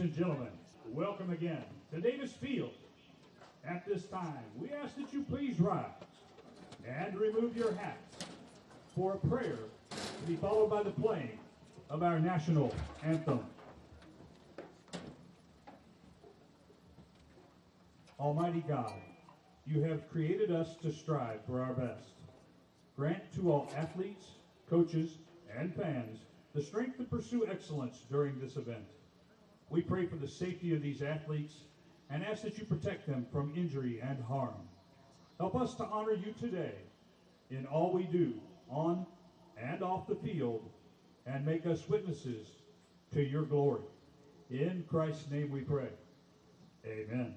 and gentlemen, welcome again to Davis Field. At this time, we ask that you please rise and remove your hats for a prayer to be followed by the playing of our national anthem. Almighty God, you have created us to strive for our best. Grant to all athletes, coaches, and fans the strength to pursue excellence during this event. We pray for the safety of these athletes and ask that you protect them from injury and harm. Help us to honor you today in all we do, on and off the field, and make us witnesses to your glory. In Christ's name we pray. Amen.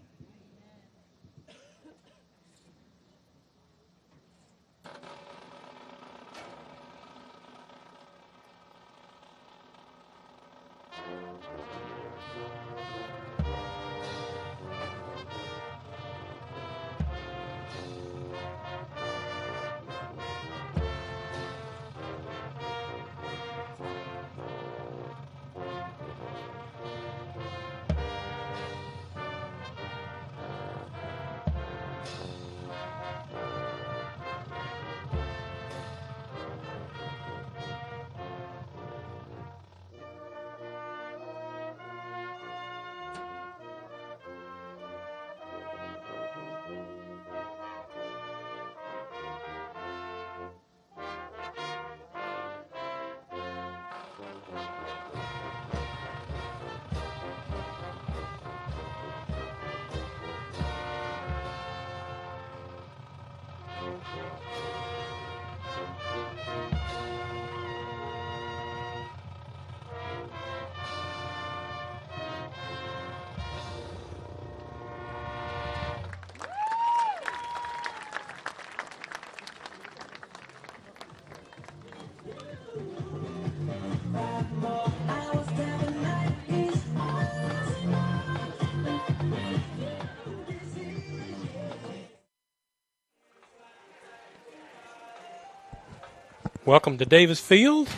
Welcome to Davis Field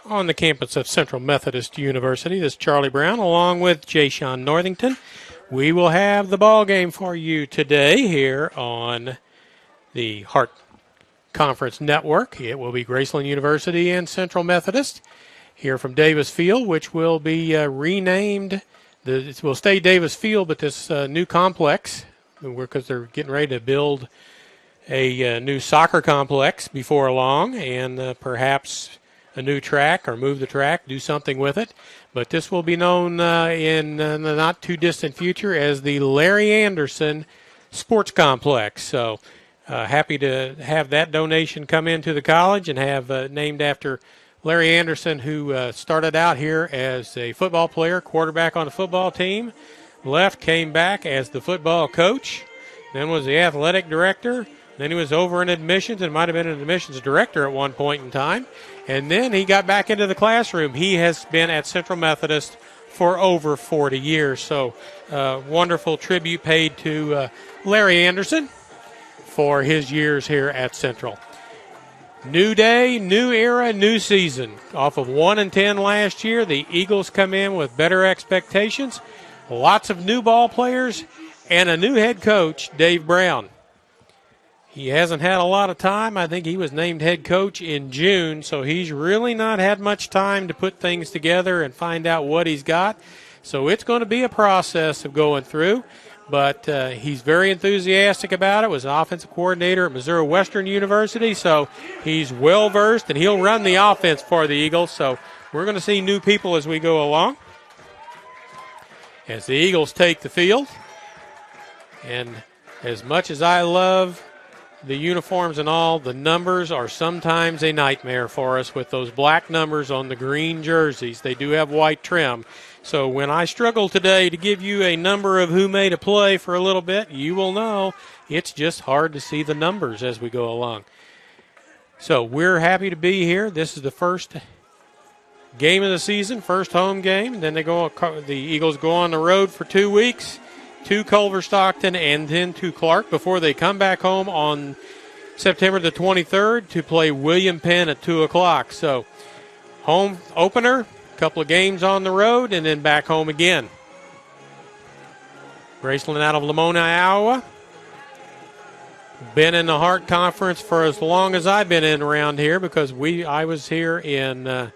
on the campus of Central Methodist University. This is Charlie Brown along with Jay Sean Northington. We will have the ball game for you today here on the Hart Conference Network. It will be Graceland University and Central Methodist here from Davis Field, which will be renamed. It will stay Davis Field, but this new complex, because they're getting ready to build a new soccer complex before long, and perhaps a new track, or move the track, do something with it. But this will be known in the not too distant future as the Larry Anderson Sports Complex. So happy to have that donation come into the college and have named after Larry Anderson, who started out here as a football player, quarterback on the football team, left, came back as the football coach, then was the athletic director. Then he was over in admissions and might have been an admissions director at one point in time. And then he got back into the classroom. He has been at Central Methodist for over 40 years. So wonderful tribute paid to Larry Anderson for his years here at Central. New day, new era, new season. Off of 1-10 last year, the Eagles come in with better expectations. Lots of new ball players and a new head coach, Dave Brown. He hasn't had a lot of time. I think he was named head coach in June, so he's really not had much time to put things together and find out what he's got. So it's going to be a process of going through, but he's very enthusiastic about it. Was an offensive coordinator at Missouri Western University, so he's well-versed, and he'll run the offense for the Eagles. So we're going to see new people as we go along as the Eagles take the field. And as much as I love the uniforms and all, the numbers are sometimes a nightmare for us with those black numbers on the green jerseys. They do have white trim. So when I struggle today to give you a number of who made a play for a little bit, you will know it's just hard to see the numbers as we go along. So we're happy to be here. This is the first game of the season, first home game. Then the Eagles go on the road for 2 weeks. To Culver Stockton and then to Clark before they come back home on September the 23rd to play William Penn at 2 o'clock. So home opener, a couple of games on the road, and then back home again. Graceland out of Lamoni, Iowa. Been in the Hart Conference for as long as I've been in around here because I was here in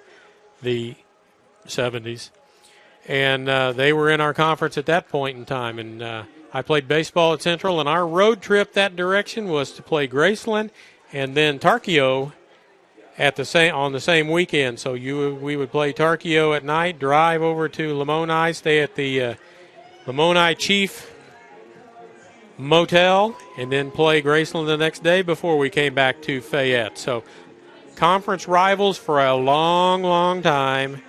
the 70s. And they were in our conference at that point in time. And I played baseball at Central, and our road trip that direction was to play Graceland and then Tarkio on the same weekend. So we would play Tarkio at night, drive over to Lamoni, stay at the Lamoni Chief Motel, and then play Graceland the next day before we came back to Fayette. So conference rivals for a long, long time.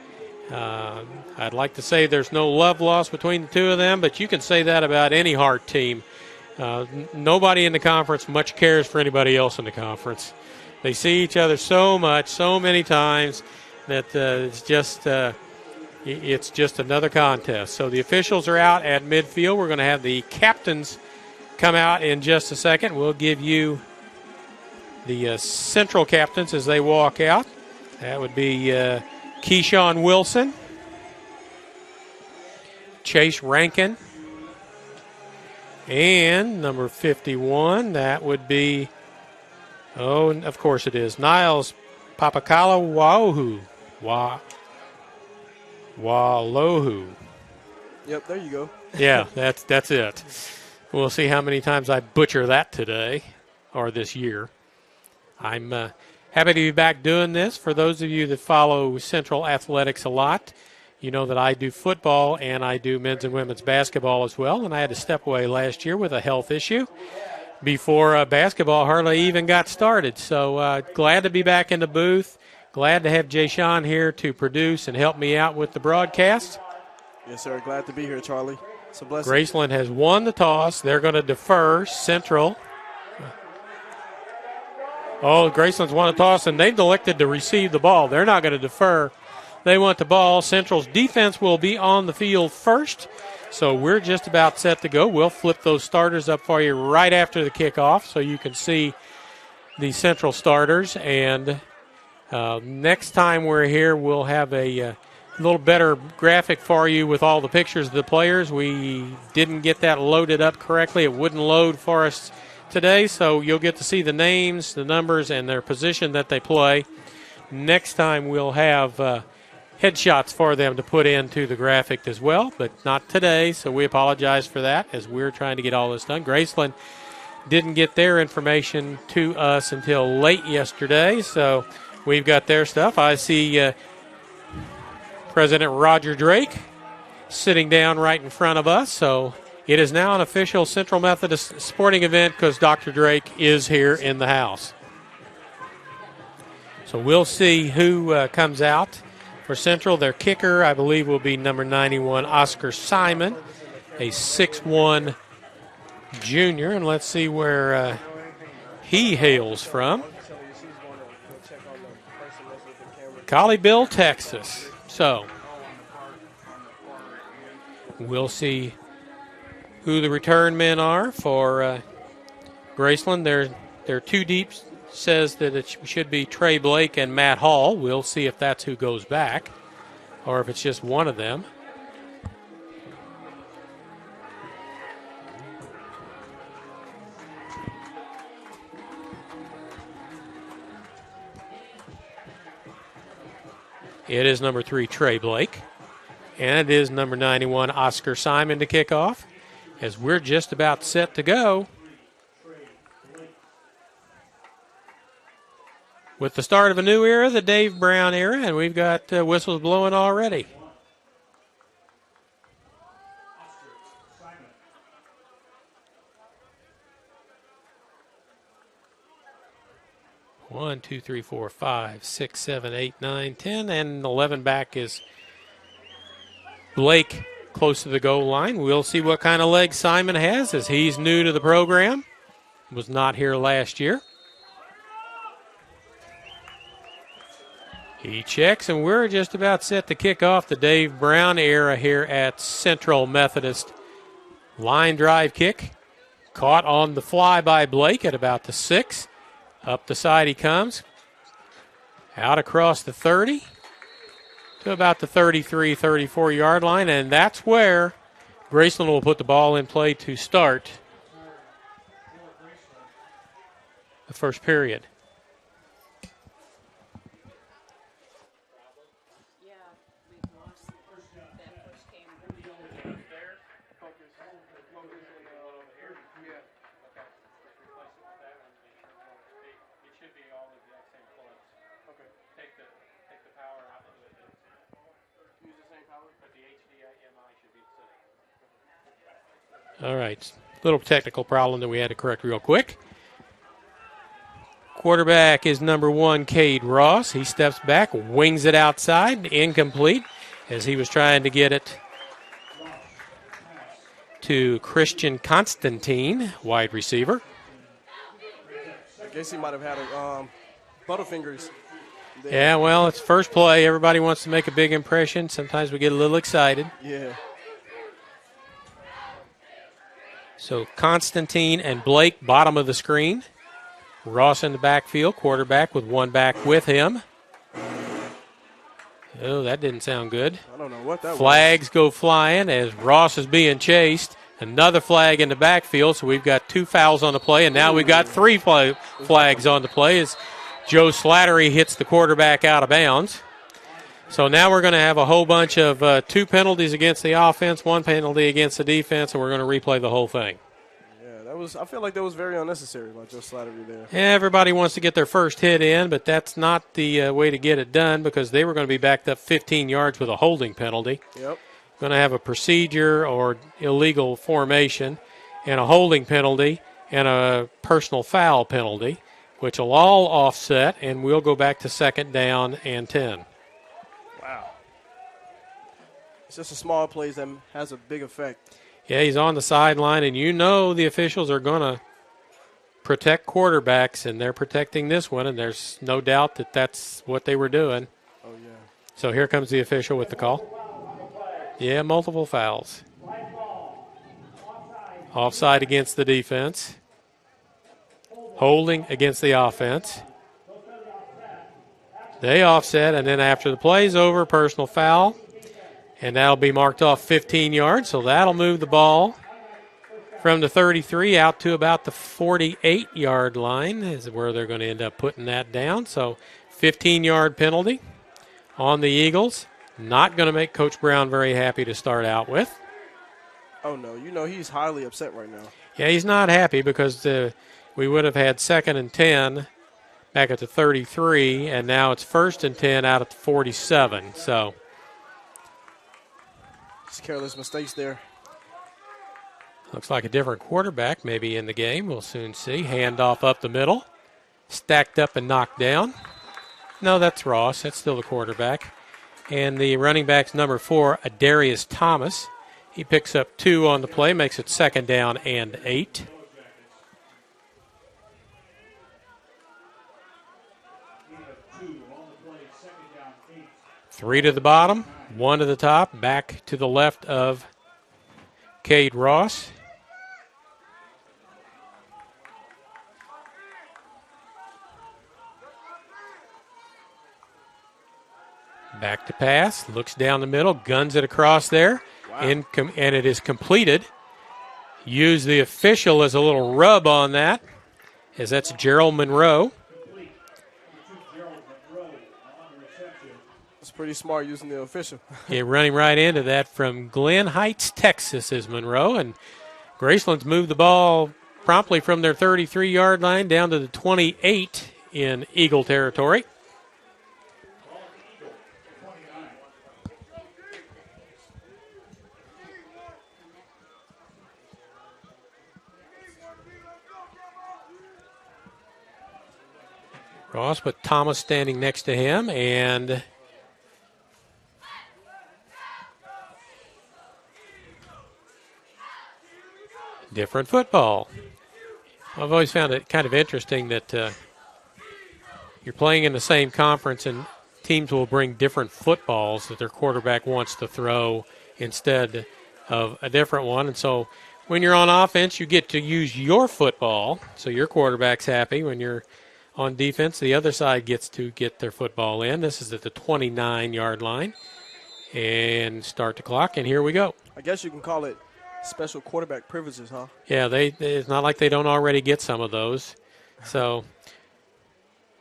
I'd like to say there's no love lost between the two of them, but you can say that about any Hart team. Nobody in the conference much cares for anybody else in the conference. They see each other so much, so many times, that it's just another contest. So the officials are out at midfield. We're going to have the captains come out in just a second. We'll give you the Central captains as they walk out. That would be Keyshawn Wilson, Chase Rankin, and number 51, that would be, of course it is, Niles Papakala Walahu. Yep, there you go. Yeah, that's it. We'll see how many times I butcher that today or this year. I'm happy to be back doing this. For those of you that follow Central Athletics a lot, you know that I do football and I do men's and women's basketball as well, and I had to step away last year with a health issue before basketball hardly even got started. So glad to be back in the booth. Glad to have Jay Sean here to produce and help me out with the broadcast. Yes, sir. Glad to be here, Charlie. It's a blessing. Graceland has won the toss. They're going to defer. Central. Oh, Graceland's won the toss, and they've elected to receive the ball. They're not going to defer. They want the ball. Central's defense will be on the field first. So we're just about set to go. We'll flip those starters up for you right after the kickoff so you can see the Central starters. And next time we're here, we'll have a little better graphic for you with all the pictures of the players. We didn't get that loaded up correctly. It wouldn't load for us today, so you'll get to see the names, the numbers, and their position that they play. Next time we'll have headshots for them to put into the graphic as well, but not today, so we apologize for that as we're trying to get all this done. Graceland didn't get their information to us until late yesterday, so we've got their stuff. I see President Roger Drake sitting down right in front of us, so it is now an official Central Methodist sporting event because Dr. Drake is here in the house. So we'll see who comes out for Central. Their kicker, I believe, will be number 91, Oscar Simon, a 6'1 junior, and let's see where he hails from. Colleyville, Texas. So we'll see who the return men are for Graceland. They're two deep. Says that it should be Trey Blake and Matt Hall. We'll see if that's who goes back or if it's just one of them. It is number 3, Trey Blake. And it is number 91, Oscar Simon, to kick off as we're just about set to go. With the start of a new era, the Dave Brown era, and we've got whistles blowing already. One, two, three, four, 5, 6, 7, 8, 9, 10, and 11 back is Blake close to the goal line. We'll see what kind of legs Simon has as he's new to the program. Was not here last year. He checks, and we're just about set to kick off the Dave Brown era here at Central Methodist. Line drive kick. Caught on the fly by Blake at about the 6. Up the side he comes. Out across the 30 to about the 33, 34-yard line, and that's where Graceland will put the ball in play to start the first period. All right, little technical problem that we had to correct real quick. Quarterback is number 1, Cade Ross. He steps back, wings it outside, incomplete, as he was trying to get it to Christian Constantine, wide receiver. I guess he might have had a Butterfingers. Yeah, well, it's first play. Everybody wants to make a big impression. Sometimes we get a little excited. Yeah. So Constantine and Blake, bottom of the screen. Ross in the backfield, quarterback with one back with him. Oh, that didn't sound good. I don't know what that was. Flags go flying as Ross is being chased. Another flag in the backfield, so we've got 2 fouls on the play, and now we've got 3 flags on the play as Joe Slattery hits the quarterback out of bounds. So now we're going to have a whole bunch of 2 penalties against the offense, 1 penalty against the defense, and we're going to replay the whole thing. Yeah, I feel like that was very unnecessary by Joe Slattery there. Everybody wants to get their first hit in, but that's not the way to get it done because they were going to be backed up 15 yards with a holding penalty. Yep. Going to have a procedure or illegal formation and a holding penalty and a personal foul penalty, which will all offset, and we'll go back to 2nd down and 10. Wow. It's just a small play that has a big effect. Yeah, he's on the sideline, and you know the officials are going to protect quarterbacks, and they're protecting this one, and there's no doubt that that's what they were doing. Oh, yeah. So here comes the official with the call. Yeah, multiple fouls. Offside against the defense. Holding against the offense. They offset, and then after the play's over, personal foul. And that'll be marked off 15 yards, so that'll move the ball from the 33 out to about the 48-yard line is where they're going to end up putting that down. So 15-yard penalty on the Eagles. Not going to make Coach Brown very happy to start out with. Oh, no. You know he's highly upset right now. Yeah, he's not happy because we would have had 2nd and 10 back at the 33, and now it's 1st and 10 out at the 47. So just careless mistakes there. looks like a different quarterback maybe in the game. We'll soon see. Handoff up the middle. Stacked up and knocked down. No, that's Ross. That's still the quarterback. And the running back's number 4, Adarius Thomas. He picks up 2 on the play, makes it 2nd down and 8. Three to the bottom, 1 to the top, back to the left of Cade Ross. Back to pass, looks down the middle, guns it across there, wow. And it is completed. Use the official as a little rub on that, as that's Gerald Monroe. It's pretty smart using the official. Yeah, running right into that from Glen Heights, Texas is Monroe, and Graceland's moved the ball promptly from their 33-yard line down to the 28 in Eagle territory. Ross, but Thomas standing next to him, and different football. I've always found it kind of interesting that you're playing in the same conference and teams will bring different footballs that their quarterback wants to throw instead of a different one. And so when you're on offense, you get to use your football, so your quarterback's happy. When you're on defense, the other side gets to get their football in. This is at the 29-yard line. And start the clock, and here we go. I guess you can call it Special quarterback privileges, huh? Yeah, it's not like they don't already get some of those. So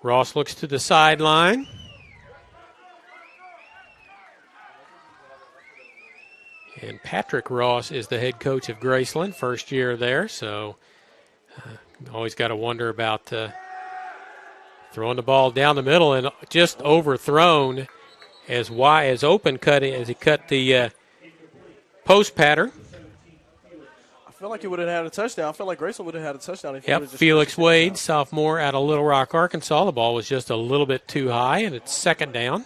Ross looks to the sideline. And Patrick Ross is the head coach of Graceland, first year there. So always got to wonder about throwing the ball down the middle and just overthrown as open cutting as he cut the post pattern. I feel like he would have had a touchdown. I feel like Graceland would have had a touchdown if he Yep, would have just Felix Wade, down. sophomore out of Little Rock, Arkansas. The ball was just a little bit too high, and it's second down.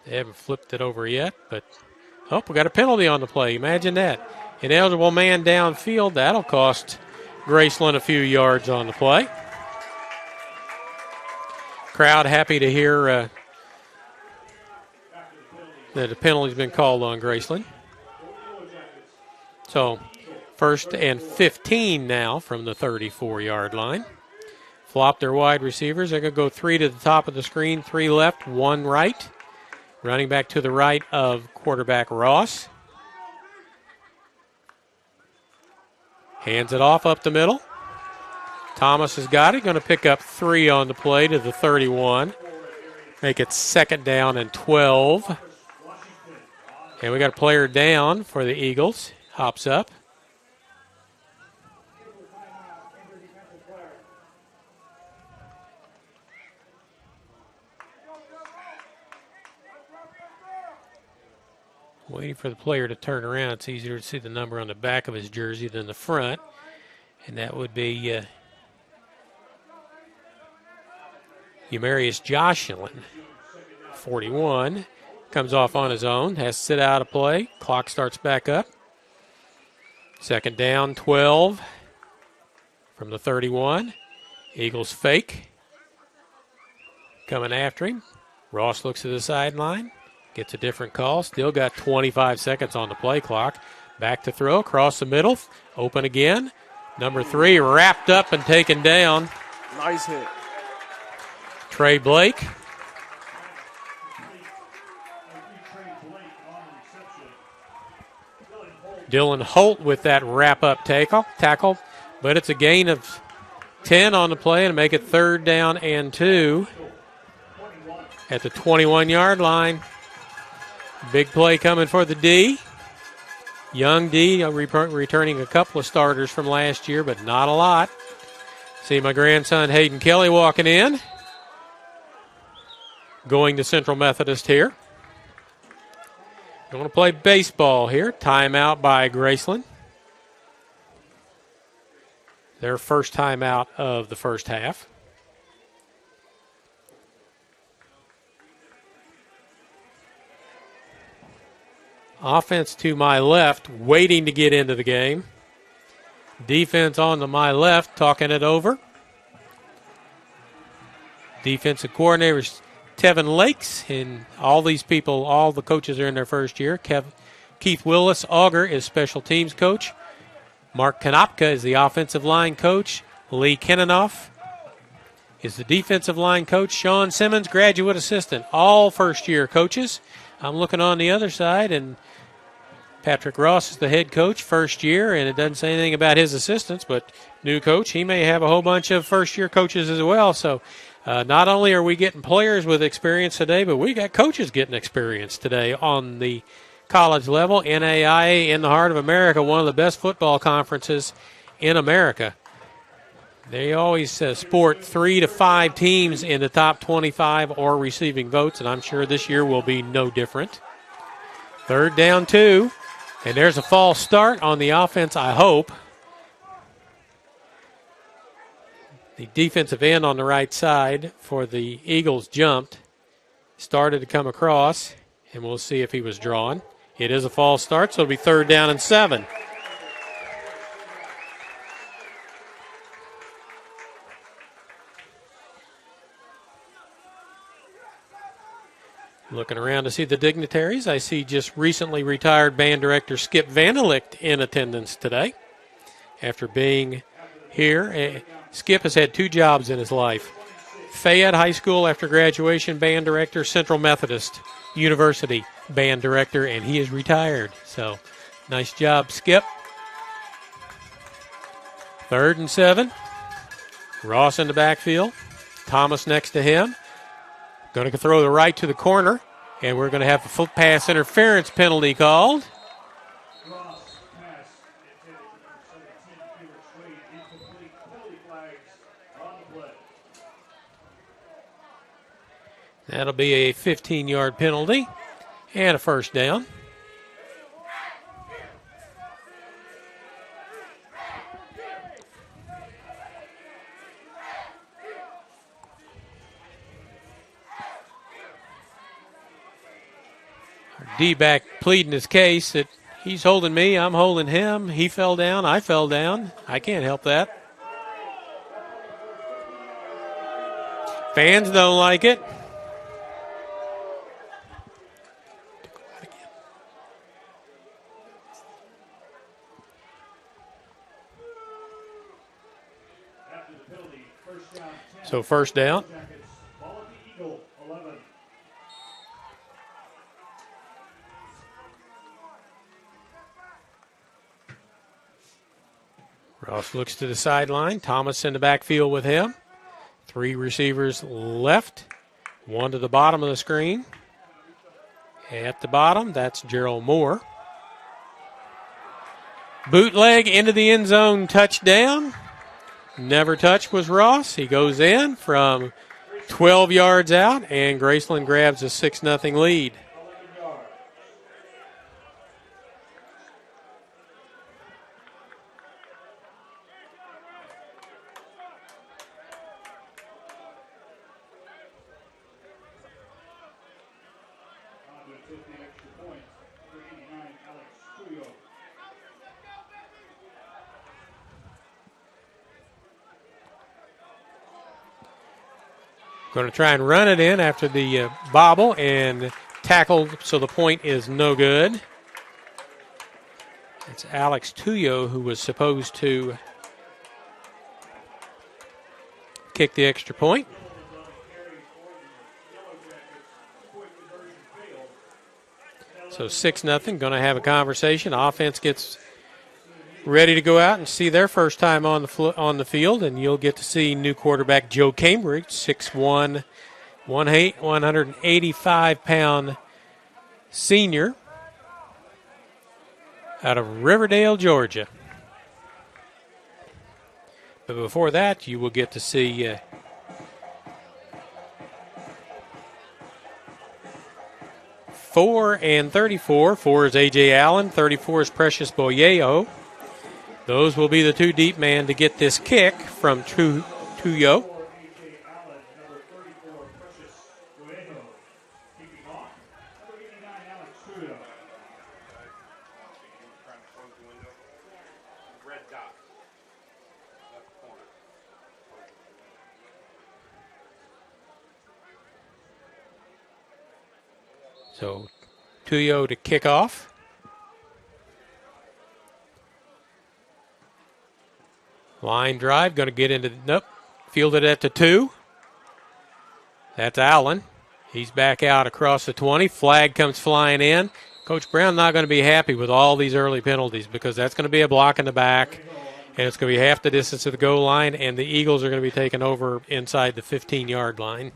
They haven't flipped it over yet, but we got a penalty on the play. Imagine that. Ineligible man downfield. That'll cost Graceland a few yards on the play. Crowd happy to hear that a penalty's been called on Graceland. So, 1st and 15 now from the 34-yard line. Flop their wide receivers. They're going to go 3 to the top of the screen, 3 left, 1 right. Running back to the right of quarterback Ross. Hands it off up the middle. Thomas has got it. Going to pick up 3 on the play to the 31. Make it second down and 12. And we got a player down for the Eagles. Hops up. Waiting for the player to turn around. It's easier to see the number on the back of his jersey than the front. And that would be Umarius Jocelyn, 41. Comes off on his own. Has to sit out of play. Clock starts back up. Second down, 12 from the 31. Eagles fake. Coming after him. Ross looks to the sideline. Gets a different call. Still got 25 seconds on the play clock. Back to throw. Across the middle. Open again. Number 3 wrapped up and taken down. Nice hit. Trey Blake. Dylan Holt with that wrap-up tackle. But it's a gain of 10 on the play and make it third down and 2 at the 21-yard line. Big play coming for the D. Young D returning a couple of starters from last year, but not a lot. See my grandson Hayden Kelly walking in. Going to Central Methodist here. They want to play baseball here. Timeout by Graceland. Their first timeout of the first half. Offense to my left, waiting to get into the game. Defense on to my left, talking it over. Defensive coordinators Tevin Lakes, and all these people, all the coaches are in their first year. Keith Willis Auger is special teams coach. Mark Konopka is the offensive line coach. Lee Kennenoff is the defensive line coach. Sean Simmons, graduate assistant. All first-year coaches. I'm looking on the other side, and Patrick Ross is the head coach, first year, and it doesn't say anything about his assistants, but new coach. He may have a whole bunch of first-year coaches as well. So not only are we getting players with experience today, but we got coaches getting experience today on the college level. NAIA in the heart of America, one of the best football conferences in America. They always sport 3 to 5 teams in the top 25 or receiving votes, and I'm sure this year will be no different. Third down 2, and there's a false start on the offense, I hope. The defensive end on the right side for the Eagles jumped, started to come across, and we'll see if he was drawn. It is a false start, so it'll be third down and 7. Looking around to see the dignitaries, I see just recently retired band director Skip Vanderlicht in attendance today. After being here, Skip has had 2 jobs in his life. Fayette High School after graduation, band director, Central Methodist University band director, and he is retired. So Nice job, Skip. 3rd and 7. Ross in the backfield. Thomas next to him. Going to throw the right to the corner, and we're going to have a foot pass interference penalty called. Ross pass intended for number 17, Felix Wade, incomplete. Penalty flags on the play. That'll be a 15-yard penalty and a first down. D-back pleading his case that he's holding me, I'm holding him. He fell down, I fell down. I can't help that. Fans don't like it. After the penalty, first down 10. So first down. Jackets, ball at the Eagle, 11. Ross looks to the sideline. Thomas in the backfield with him. 3 receivers left. 1 to the bottom of the screen. At the bottom, that's Gerald Moore. Bootleg into the end zone, touchdown. Never touched was Ross. He goes in from 12 yards out, and Graceland grabs a 6-0 lead. Going to try and run it in after the bobble and tackle, so the point is no good. It's Alex Tuyo who was supposed to kick the extra point. So 6-0, going to have a conversation. Offense gets ready to go out and see their first time on the field, and you'll get to see new quarterback Joe Cambridge, 6'1", 185-pound senior out of Riverdale, Georgia. But before that, you will get to see (4 and 34). 4 is A.J. Allen, 34 is Precious Boyeo. Those will be the 2 deep man to get this kick from Tuyo. So Tuyo to kick off. Line drive, going to get into, nope, fielded at the 2. That's Allen. He's back out across the 20. Flag comes flying in. Coach Brown not going to be happy with all these early penalties because that's going to be a block in the back, and it's going to be half the distance to the goal line, and the Eagles are going to be taken over inside the 15-yard line.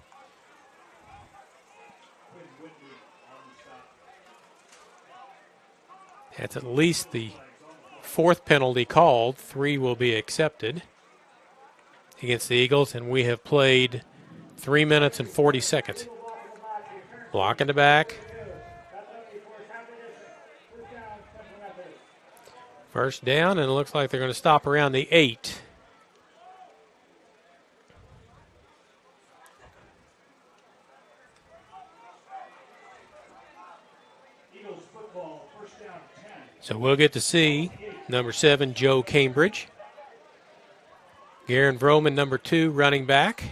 That's at least the 4th penalty called. 3 will be accepted against the Eagles, and we have played 3 minutes and 40 seconds. Block in the back. First down, and it looks like they're going to stop around the 8. So we'll get to see number 7, Joe Cambridge. Garen Vroman, number 2, running back.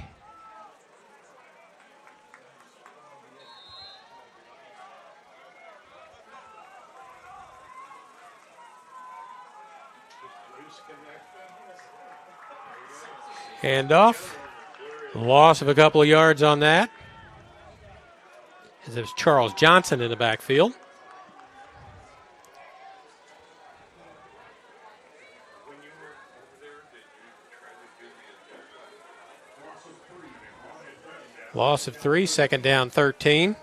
Handoff. Loss of a couple of yards on that. As it was Charles Johnson in the backfield. Loss of 3, second down 13.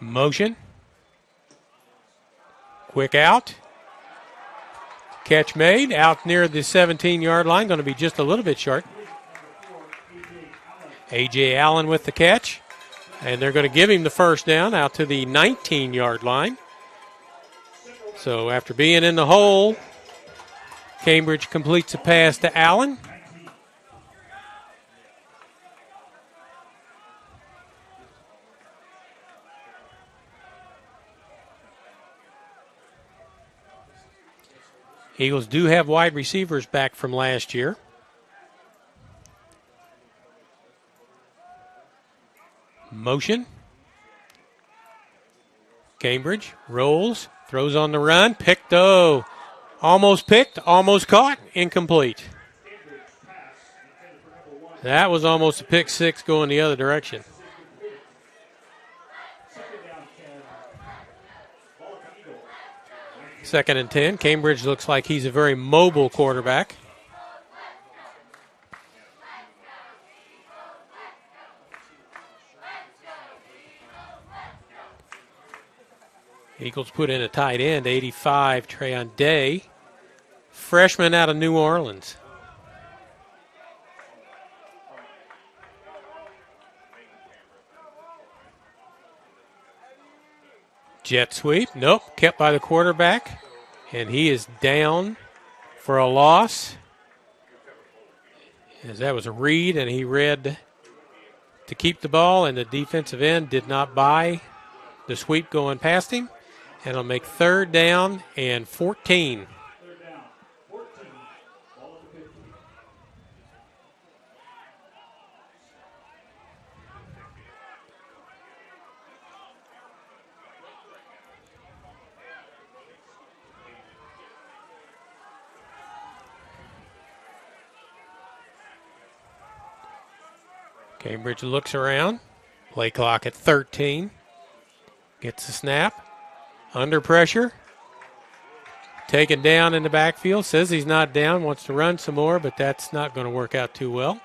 Motion. Quick out. Catch made out near the 17-yard line. Going to be just a little bit short. A.J. Allen with the catch. And they're going to give him the first down out to the 19-yard line. So after being in the hole, Cambridge completes a pass to Allen. Eagles do have wide receivers back from last year. Motion. Cambridge rolls, throws on the run, picked, almost picked, almost caught, incomplete. That was almost a pick six going the other direction. Second and 10. Cambridge looks like he's a very mobile quarterback. Eagles put in a tight end, 85, Trayon Day, freshman out of New Orleans. Jet sweep, nope, kept by the quarterback, and he is down for a loss. As that was a read, and he read to keep the ball, and the defensive end did not buy the sweep going past him. And it'll make third down and 14. Cambridge looks around. Play clock at 13. Gets the snap. Under pressure. Taken down in the backfield. Says he's not down. Wants to run some more, but that's not going to work out too well.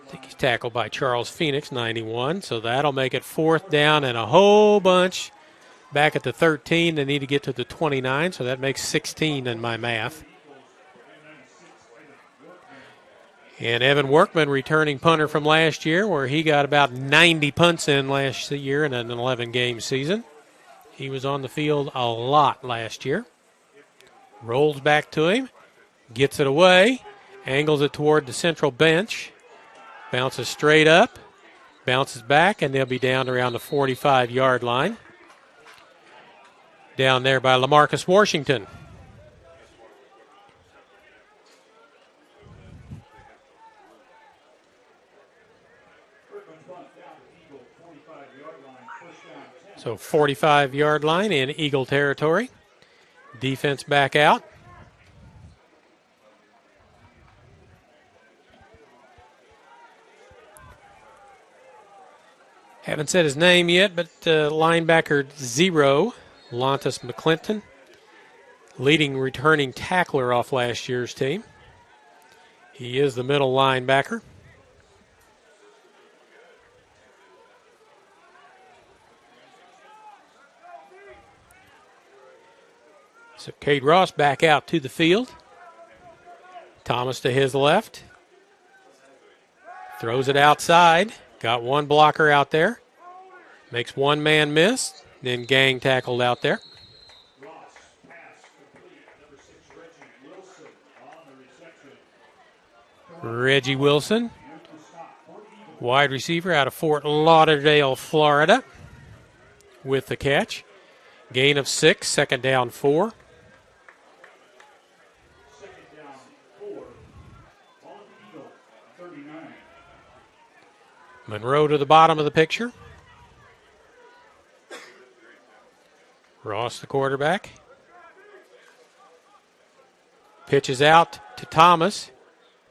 I think he's tackled by Charles Phoenix, 91. So that'll make it fourth down and a whole bunch. Back at the 13, they need to get to the 29, so that makes 16 in my math. And Evan Workman, returning punter from last year, where he got about 90 punts in last year in an 11-game season. He was on the field a lot last year. Rolls back to him, gets it away, angles it toward the central bench, bounces straight up, bounces back, and they'll be down around the 45-yard line. Down there by LaMarcus Washington. So 45-yard line in Eagle territory. Defense back out. Haven't said his name yet, but linebacker 0, Lontus McClinton, leading returning tackler off last year's team. He is the middle linebacker. So Cade Ross back out to the field. Thomas to his left. Throws it outside. Got one blocker out there. Makes one man miss. Then gang tackled out there. Reggie Wilson, wide receiver out of Fort Lauderdale, Florida, with the catch. Gain of 6, second down 4. Monroe to the bottom of the picture. Ross, the quarterback. Pitches out to Thomas.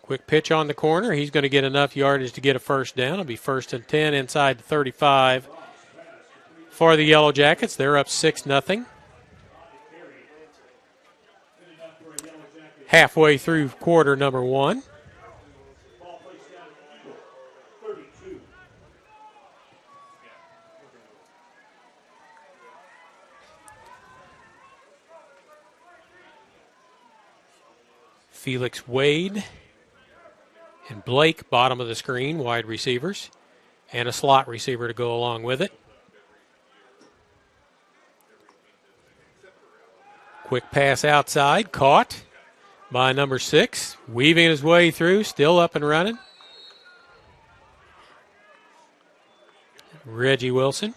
Quick pitch on the corner. He's going to get enough yardage to get a first down. It'll be 1st and 10 inside the 35 for the Yellow Jackets. They're up 6-0. Halfway through quarter number 1. Felix Wade and Blake, bottom of the screen, wide receivers, and a slot receiver to go along with it. Quick pass outside, caught by number 6, weaving his way through, still up and running. Reggie Wilson.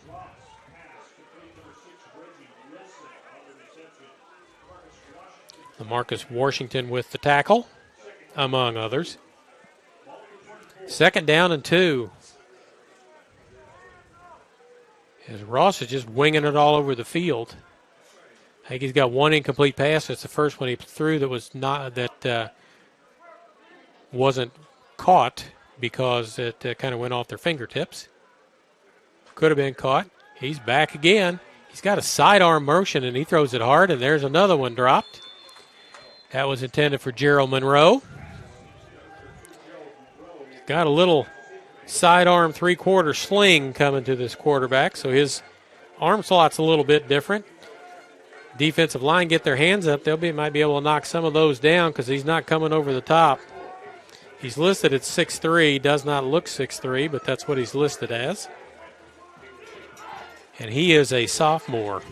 Marcus Washington with the tackle, among others. 2nd down and 2. As Ross is just winging it all over the field. I think he's got one incomplete pass. That's the first one he threw that was wasn't caught because it kind of went off their fingertips. Could have been caught. He's back again. He's got a sidearm motion and he throws it hard, and there's another one dropped. That was intended for Gerald Monroe. Got a little sidearm 3/4 sling coming to this quarterback, so his arm slot's a little bit different. Defensive line get their hands up. Might be able to knock some of those down because he's not coming over the top. He's listed at 6'3", does not look 6'3", but that's what he's listed as. And he is a sophomore.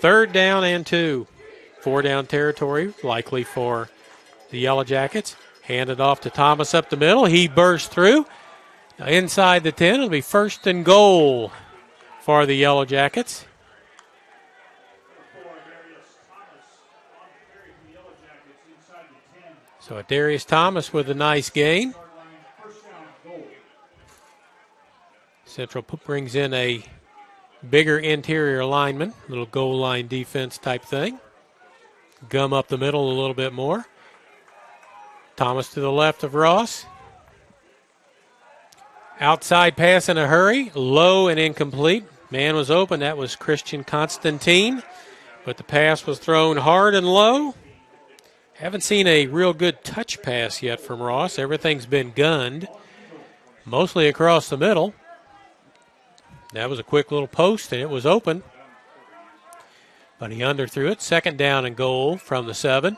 3rd down and 2. 4-down territory, likely for the Yellow Jackets. Handed off to Thomas up the middle. He bursts through. Now inside the 10, it'll be 1st and goal for the Yellow Jackets. So Darius Thomas with a nice gain. Central brings in a bigger interior lineman, little goal line defense type thing. Gum up the middle a little bit more. Thomas to the left of Ross. Outside pass in a hurry, low and incomplete. Man was open, that was Christian Constantine, but the pass was thrown hard and low. Haven't seen a real good touch pass yet from Ross. Everything's been gunned, mostly across the middle. That was a quick little post, and it was open. But he underthrew it. 2nd down and goal from the 7.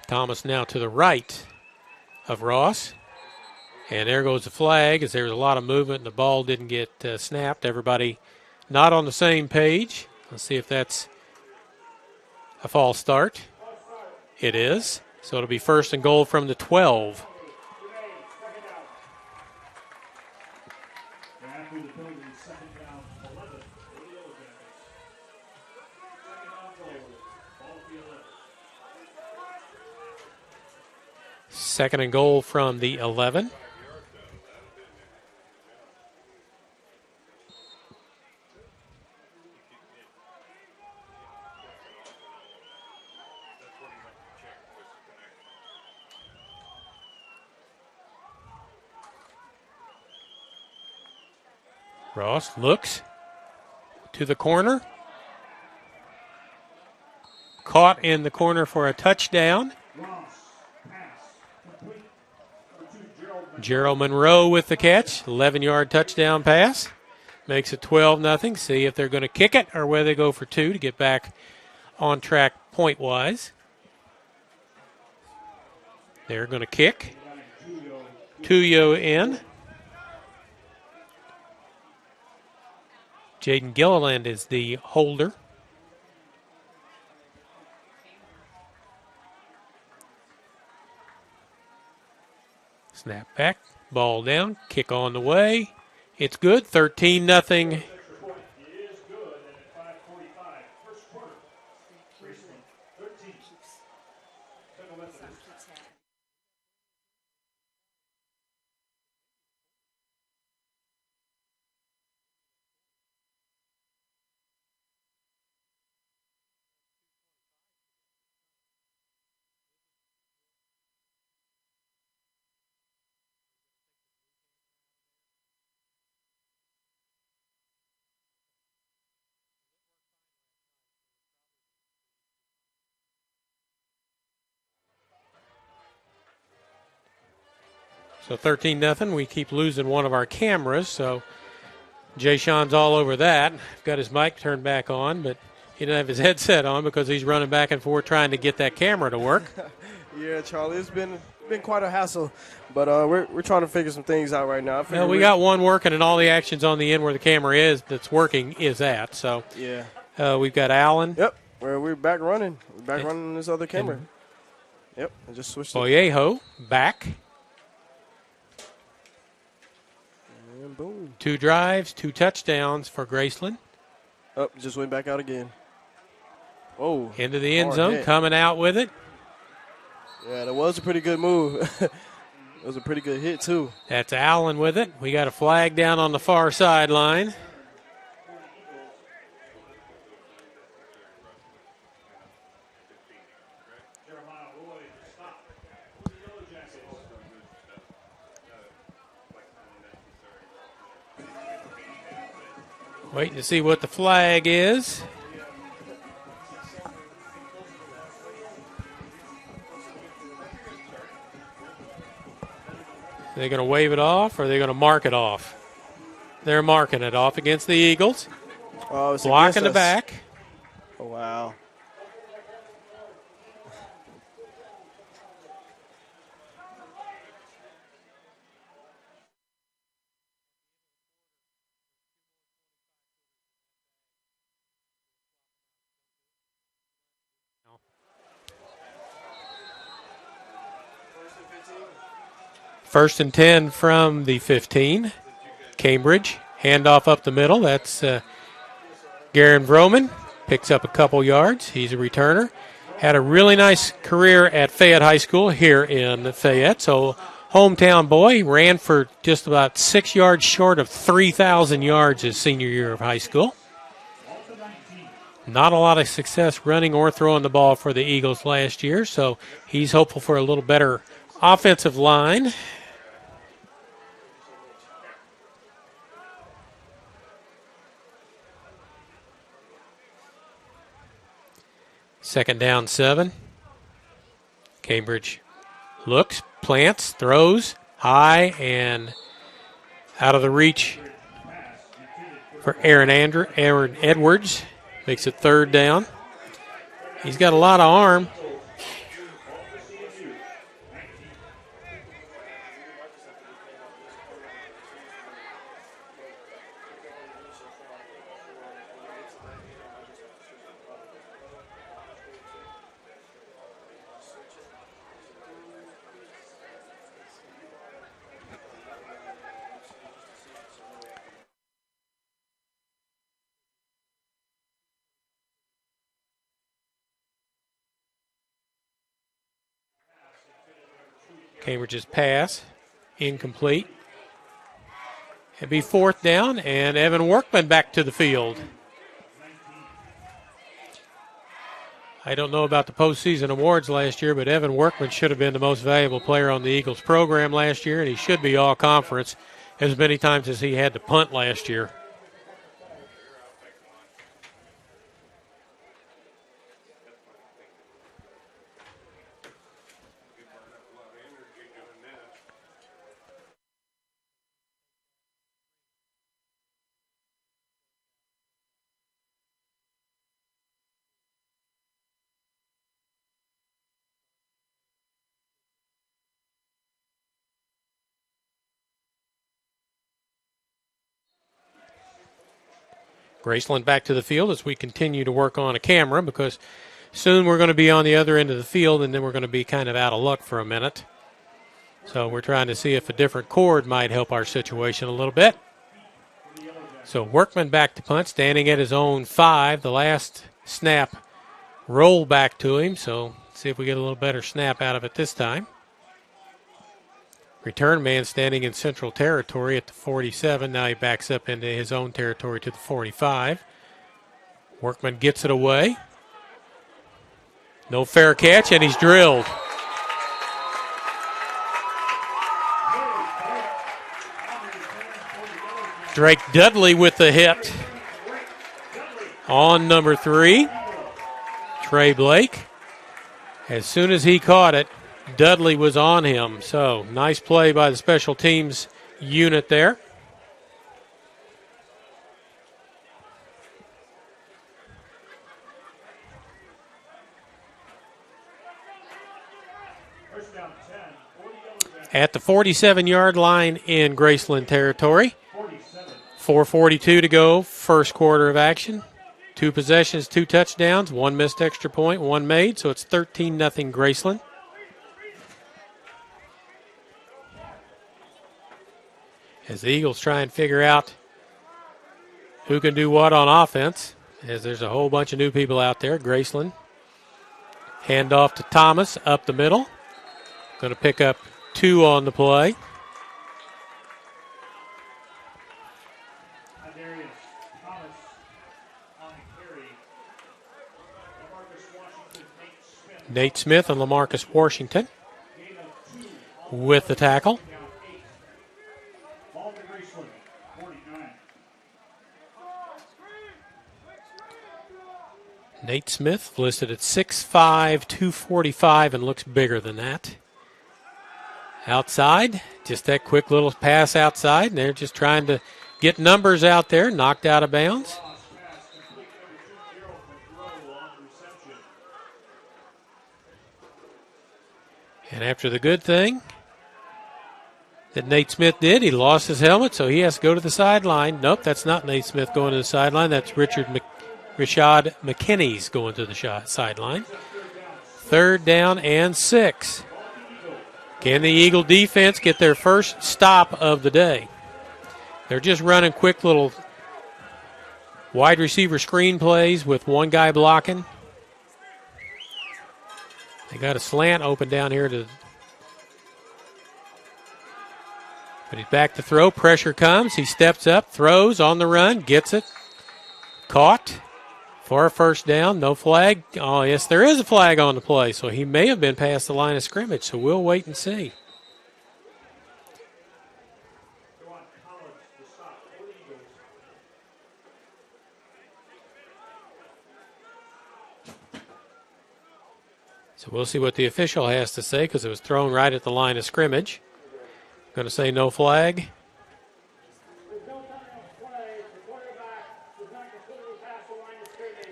Thomas now to the right of Ross. And there goes the flag as there was a lot of movement and the ball didn't get snapped. Everybody not on the same page. Let's see if that's a false start. It is. So it'll be 1st and goal from the 12. Second and goal from the 11. Ross looks to the corner. Caught in the corner for a touchdown. Gerald Monroe with the catch. 11-yard touchdown pass. Makes it 12-0. See if they're going to kick it or whether they go for 2 to get back on track point-wise. They're going to kick. Tuyo in. Jaden Gilliland is the holder. Snap back, ball down, kick on the way. It's good, 13-0. So 13-0. We keep losing one of our cameras, so Jay Sean's all over that. Got his mic turned back on, but he didn't have his headset on because he's running back and forth trying to get that camera to work. Yeah, Charlie, it's been quite a hassle, but we're trying to figure some things out right now. Well, we got one working, and all the action's on the end where the camera is that's working is at. So yeah, we've got Allen. Yep, we're back running. We're back running this other camera. Yep, I just switched. Boyejo back. And boom. 2 drives, 2 touchdowns for Graceland. Oh, just went back out again. Oh, into the end zone, coming out with it. Yeah, that was a pretty good move. It was a pretty good hit, too. That's Allen with it. We got a flag down on the far sideline. Waiting to see what the flag is. Are they going to wave it off or are they going to mark it off? They're marking it off against the Eagles. Oh, blocking the back. Oh, wow. First and 10 from the 15. Cambridge, handoff up the middle. That's Garen Vroman. Picks up a couple yards. He's a returner. Had a really nice career at Fayette High School here in Fayette. So hometown boy, ran for just about 6 yards short of 3,000 yards his senior year of high school. Not a lot of success running or throwing the ball for the Eagles last year, so he's hopeful for a little better offensive line. Second down, 7. Cambridge looks, plants, throws high and out of the reach for Aaron Edwards. Makes it third down. He's got a lot of arm. Cambridge's pass, incomplete. It'd be fourth down, and Evan Workman back to the field. I don't know about the postseason awards last year, but Evan Workman should have been the most valuable player on the Eagles program last year, and he should be all conference as many times as he had to punt last year. Graceland back to the field as we continue to work on a camera because soon we're going to be on the other end of the field and then we're going to be kind of out of luck for a minute. So we're trying to see if a different cord might help our situation a little bit. So Workman back to punt, standing at his own 5. The last snap rolled back to him, so let's see if we get a little better snap out of it this time. Return man standing in central territory at the 47. Now he backs up into his own territory to the 45. Workman gets it away. No fair catch, and he's drilled. Drake Dudley with the hit on number 3, Trey Blake. As soon as he caught it, Dudley was on him. So nice play by the special teams unit there. At the 47-yard line in Graceland territory. 4:42 to go, first quarter of action. 2 possessions, 2 touchdowns, 1 missed extra point, 1 made, so it's 13-0 Graceland. As the Eagles try and figure out who can do what on offense, as there's a whole bunch of new people out there. Graceland. Hand off to Thomas up the middle. Going to pick up 2 on the play. Nate Smith and LaMarcus Washington with the tackle. Nate Smith listed at 6'5", 245, and looks bigger than that. Outside, just that quick little pass outside, and they're just trying to get numbers out there, knocked out of bounds. And after the good thing that Nate Smith did, he lost his helmet, so he has to go to the sideline. Nope, that's not Nate Smith going to the sideline. That's Rashad McKinney's going to the sideline. 3rd down and 6. Can the Eagle defense get their first stop of the day? They're just running quick little wide receiver screen plays with one guy blocking. They got a slant open down here but he's back to throw. Pressure comes. He steps up, throws on the run, gets it. Caught for a first down. No flag. Oh, yes, there is a flag on the play, so he may have been past the line of scrimmage, so we'll wait and see. So we'll see what the official has to say because it was thrown right at the line of scrimmage. Going to say no flag.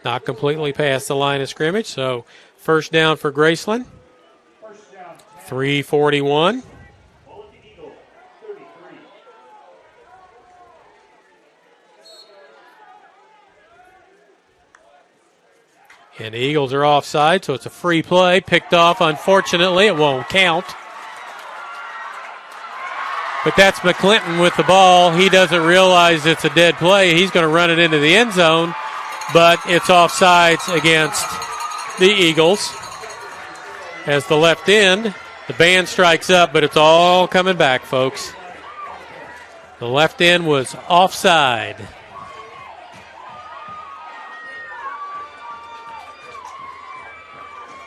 Not completely past the line of scrimmage, so first down for Graceland. 3:41. And the Eagles are offside, so it's a free play. Picked off, unfortunately. It won't count. But that's McClinton with the ball. He doesn't realize it's a dead play. He's going to run it into the end zone, but it's offsides against the Eagles. As the left end, the band strikes up, but it's all coming back, folks. The left end was offside.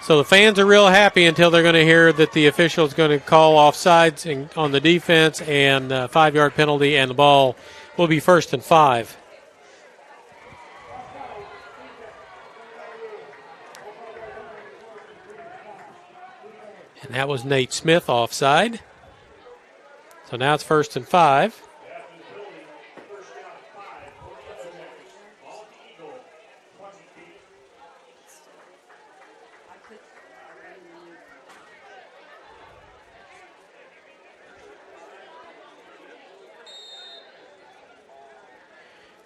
So the fans are real happy until they're going to hear that the official is going to call offsides on the defense and a 5-yard penalty, and the ball will be 1st and 5. And that was Nate Smith offside. So now it's 1st and 5.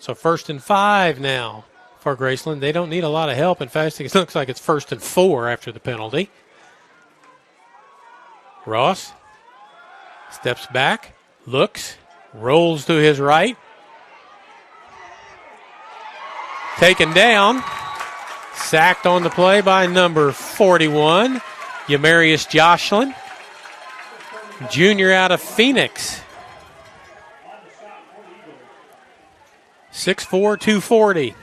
So 1st and 5 now for Graceland. They don't need a lot of help. In fact, it looks like it's 1st and 4 after the penalty. Ross steps back, looks, rolls to his right. Taken down. Sacked on the play by number 41, Yamarius Jocelyn, junior out of Phoenix. 6'4", 240.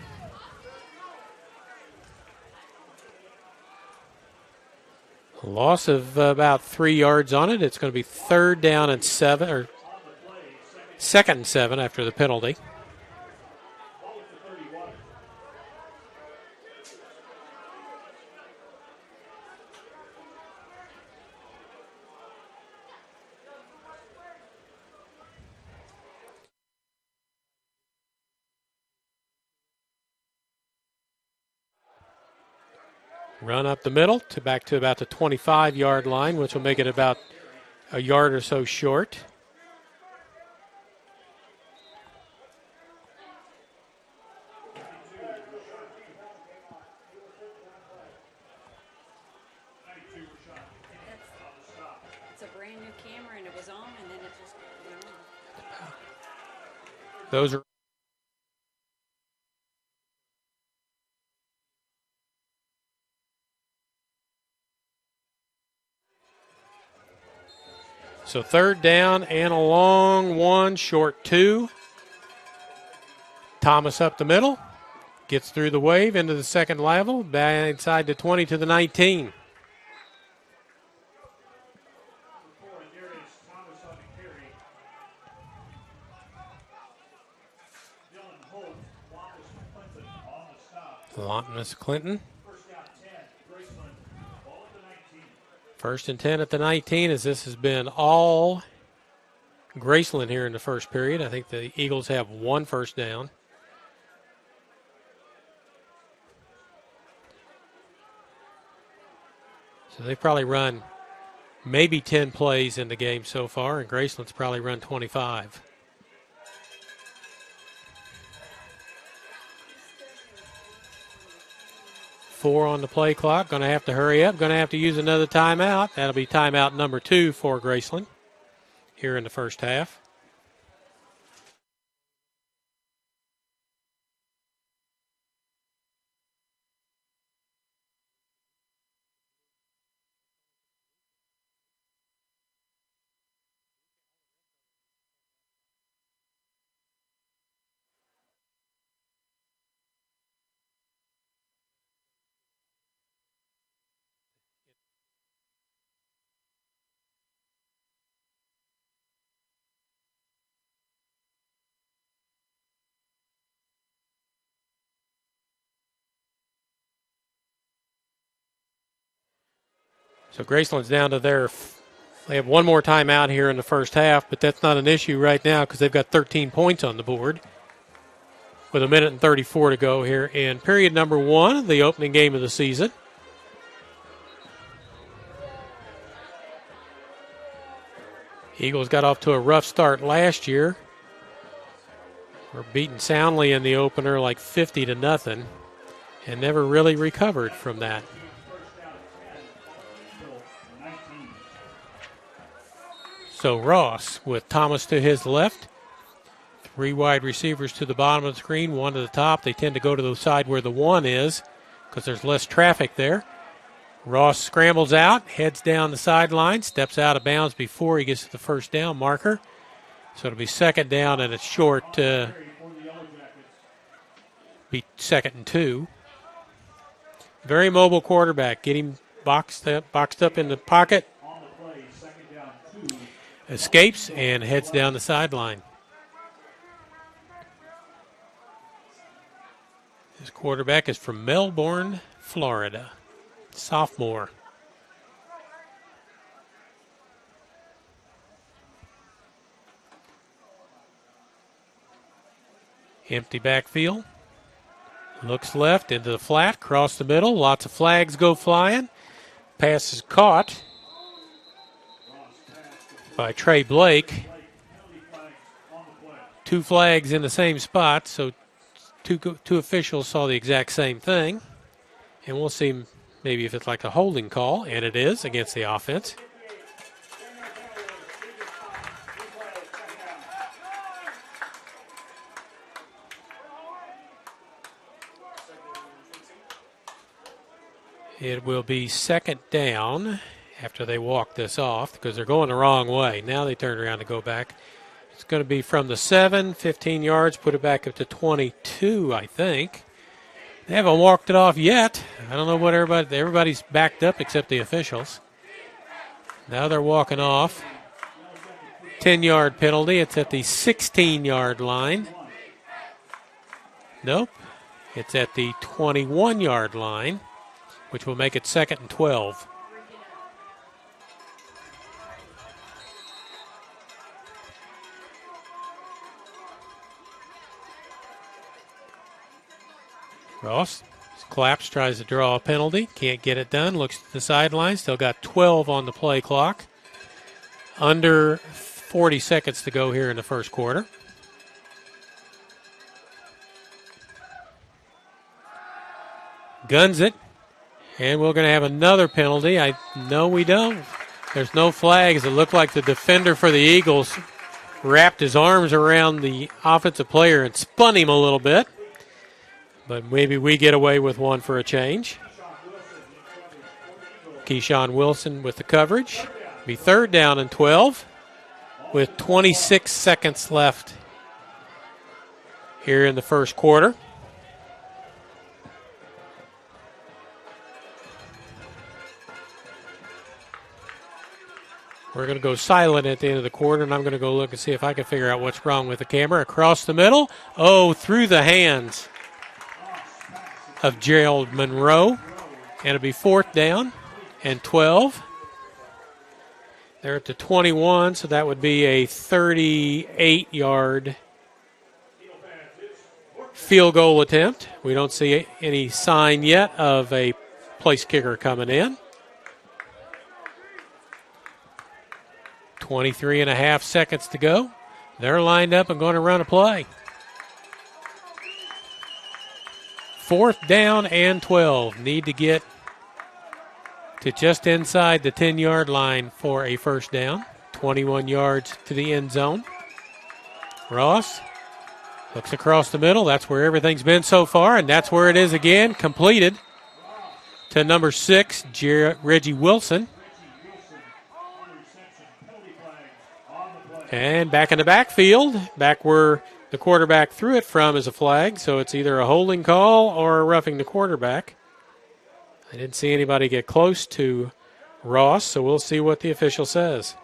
A loss of about 3 yards on it. It's going to be 3rd down and 7, or 2nd and 7 after the penalty. Run up the middle to back to about the 25-yard line, which will make it about a yard or so short. It's a brand new camera, and it was on, and then it just went on. Those are so third down and a long one, short two. Thomas up the middle, gets through the wave into the second level, back inside the 20 to the 19. Lontus Clinton. First and 10 at the 19, as this has been all Graceland here in the first period. I think the Eagles have one first down. So they've probably run maybe 10 plays in the game so far, and Graceland's probably run 25. Four on the play clock. Going to have to hurry up. Going to have to use another timeout. That'll be timeout number 2 for Graceland here in the first half. So Graceland's down to they have one more timeout here in the first half, but that's not an issue right now because they've got 13 points on the board with 1:34 to go here in period number 1, the opening game of the season. Eagles got off to a rough start last year. Were beaten soundly in the opener like 50-0 and never really recovered from that. So Ross with Thomas to his left. 3 wide receivers to the bottom of the screen, 1 to the top. They tend to go to the side where the 1 is because there's less traffic there. Ross scrambles out, heads down the sideline, steps out of bounds before he gets to the first down marker. So it'll be second down and it's short. Be second and 2. Very mobile quarterback. Get him boxed up in the pocket. Escapes and heads down the sideline. This quarterback is from Melbourne, Florida. Sophomore. Empty backfield. Looks left into the flat, across the middle. Lots of flags go flying. Pass is caught by Trey Blake. 2 flags in the same spot, so two officials saw the exact same thing. And we'll see maybe if it's like a holding call, and it is against the offense. It will be second down after they walk this off because they're going the wrong way. Now they turn around to go back. It's going to be from the 7, 15 yards, put it back up to 22, I think. They haven't walked it off yet. I don't know what everybody's backed up except the officials. Now they're walking off. 10-yard penalty. It's at the 16-yard line. Nope. It's at the 21-yard line, which will make it second and 12. Ross is Claps tries to draw a penalty. Can't get it done. Looks at the sideline. Still got 12 on the play clock. Under 40 seconds to go here in the first quarter. Guns it. And we're going to have another penalty. No, we don't. There's no flags. It looked like the defender for the Eagles wrapped his arms around the offensive player and spun him a little bit. But maybe we get away with one for a change. Keyshawn Wilson with the coverage. Be third down and 12 with 26 seconds left here in the first quarter. We're going to go silent at the end of the quarter, and I'm going to go look and see if I can figure out what's wrong with the camera. Across the middle. Oh, through the hands of Gerald Monroe. And it'll be fourth down and 12. They're at the 21, so that would be a 38-yard field goal attempt. We don't see any sign yet of a place kicker coming in. 23 and a half seconds to go. They're lined up and going to run a play. Fourth down and 12. Need to get to just inside the 10-yard line for a first down. 21 yards to the end zone. Ross looks across the middle. That's where everything's been so far, and that's where it is again. Completed to number 6, Reggie Wilson. And back in the backfield, back where the quarterback threw it from is a flag, so it's either a holding call or roughing the quarterback. I didn't see anybody get close to Ross, so we'll see what the official says.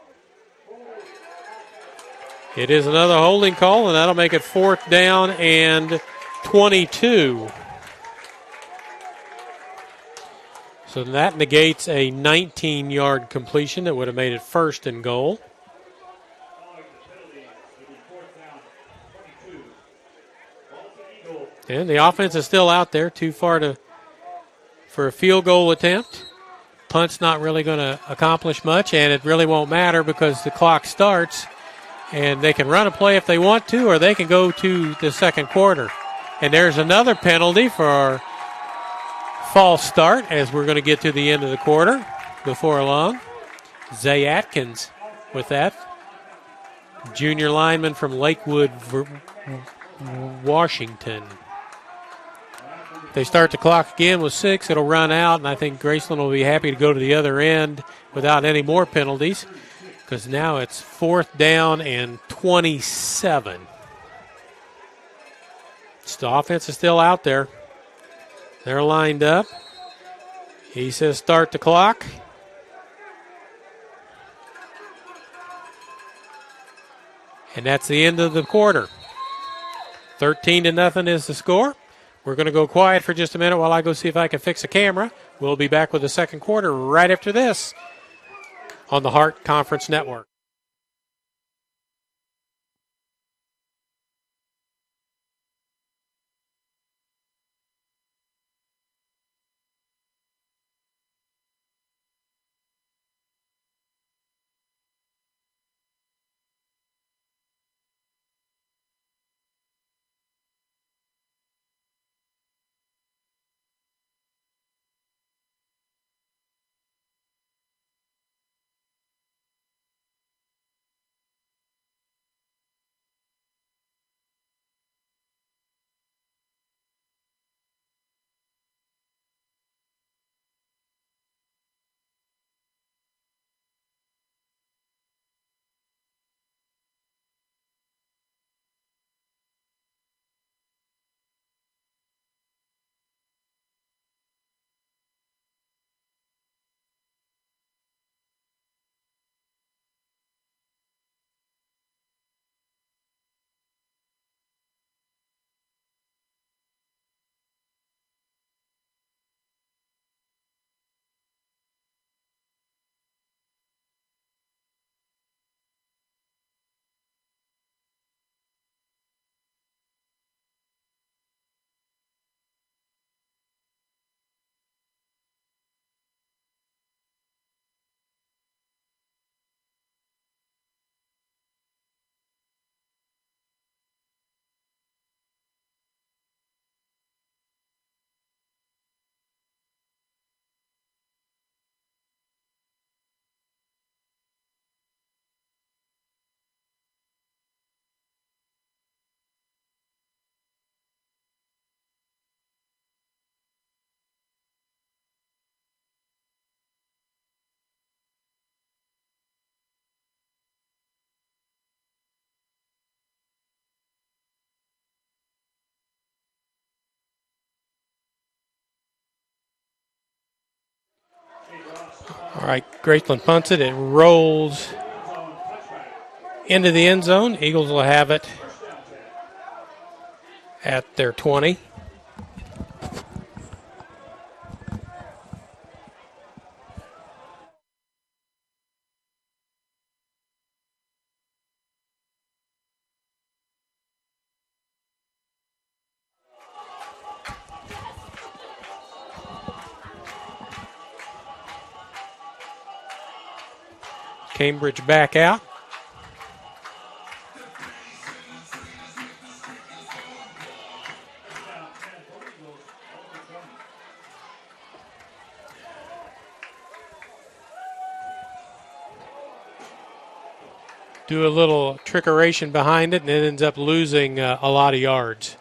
It is another holding call, and that'll make it fourth down and 22. So that negates a 19-yard completion that would have made it first and goal. And the offense is still out there, too far for a field goal attempt. Punt's not really going to accomplish much, and it really won't matter because the clock starts, and they can run a play if they want to, or they can go to the second quarter. And there's another penalty for our false start as we're going to get to the end of the quarter before long. Zay Atkins with that. Junior lineman from Lakewood, Washington. They start the clock again with 6. It'll run out, and I think Graceland will be happy to go to the other end without any more penalties because now it's fourth down and 27. The offense is still out there. They're lined up. He says start the clock. And that's the end of the quarter. 13-0 is the score. We're going to go quiet for just a minute while I go see if I can fix a camera. We'll be back with the second quarter right after this on the Hart Conference Network. All right, Graceland punts it. It rolls into the end zone. Eagles will have it at their 20. Cambridge back out. Do a little trickeration behind it, and it ends up losing a lot of yards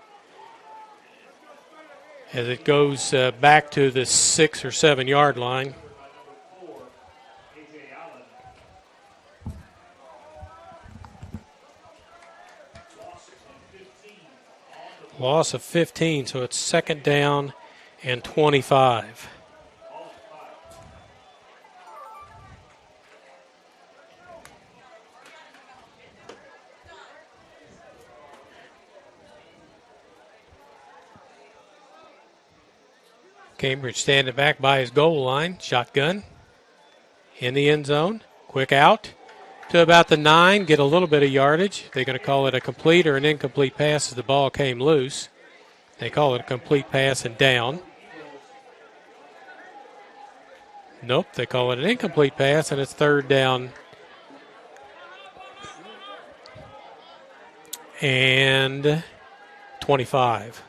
as it goes back to the 6 or 7 yard line. Loss of 15, so it's 2nd down and 25. Cambridge standing back by his goal line. Shotgun in the end zone. Quick out to about the 9. Get a little bit of yardage. They're going to call it a complete or an incomplete pass as the ball came loose. They call it a complete pass and down. Nope, they call it an incomplete pass, and it's 3rd down and 25.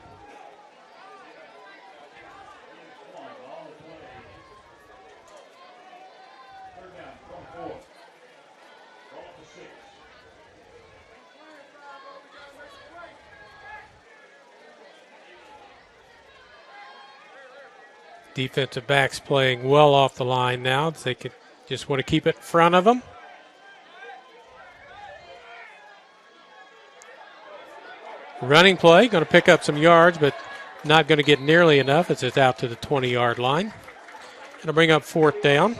Defensive backs playing well off the line now. They could just want to keep it in front of them. Running play, going to pick up some yards, but not going to get nearly enough as it's out to the 20-yard line. Going to bring up 4th down.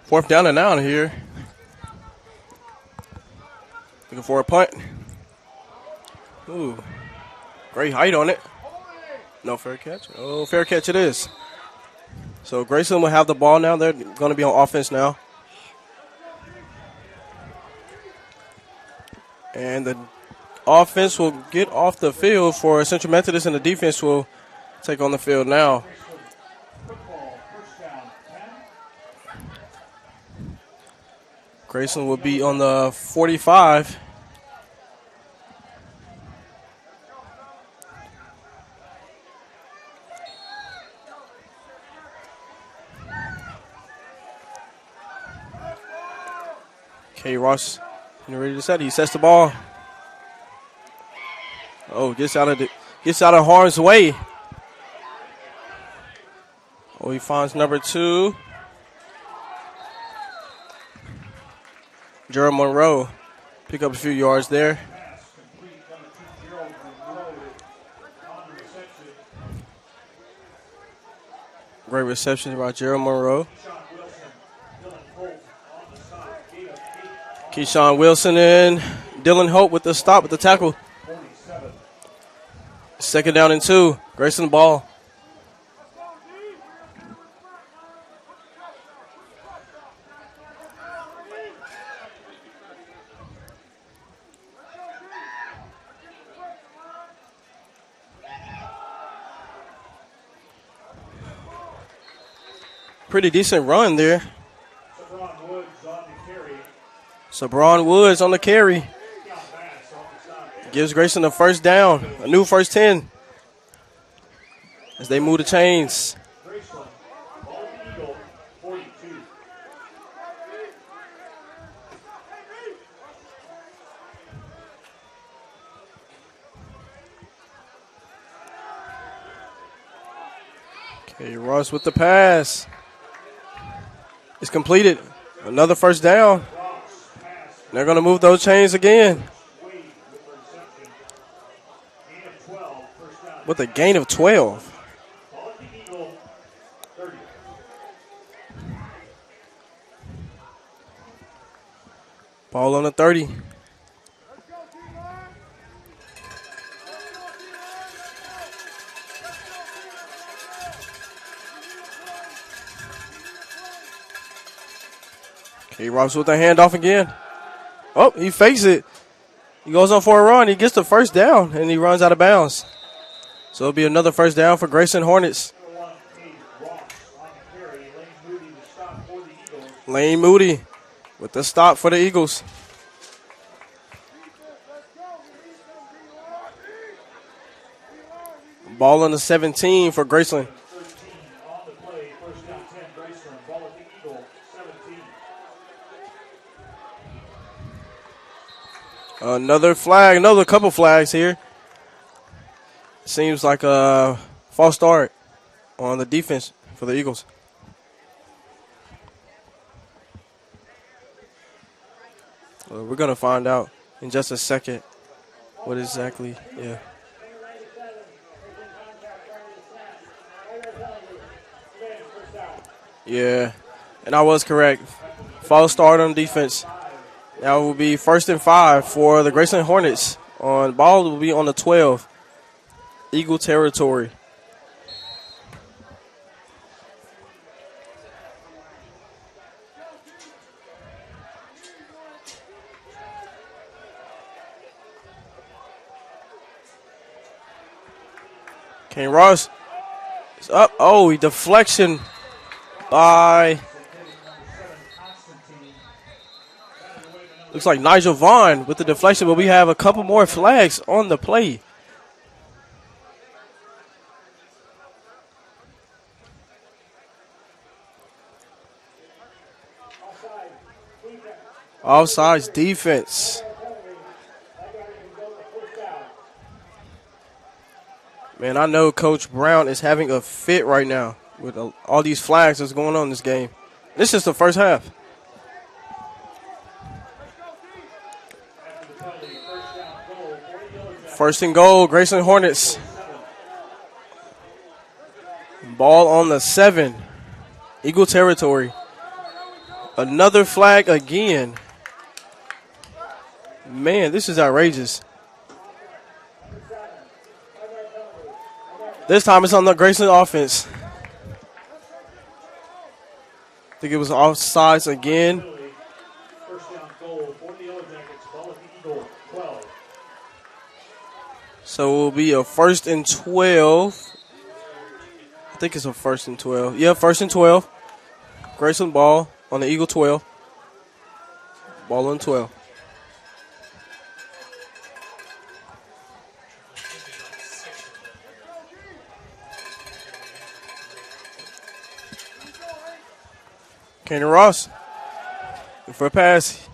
Fourth down and out here. Looking for a punt. Ooh, great height on it. No fair catch. Oh, fair catch it is. So Graceland will have the ball now. They're going to be on offense now. And the offense will get off the field for Central Methodist, and the defense will take on the field now. Graceland will be on the 45. K. Ross ready to set. He sets the ball. Oh, gets out of harm's way. Oh, he finds number 2. Gerald Monroe. Pick up a few yards there. Great reception by Gerald Monroe. Keyshawn Wilson and Dylan Hope with the stop, with the tackle. 2nd down and 2. Graceland ball. Pretty decent run there. Sabron Woods on the carry. Gives Graceland a first down, a new first 10 as they move the chains. Graceland, ball at the Eagle, 42. Okay, Ross with the pass. It's completed. Another first down. They're going to move those chains again. With a gain of 12. Ball at the Eagle, 30. Ball on the 30. Okay, Ross with the handoff again. Oh, he fakes it. He goes on for a run. He gets the first down, and he runs out of bounds. So it'll be another first down for Graceland Hornets. Lane Moody with the stop for the Eagles. Ball on the 17 for Graceland. 13 on the play, first down 10, Graceland, ball at the Eagle, 17. Another flag, another couple flags here. Seems like a false start on the defense for the Eagles. We're going to find out in just a second what exactly, yeah. Yeah, and I was correct. False start on defense. Now it will be 1st and 5 for the Graceland Hornets. Ball will be on the 12. Eagle territory. Kane Ross is up. Oh, he deflection by, looks like Nigel Vaughn with the deflection, but we have a couple more flags on the play. Offsides defense. Man, I know Coach Brown is having a fit right now with all these flags that's going on in this game. This is the first half. First and goal, Graceland Hornets. Ball on the 7. Eagle territory. Another flag again. Man, this is outrageous. This time it's on the Graceland offense. I think it was offsides again. First down goal for the Yellow Jackets, ball at the Eagle, 12. So it will be a 1st and 12. I think it's a 1st and 12. Yeah, 1st and 12. Graceland ball on the Eagle 12. Ball on 12. Kenny Ross for a pass.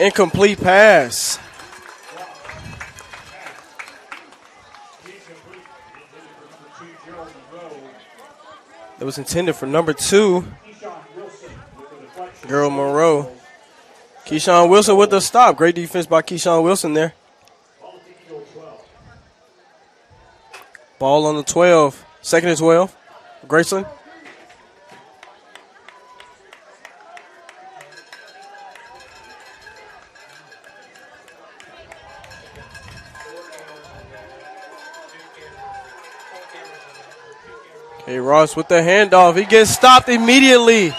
Incomplete pass. That was intended for number 2, Gerald Monroe. Keyshawn Wilson with the stop. Great defense by Keyshawn Wilson there. Ball on the 12. 2nd and 12. Graceland. Okay, Ross with the handoff. He gets stopped immediately. I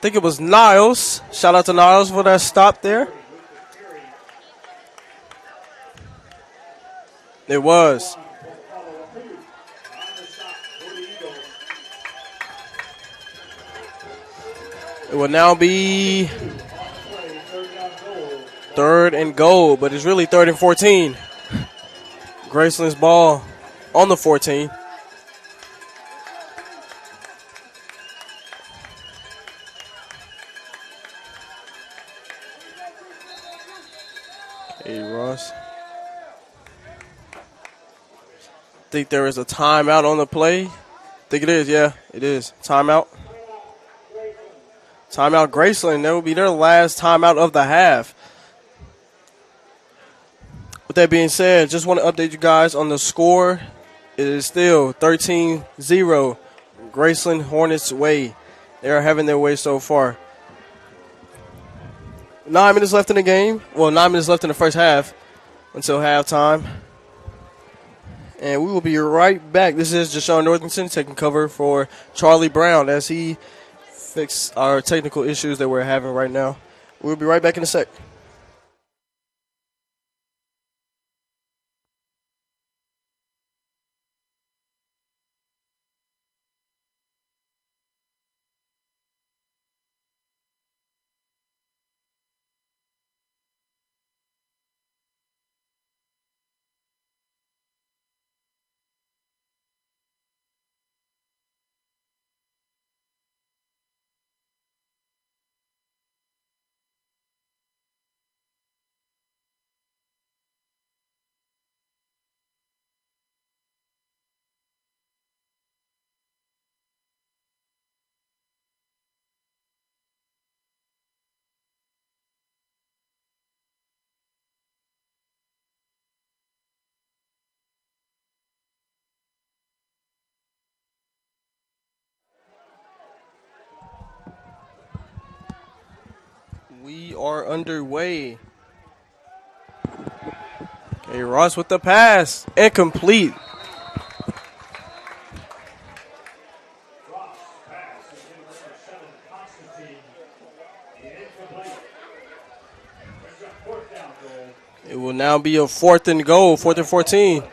think it was Niles. Shout out to Niles for that stop there. It was. It will now be 3rd and goal, but it's really 3rd and 14. Graceland's ball on the 14. Hey, Ross. Think there is a timeout on the play. Think it is, yeah, it is. Timeout. Timeout Graceland. That will be their last timeout of the half. With that being said, just want to update you guys on the score. It is still 13-0 Graceland Hornets way. They are having their way so far. 9 minutes left in the game. Well, 9 minutes left in the first half until halftime. And we will be right back. This is Jashawn Northington taking cover for Charlie Brown as he fixes our technical issues that we're having right now. We'll be right back in a sec. We are underway. Okay, Ross with the pass. Incomplete. It will now be a 4th and goal, 4th and 14.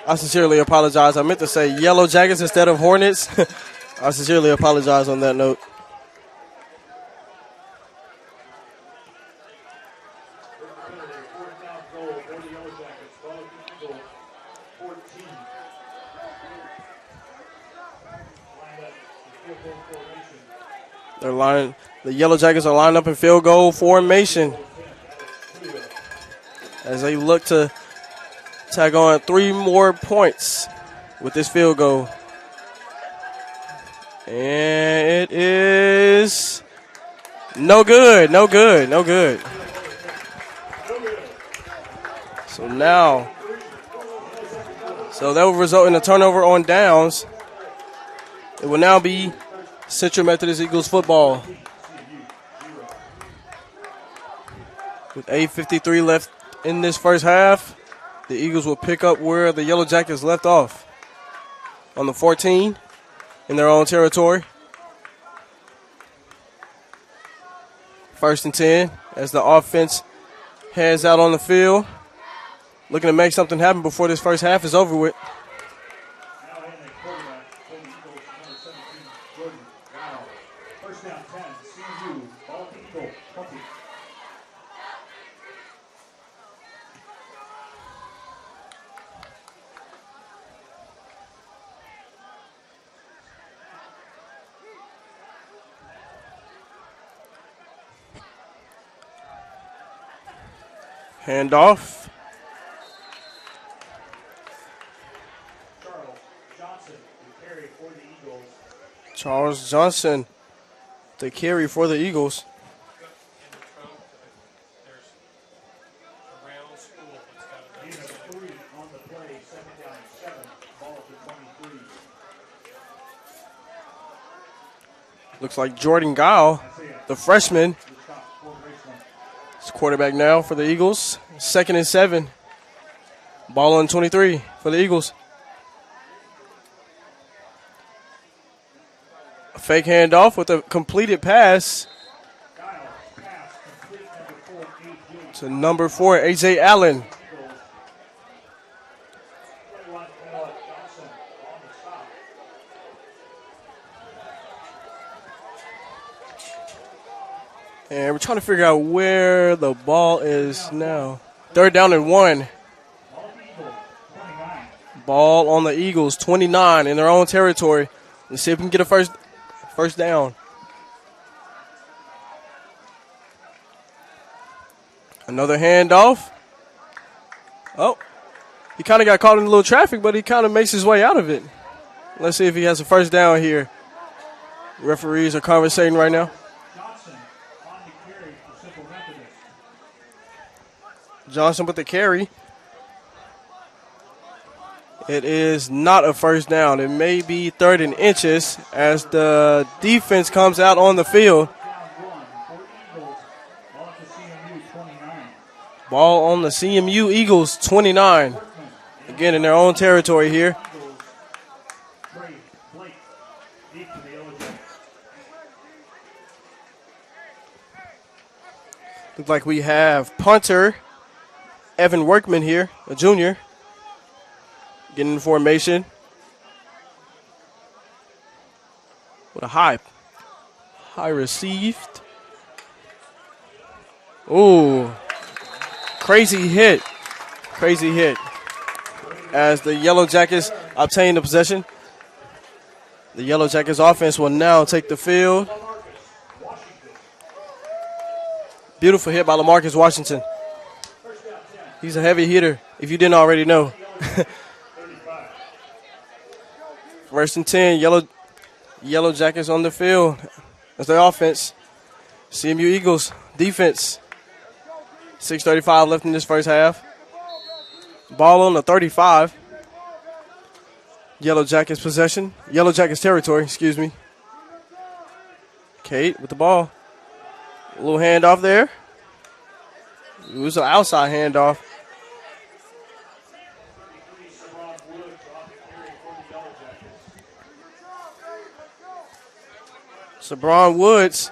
I sincerely apologize. I meant to say Yellow Jackets instead of Hornets. I sincerely apologize on that note. The Yellow Jackets are lined up in field goal formation as they look to tag on 3 more points with this field goal. And it is no good, no good, no good. So that will result in a turnover on downs. It will now be Central Methodist Eagles football. With 8:53 left in this first half, the Eagles will pick up where the Yellow Jackets left off on the 14 in their own territory. 1st and 10 as the offense heads out on the field, looking to make something happen before this first half is over with. Handoff. Charles Johnson, the carry for the Eagles. Looks like Jordan Guile, the freshman, is quarterback now for the Eagles. 2nd and 7. Ball on 23 for the Eagles. A fake handoff with a completed pass to number 4, A.J. Allen. And we're trying to figure out where the ball is now. 3rd down and 1. Ball on the Eagles, 29 in their own territory. Let's see if we can get a first down. Another handoff. Oh, he kind of got caught in a little traffic, but he kind of makes his way out of it. Let's see if he has a first down here. Referees are conversating right now. Johnson with the carry. It is not a first down. It may be 3rd and inches as the defense comes out on the field. Ball on the CMU Eagles, 29. Again, in their own territory here. Looks like we have punter Evan Workman here, a junior, getting in formation with a high received. Ooh, crazy hit as the Yellow Jackets obtain the possession. The Yellow Jackets offense will now take the field. Beautiful hit by LaMarcus Washington. He's a heavy hitter, if you didn't already know. 1st and 10, Yellow Jackets on the field. That's their offense. CMU Eagles defense. 6:35 left in this first half. Ball on the 35. Yellow Jackets possession. Yellow Jackets territory, excuse me. Kate with the ball. A little handoff there. It was an outside handoff. Sabron Woods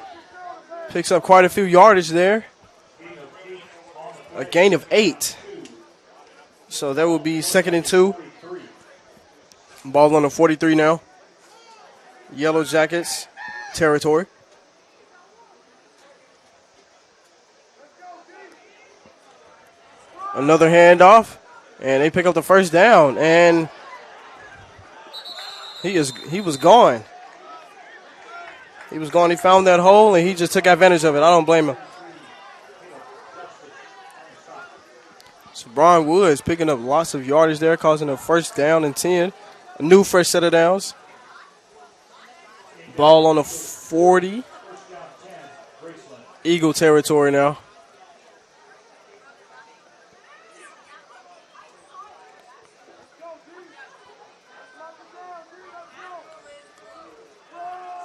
picks up quite a few yardage there. A gain of 8. So that will be 2nd and 2. Ball on the 43 now. Yellow Jackets territory. Another handoff, and they pick up the first down, and he was gone. He was gone. He found that hole, and he just took advantage of it. I don't blame him. So Brian Woods picking up lots of yardage there, causing a first down and 10. A new fresh set of downs. Ball on the 40. Eagle territory now.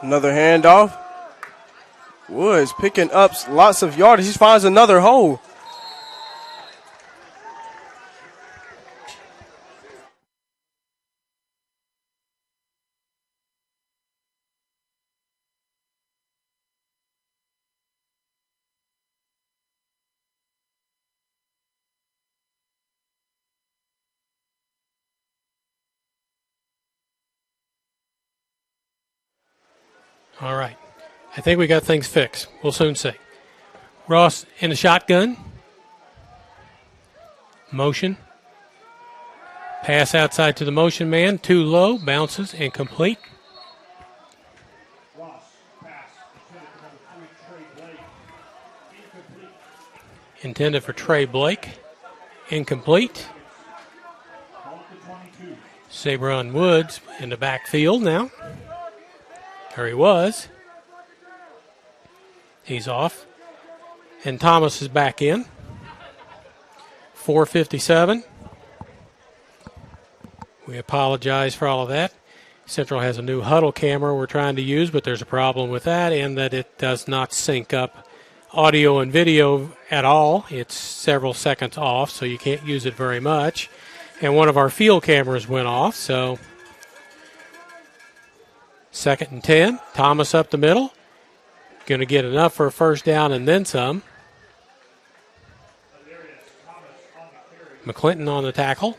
Another handoff. Woods picking up lots of yardage. He finds another hole. All right. I think we got things fixed. We'll soon see. Ross in the shotgun. Motion. Pass outside to the motion man. Too low. Bounces. Incomplete. Intended for Trey Blake. Incomplete. Sabron Woods in the backfield now. There he was. He's off. And Thomas is back in. 4:57. We apologize for all of that. Central has a new huddle camera we're trying to use, but there's a problem with that in that it does not sync up audio and video at all. It's several seconds off, so you can't use it very much. And one of our field cameras went off, so 2nd and 10. Thomas up the middle. Going to get enough for a first down and then some. McClinton on the tackle.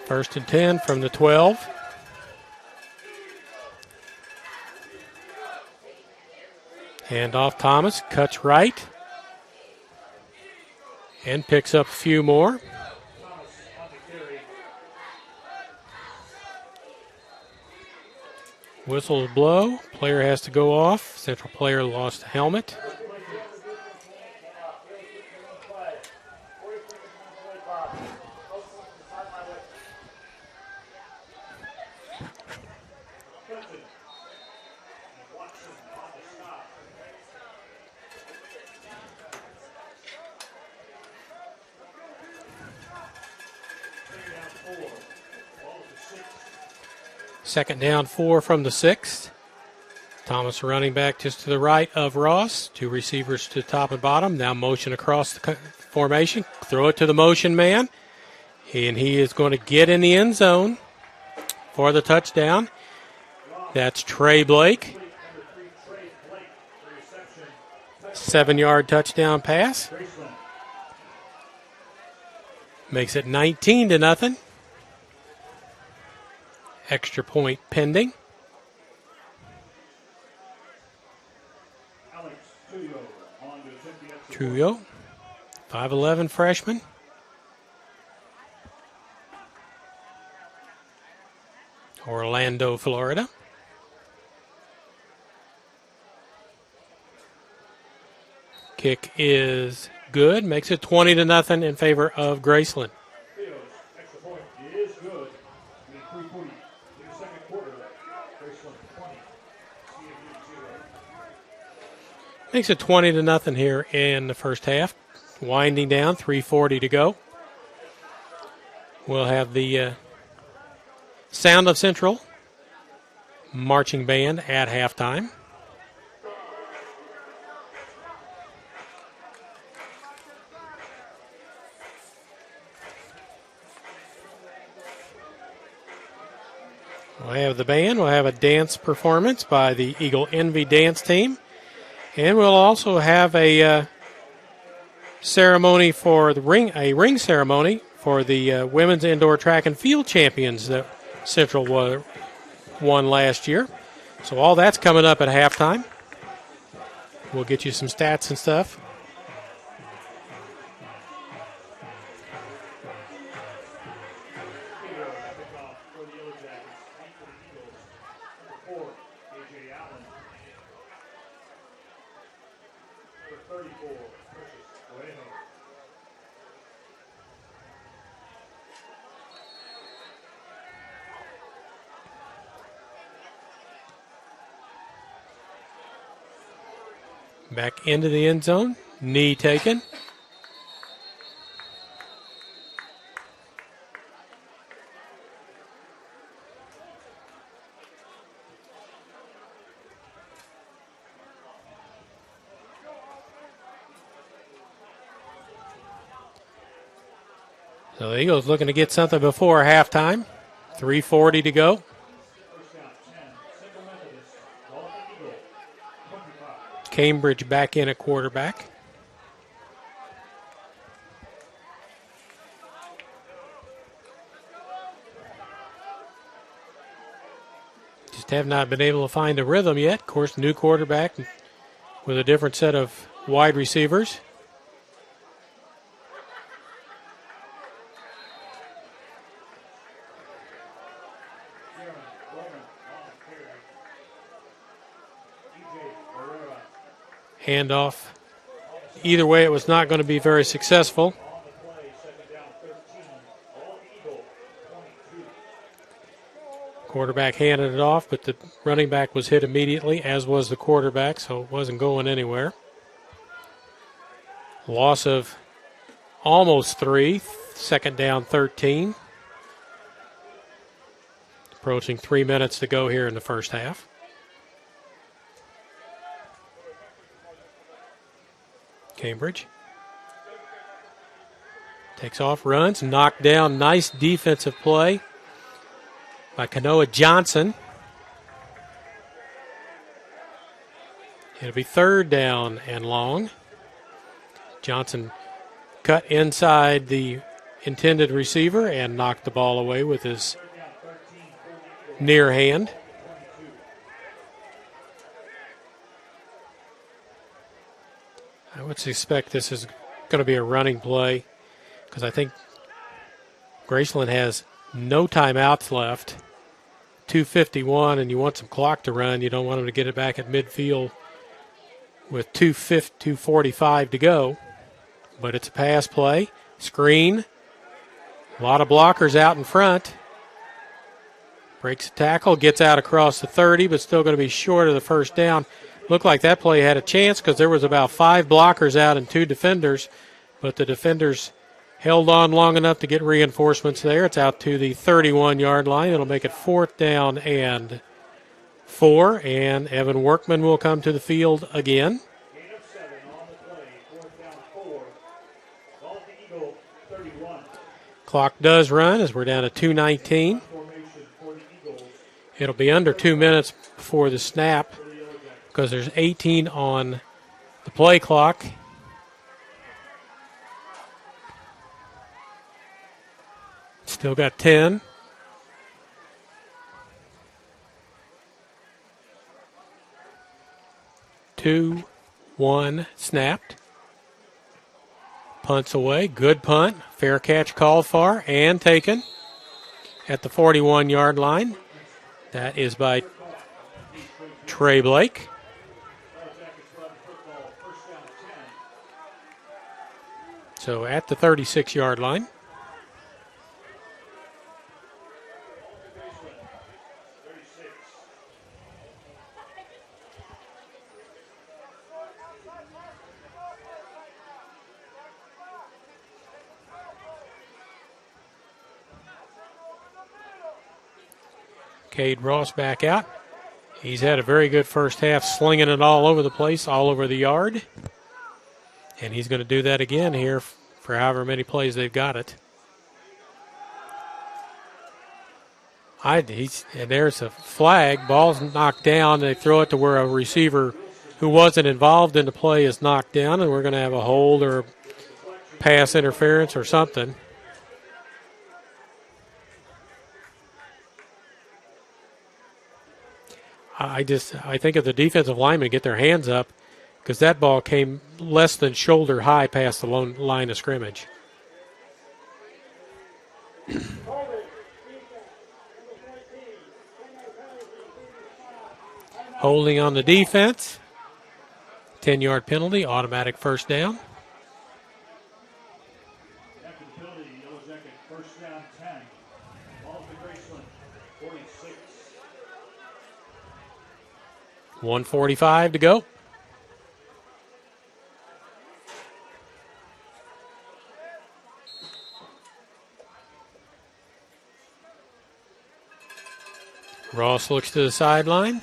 First and 10 from the 12. Hand off Thomas, cuts right, and picks up a few more. Whistles blow, player has to go off. Central player lost a helmet. Second down, 4 from the 6th. Thomas running back just to the right of Ross. Two receivers to top and bottom. Now motion across the formation. Throw it to the motion man. And he is going to get in the end zone for the touchdown. That's Trey Blake. 7-yard touchdown pass. Makes it 19-0. Extra point pending. Truyo, 5'11" freshman. Orlando, Florida. Kick is good. Makes it 20-0 in favor of Graceland. Extra point is good. 3:40 in the second quarter. Graceland 20. Makes it 20-0 here in the first half. Winding down, 3:40 to go. We'll have the Sound of Central marching band at halftime. We'll have the band. We'll have a dance performance by the Eagle Envy dance team. And we'll also have a ceremony for the ring ceremony for the women's indoor track and field champions that Central won last year. So all that's coming up at halftime. We'll get you some stats and stuff. Back into the end zone. Knee taken. So the Eagles looking to get something before halftime. 3:40 to go. Cambridge back in at quarterback. Just have not been able to find a rhythm yet. Of course, new quarterback with a different set of wide receivers. Handoff. Either way, it was not going to be very successful. Quarterback handed it off, but the running back was hit immediately, as was the quarterback, so it wasn't going anywhere. Loss of almost 3, second down 13. Approaching 3 minutes to go here in the first half. Cambridge takes off, runs, knocked down. Nice defensive play by Kanoa Johnson. It'll be third down and long. Johnson cut inside the intended receiver and knocked the ball away with his near hand. I would suspect this is going to be a running play because I think Graceland has no timeouts left. 2:51, and you want some clock to run. You don't want them to get it back at midfield with 2:45 to go. But it's a pass play. Screen. A lot of blockers out in front. Breaks a tackle, gets out across the 30, but still going to be short of the first down. Looked like that play had a chance because there was about 5 blockers out and 2 defenders, but the defenders held on long enough to get reinforcements there. It's out to the 31-yard line. It'll make it 4th down and 4, and Evan Workman will come to the field again. Gain of 7 on the play, 4th down 4. Ball to Eagle 31. Clock does run as we're down to 2:19. Formation for the Eagles. It'll be under 2 minutes before the snap because there's 18 on the play clock. Still got 10. Two, 1, snapped. Punts away. Good punt. Fair catch called for and taken at the 41-yard line. That is by Trey Blake. So at the 36-yard line. Cade Ross back out. He's had a very good first half, slinging it all over the place, all over the yard. And he's going to do that again here for however many plays they've got it. And there's a flag. Ball's knocked down. They throw it to where a receiver who wasn't involved in the play is knocked down, and we're going to have a hold or pass interference or something. I think if the defensive linemen get their hands up, because that ball came less than shoulder high past the line of scrimmage. Holding on the defense. 10-yard penalty, automatic first down. After the penalty, Yellow Jacket first down 10. Ball to Graceland 46. 1:45 to go. Ross looks to the sideline.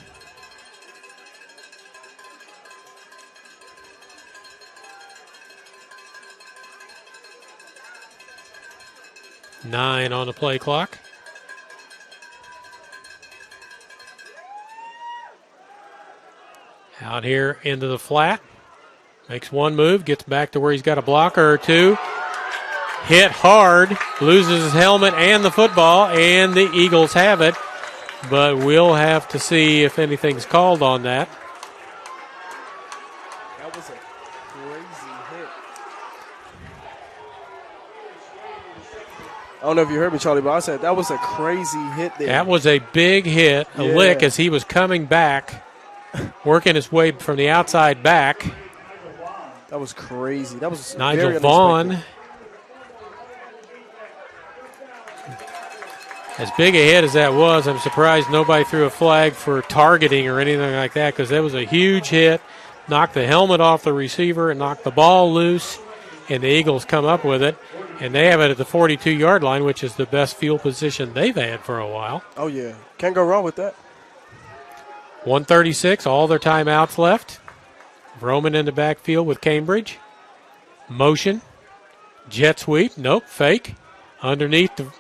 Nine on the play clock. Out here into the flat. Makes one move, gets back to where he's got a blocker or two. Hit hard, loses his helmet and the football, and the Eagles have it. But we'll have to see if anything's called on that. That was a crazy hit. I don't know if you heard me, Charlie, but I said that was a crazy hit there. That was a big hit, a lick as he was coming back, working his way from the outside back. That was crazy. That was Nigel very Vaughn. unexpected. As big a hit as that was, I'm surprised nobody threw a flag for targeting or anything like that, because that was a huge hit. Knocked the helmet off the receiver and knocked the ball loose, and the Eagles come up with it. And they have it at the 42-yard line, which is the best field position they've had for a while. Oh, yeah. Can't go wrong with that. 1:36, all their timeouts left. Vroman in the backfield with Cambridge. Motion. Jet sweep. Nope, fake. Underneath the...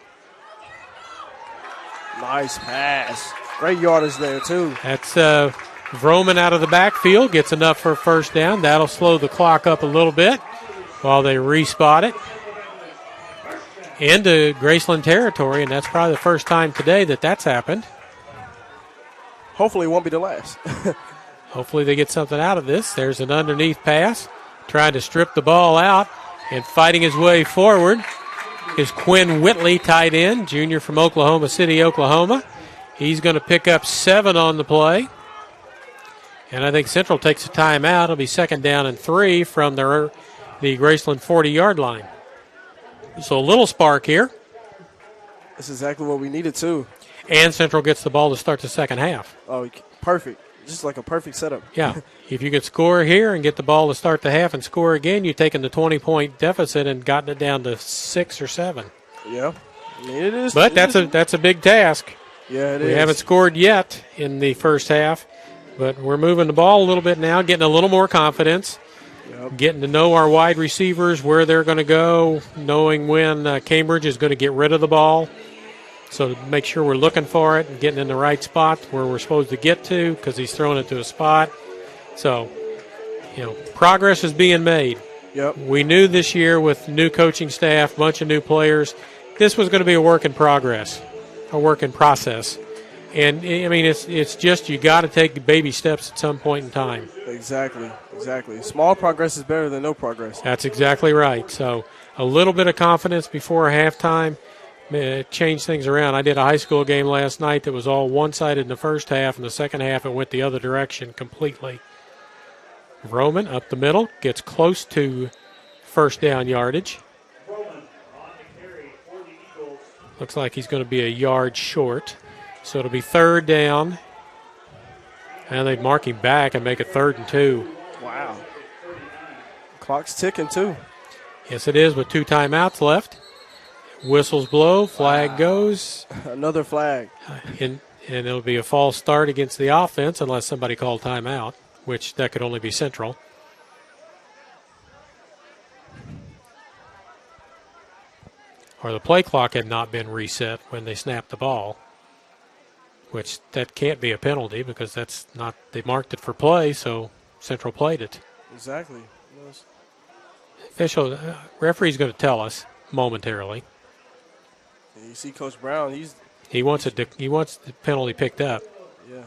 Nice pass. Great yardage there, too. That's Vroman out of the backfield. Gets enough for a first down. That'll slow the clock up a little bit while they respot it. into Graceland territory, and that's probably the first time today that that's happened. Hopefully it won't be the last. Hopefully they get something out of this. There's an underneath pass, trying to strip the ball out, and fighting his way forward is Quinn Whitley, tight end, junior from Oklahoma City, Oklahoma. He's going to pick up 7 on the play. And I think Central takes a timeout. It'll be 2nd down and 3 from the Graceland 40-yard line. So a little spark here. That's exactly what we needed, too. And Central gets the ball to start the second half. Oh, perfect. Just like a perfect setup. Yeah. If you could score here and get the ball to start the half and score again, you've taken the 20-point deficit and gotten it down to 6 or 7. Yeah. I mean, it is. But that's a big task. Yeah, it is. We haven't scored yet in the first half, but we're moving the ball a little bit now, getting a little more confidence, getting to know our wide receivers, where they're going to go, knowing when Cambridge is going to get rid of the ball. So to make sure we're looking for it and getting in the right spot where we're supposed to get to, because he's throwing it to a spot. So, progress is being made. Yep. We knew this year with new coaching staff, bunch of new players, this was going to be a work in progress, a work in process. And, I mean, it's just you got to take baby steps at some point in time. Exactly. Small progress is better than no progress. That's exactly right. So a little bit of confidence before halftime. Change things around. I did a high school game last night that was all one-sided in the first half. In the second half, it went the other direction completely. Roman up the middle, gets close to first down yardage. Looks like he's going to be a yard short. So it'll be 3rd down. And they mark him back and make it 3rd and 2. Wow. Clock's ticking, too. Yes, it is, with 2 timeouts left. Whistles blow, flag goes. Another flag. And it'll be a false start against the offense unless somebody called timeout, which that could only be Central. Or the play clock had not been reset when they snapped the ball, which that can't be a penalty because that's not, they marked it for play, so Central played it. Exactly. Official, referee's going to tell us momentarily. You see Coach Brown, he wants the penalty picked up. Yeah.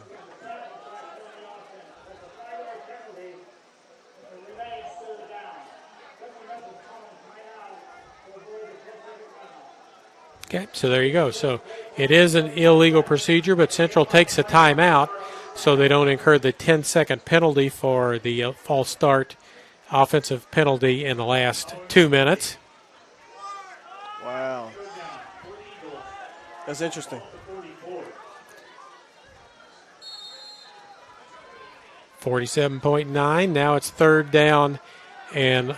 Okay, so there you go. So it is an illegal procedure, but Central takes a timeout so they don't incur the 10-second penalty for the false start offensive penalty in the last 2 minutes. Wow. That's interesting. 47.9. Now it's 3rd down and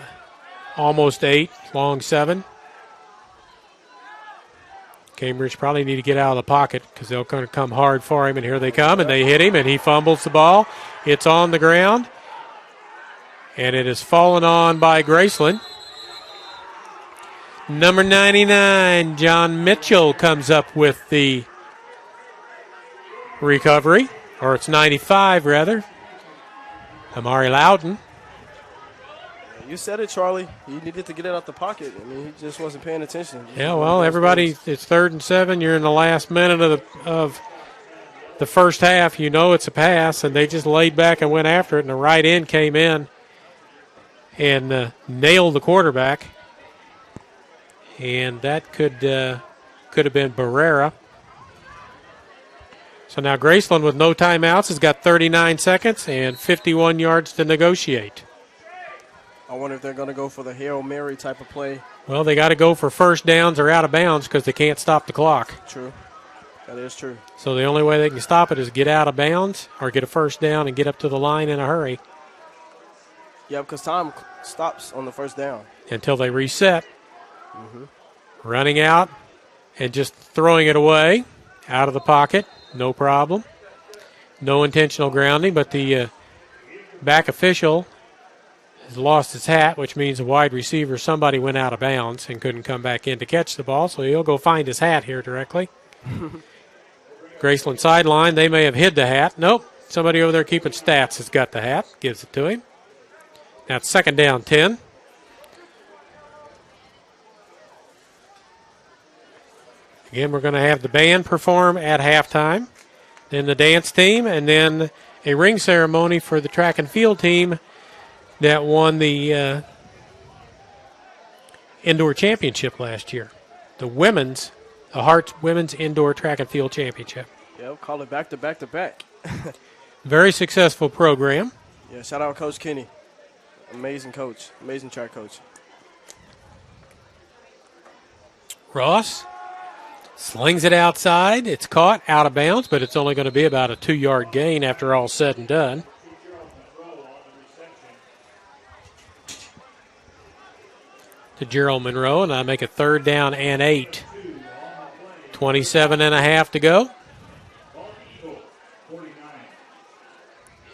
almost 8, long 7. Cambridge probably need to get out of the pocket because they're going to come hard for him, and here they come, and they hit him, and he fumbles the ball. It's on the ground, and it is fallen on by Graceland. Number 99, John Mitchell, comes up with the recovery, or it's 95 rather. Amari Loudon. You said it, Charlie. He needed to get it out the pocket. I mean, he just wasn't paying attention. Yeah, well, everybody, it's 3rd and 7. You're in the last minute of the first half. You know it's a pass, and they just laid back and went after it, and the right end came in and nailed the quarterback. And that could have been Barrera. So now Graceland with no timeouts has got 39 seconds and 51 yards to negotiate. I wonder if they're going to go for the Hail Mary type of play. Well, they got to go for first downs or out of bounds because they can't stop the clock. True. That is true. So the only way they can stop it is get out of bounds or get a first down and get up to the line in a hurry. Yeah, because time stops on the first down. Until they reset. Running out and just throwing it away out of the pocket. No problem. No intentional grounding, but the back official has lost his hat, which means a wide receiver, somebody went out of bounds and couldn't come back in to catch the ball, so he'll go find his hat here directly. Graceland sideline, they may have hid the hat. Nope, somebody over there keeping stats has got the hat, gives it to him. Now it's 2nd down 10. Again, we're going to have the band perform at halftime, then the dance team, and then a ring ceremony for the track and field team that won the indoor championship last year. The Hearts Women's Indoor Track and Field Championship. Yeah, we'll call it back to back to back. Very successful program. Yeah, shout out Coach Kenny. Amazing coach, amazing track coach. Ross slings it outside. It's caught out of bounds, but it's only going to be about a 2-yard gain after all said and done. To Gerald Monroe, and I make it 3rd down and 8. 27.5 to go.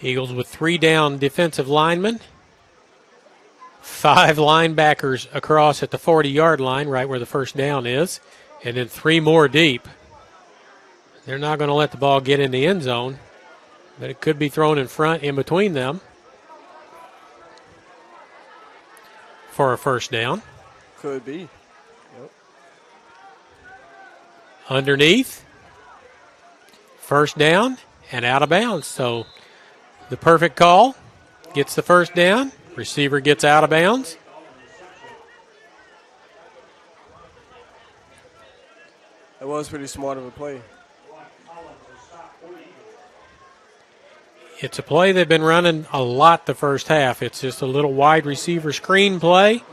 Eagles with 3 down defensive linemen. 5 linebackers across at the 40-yard line, right where the first down is, and then 3 more deep. They're not going to let the ball get in the end zone, but it could be thrown in front in between them for a first down. Could be. Yep. Underneath, first down and out of bounds. So the perfect call gets the first down. Receiver gets out of bounds. It was pretty smart of a play. It's a play they've been running a lot the first half. It's just a little wide receiver screen play.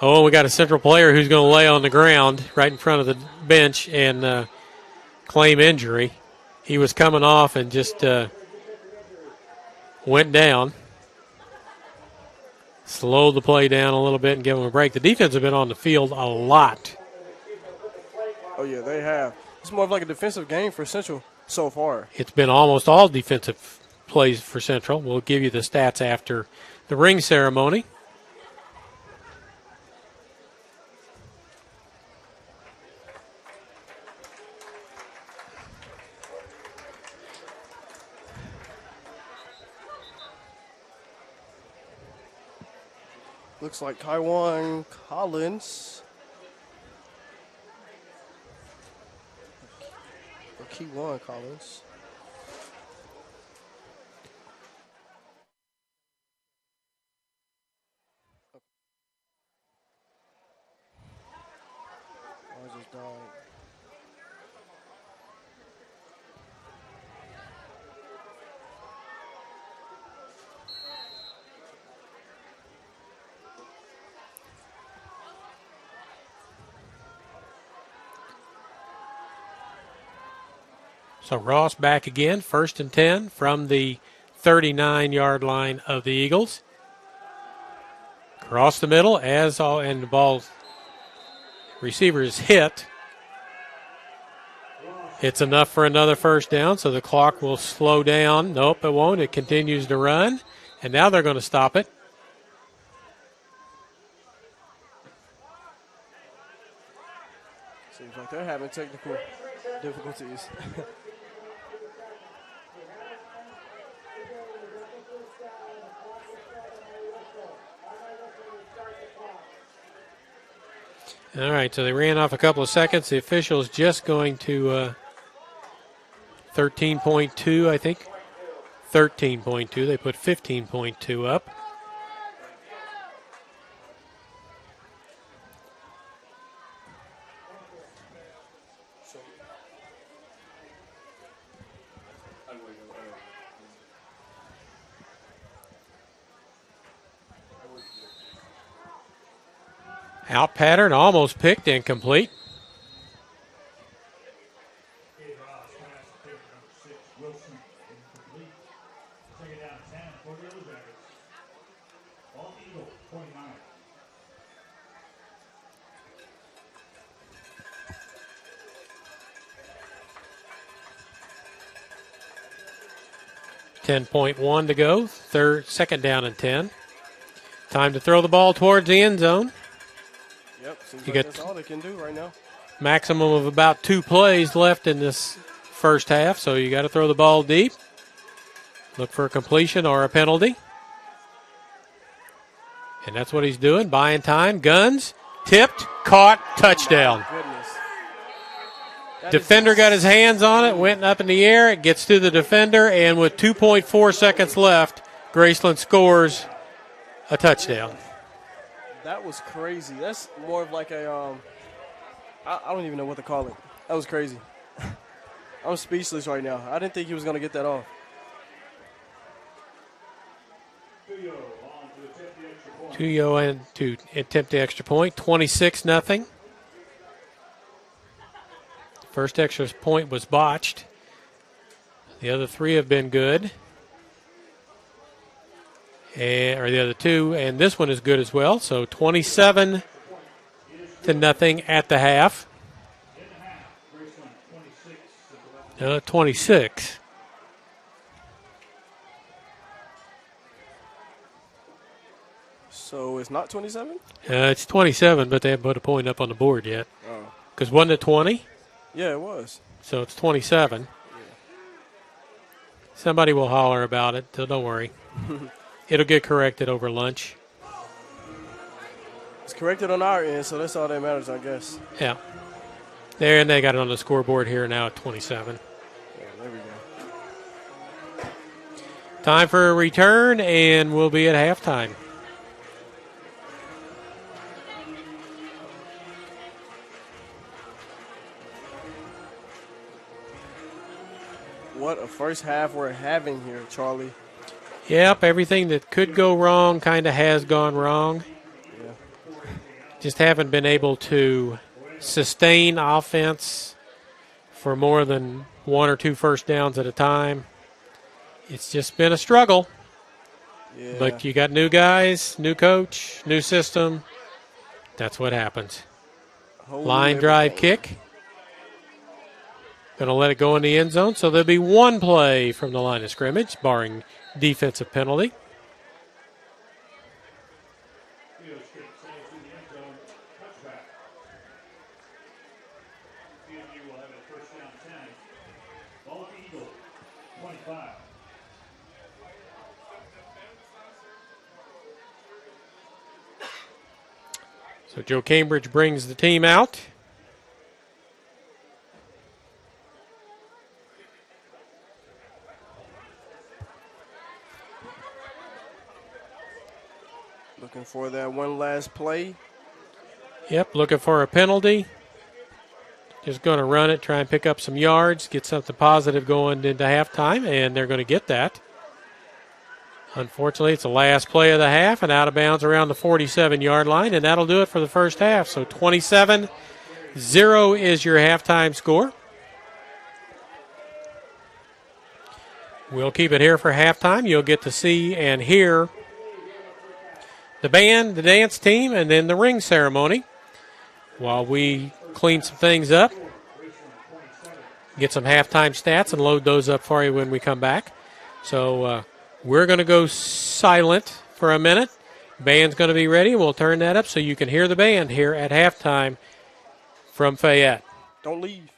Oh, we got a central player who's going to lay on the ground right in front of the bench and claim injury. He was coming off and just went down. Slowed the play down a little bit and give them a break. The defense has been on the field a lot. Oh, yeah, they have. It's more of like a defensive game for Central so far. It's been almost all defensive plays for Central. We'll give you the stats after the ring ceremony. Looks like Kaiwan Collins. Or Keywan Collins. I just died. So Ross back again, 1st and 10 from the 39-yard line of the Eagles. Across the middle, and the ball receiver is hit. It's enough for another first down, so the clock will slow down. Nope, it won't. It continues to run, and now they're going to stop it. Seems like they're having technical difficulties. All right, so they ran off a couple of seconds. The official is just going to 13.2, I think. 13.2. They put 15.2 up. Out pattern, almost picked, incomplete. .1 to go, second down and 10. Time to throw the ball towards the end zone. Yep, seems You like get that's all they can do right now. Maximum of about 2 plays left in this first half, so you got to throw the ball deep. Look for a completion or a penalty. And that's what he's doing, buying time. Guns, tipped, caught, touchdown. Goodness. Defender got his hands on it, went up in the air. It gets to the defender, and with 2.4 seconds left, Graceland scores a touchdown. That was crazy. That's more of like a, I don't even know what to call it. That was crazy. I'm speechless right now. I didn't think he was going to get that off. Tuyo and to attempt the extra point, 26-0. First extra point was botched. The other three have been good. Or the other two, and this one is good as well. So 27-0 at the half. 26. So it's not 27? It's 27, but they haven't put a point up on the board yet. Oh. Because wasn't it 20? Yeah, it was. So it's 27. Yeah. Somebody will holler about it, so don't worry. It'll get corrected over lunch. It's corrected on our end, so that's all that matters, I guess. Yeah. There, and they got it on the scoreboard here now at 27. Yeah, there we go. Time for a return, and we'll be at halftime. What a first half we're having here, Charlie. Yep, everything that could go wrong kind of has gone wrong. Yeah. Just haven't been able to sustain offense for more than one or two first downs at a time. It's just been a struggle. Yeah. But you got new guys, new coach, new system. That's what happens. Line drive kick. Going to let it go in the end zone. So there'll be one play from the line of scrimmage, barring defensive penalty. So Joe Cambridge brings the team out. Looking for that one last play. Yep, looking for a penalty. Just going to run it, try and pick up some yards, get something positive going into halftime, and they're going to get that. Unfortunately, it's the last play of the half and out of bounds around the 47-yard line, and that'll do it for the first half. So 27-0 is your halftime score. We'll keep it here for halftime. You'll get to see and hear the band, the dance team, and then the ring ceremony while we clean some things up, get some halftime stats, and load those up for you when we come back. So we're going to go silent for a minute. Band's going to be ready. We'll turn that up so you can hear the band here at halftime from Fayette. Don't leave.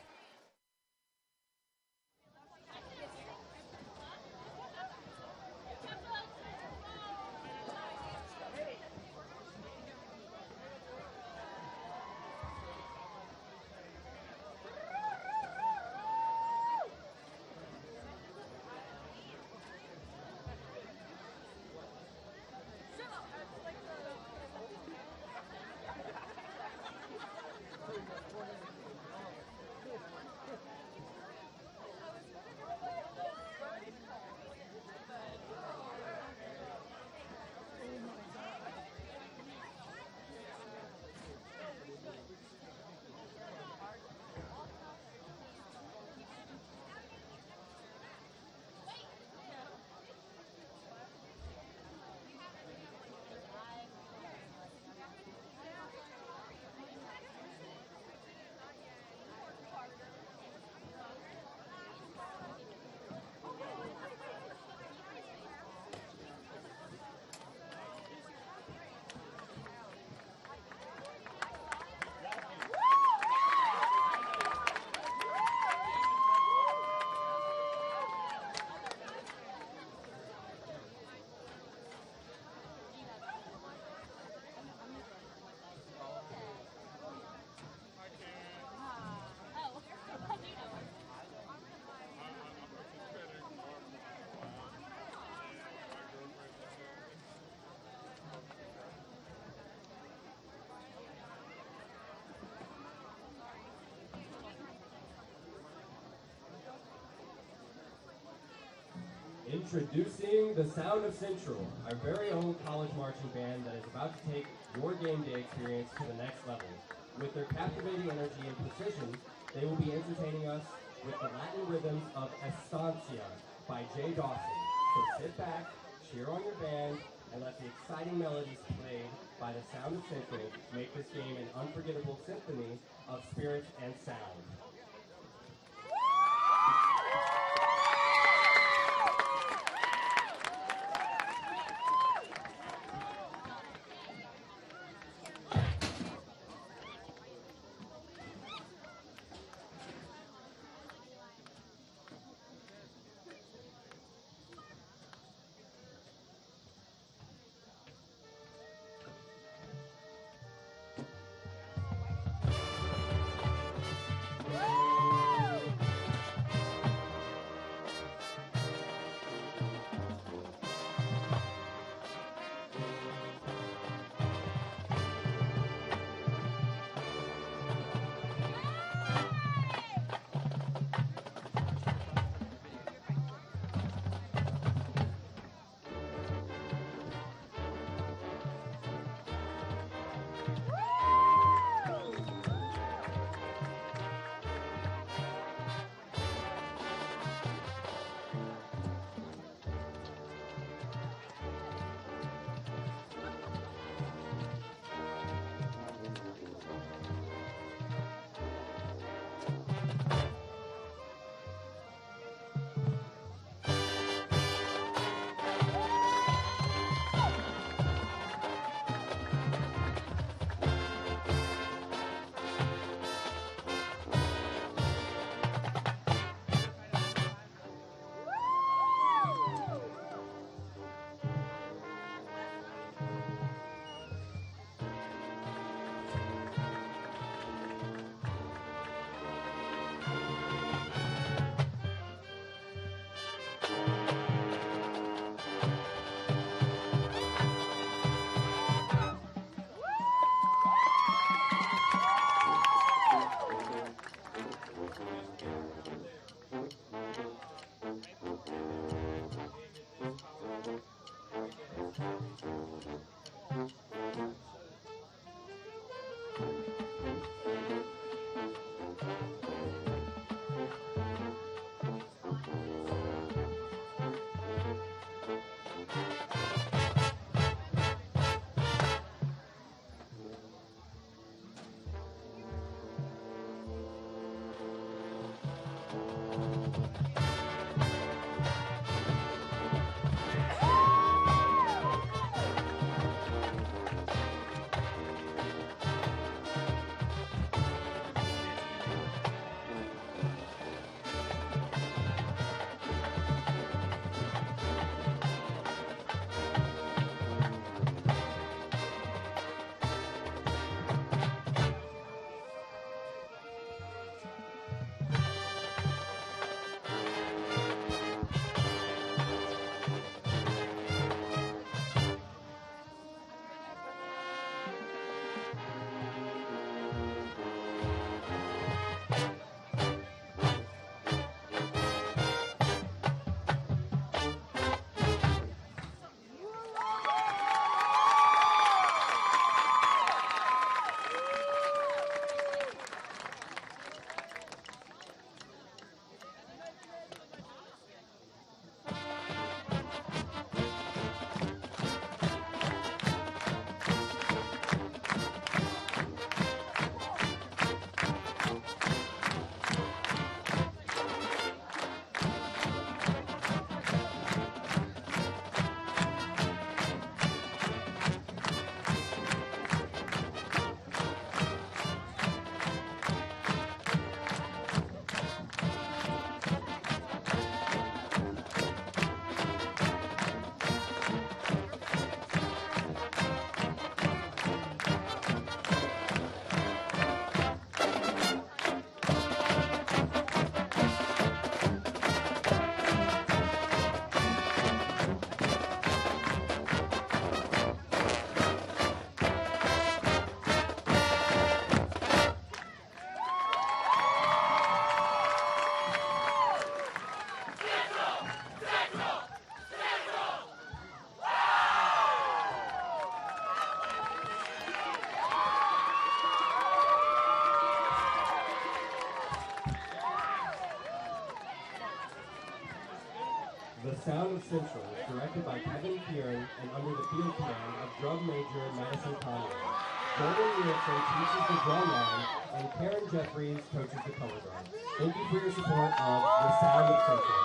Introducing the Sound of Central, our very own college marching band that is about to take your game day experience to the next level. With their captivating energy and precision, they will be entertaining us with the Latin rhythms of Estancia by Jay Dawson. So sit back, cheer on your band, and let the exciting melodies played by the Sound of Central make this game an unforgettable symphony of spirit and sound. Sound of Central, directed by Kevin Kieran and under the field command of drum major Madison Conway. Jordan Nielsen teaches the drum line, and Karen Jeffries coaches the color guard. Thank you for your support of the Sound of Central.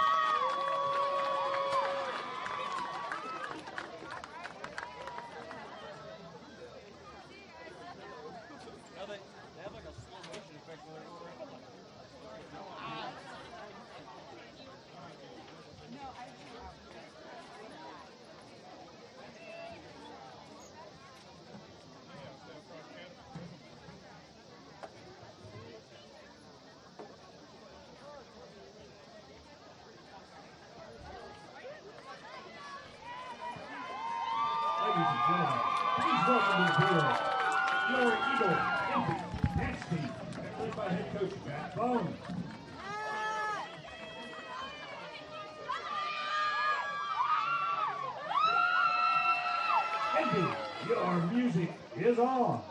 Ladies and gentlemen, please welcome to the field your Eagle Infant Dance Team, led by head coach Matt Bone. Envy, your music is on.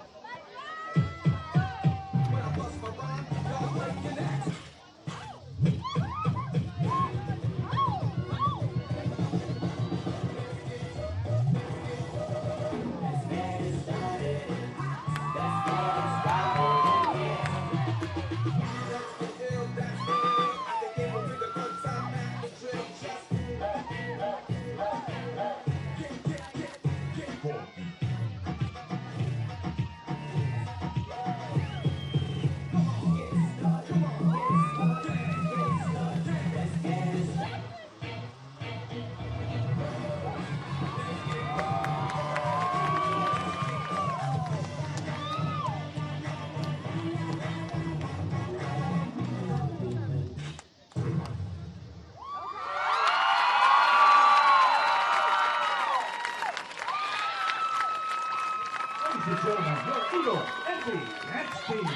Ladies and gentlemen, your Eagle Infant Dance Team.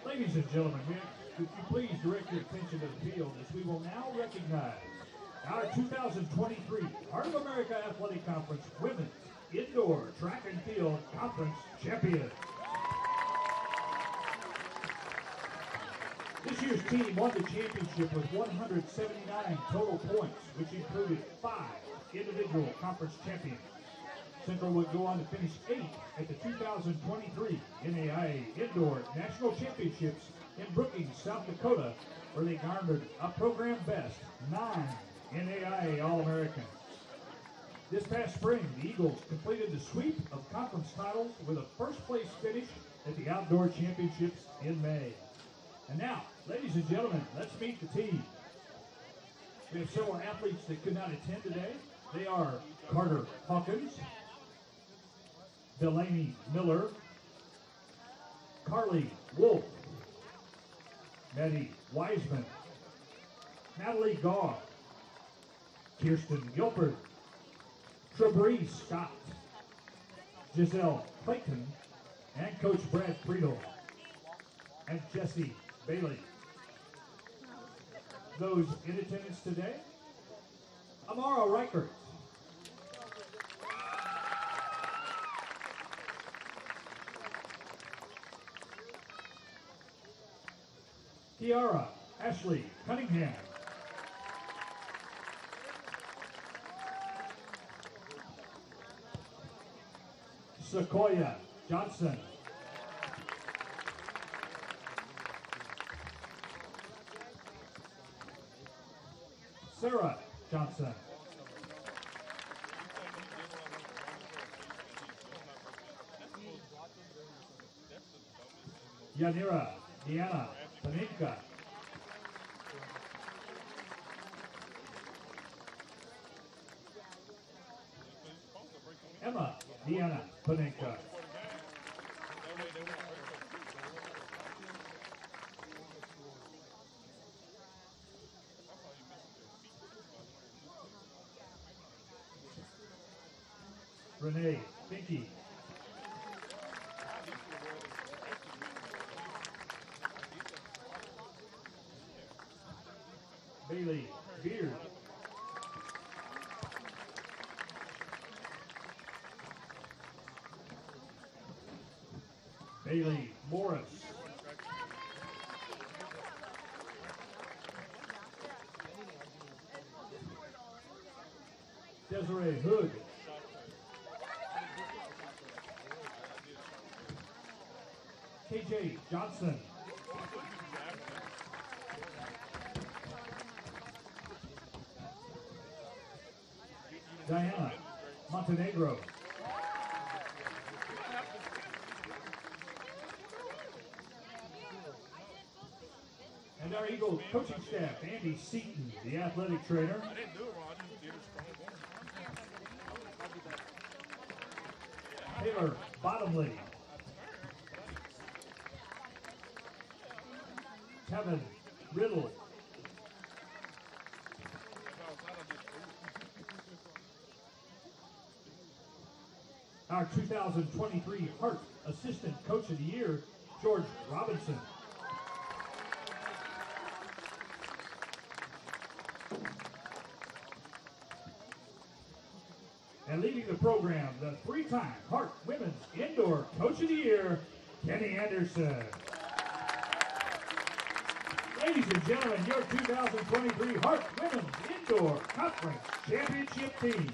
Ladies and gentlemen, if you please direct your attention to the field as we will now recognize our 2023 Heart of America Athletic Conference Women's Indoor Track and Field Conference Champions. This year's team won the championship with 179 total points, which included 5 individual conference champions. Central would go on to finish 8th at the 2023 NAIA Indoor National Championships in Brookings, South Dakota, where they garnered a program best 9 NAIA All-Americans. This past spring, the Eagles completed the sweep of conference titles with a first-place finish at the Outdoor Championships in May. And now, ladies and gentlemen, let's meet the team. We have several athletes that could not attend today. They are Carter Hawkins, Delaney Miller, Carly Wolf, Maddie Wiseman, Natalie Gaw, Kirsten Gilbert, Trebree Scott, Giselle Clayton, and Coach Brad Friedel, and Jesse Bailey. Those in attendance today, Amara Reichert, Kiara Ashley Cunningham. Sequoia Johnson. Sarah Johnson. Yanira Deanna Paninka. Emma Deanna Paninka. Renee Finke. Bailey Beard. Bailey Morris. Desiree Hood. KJ Johnson. Diana Montenegro. And our Eagle coaching staff, Andy Seaton, the athletic trainer. Taylor Bottomley. Kevin Riddle. Our 2023 Hart Assistant Coach of the Year, George Robinson. And leading the program, the three-time Hart Women's Indoor Coach of the Year, Kenny Anderson. Ladies and gentlemen, your 2023 Hart Women's Indoor Conference Championship team.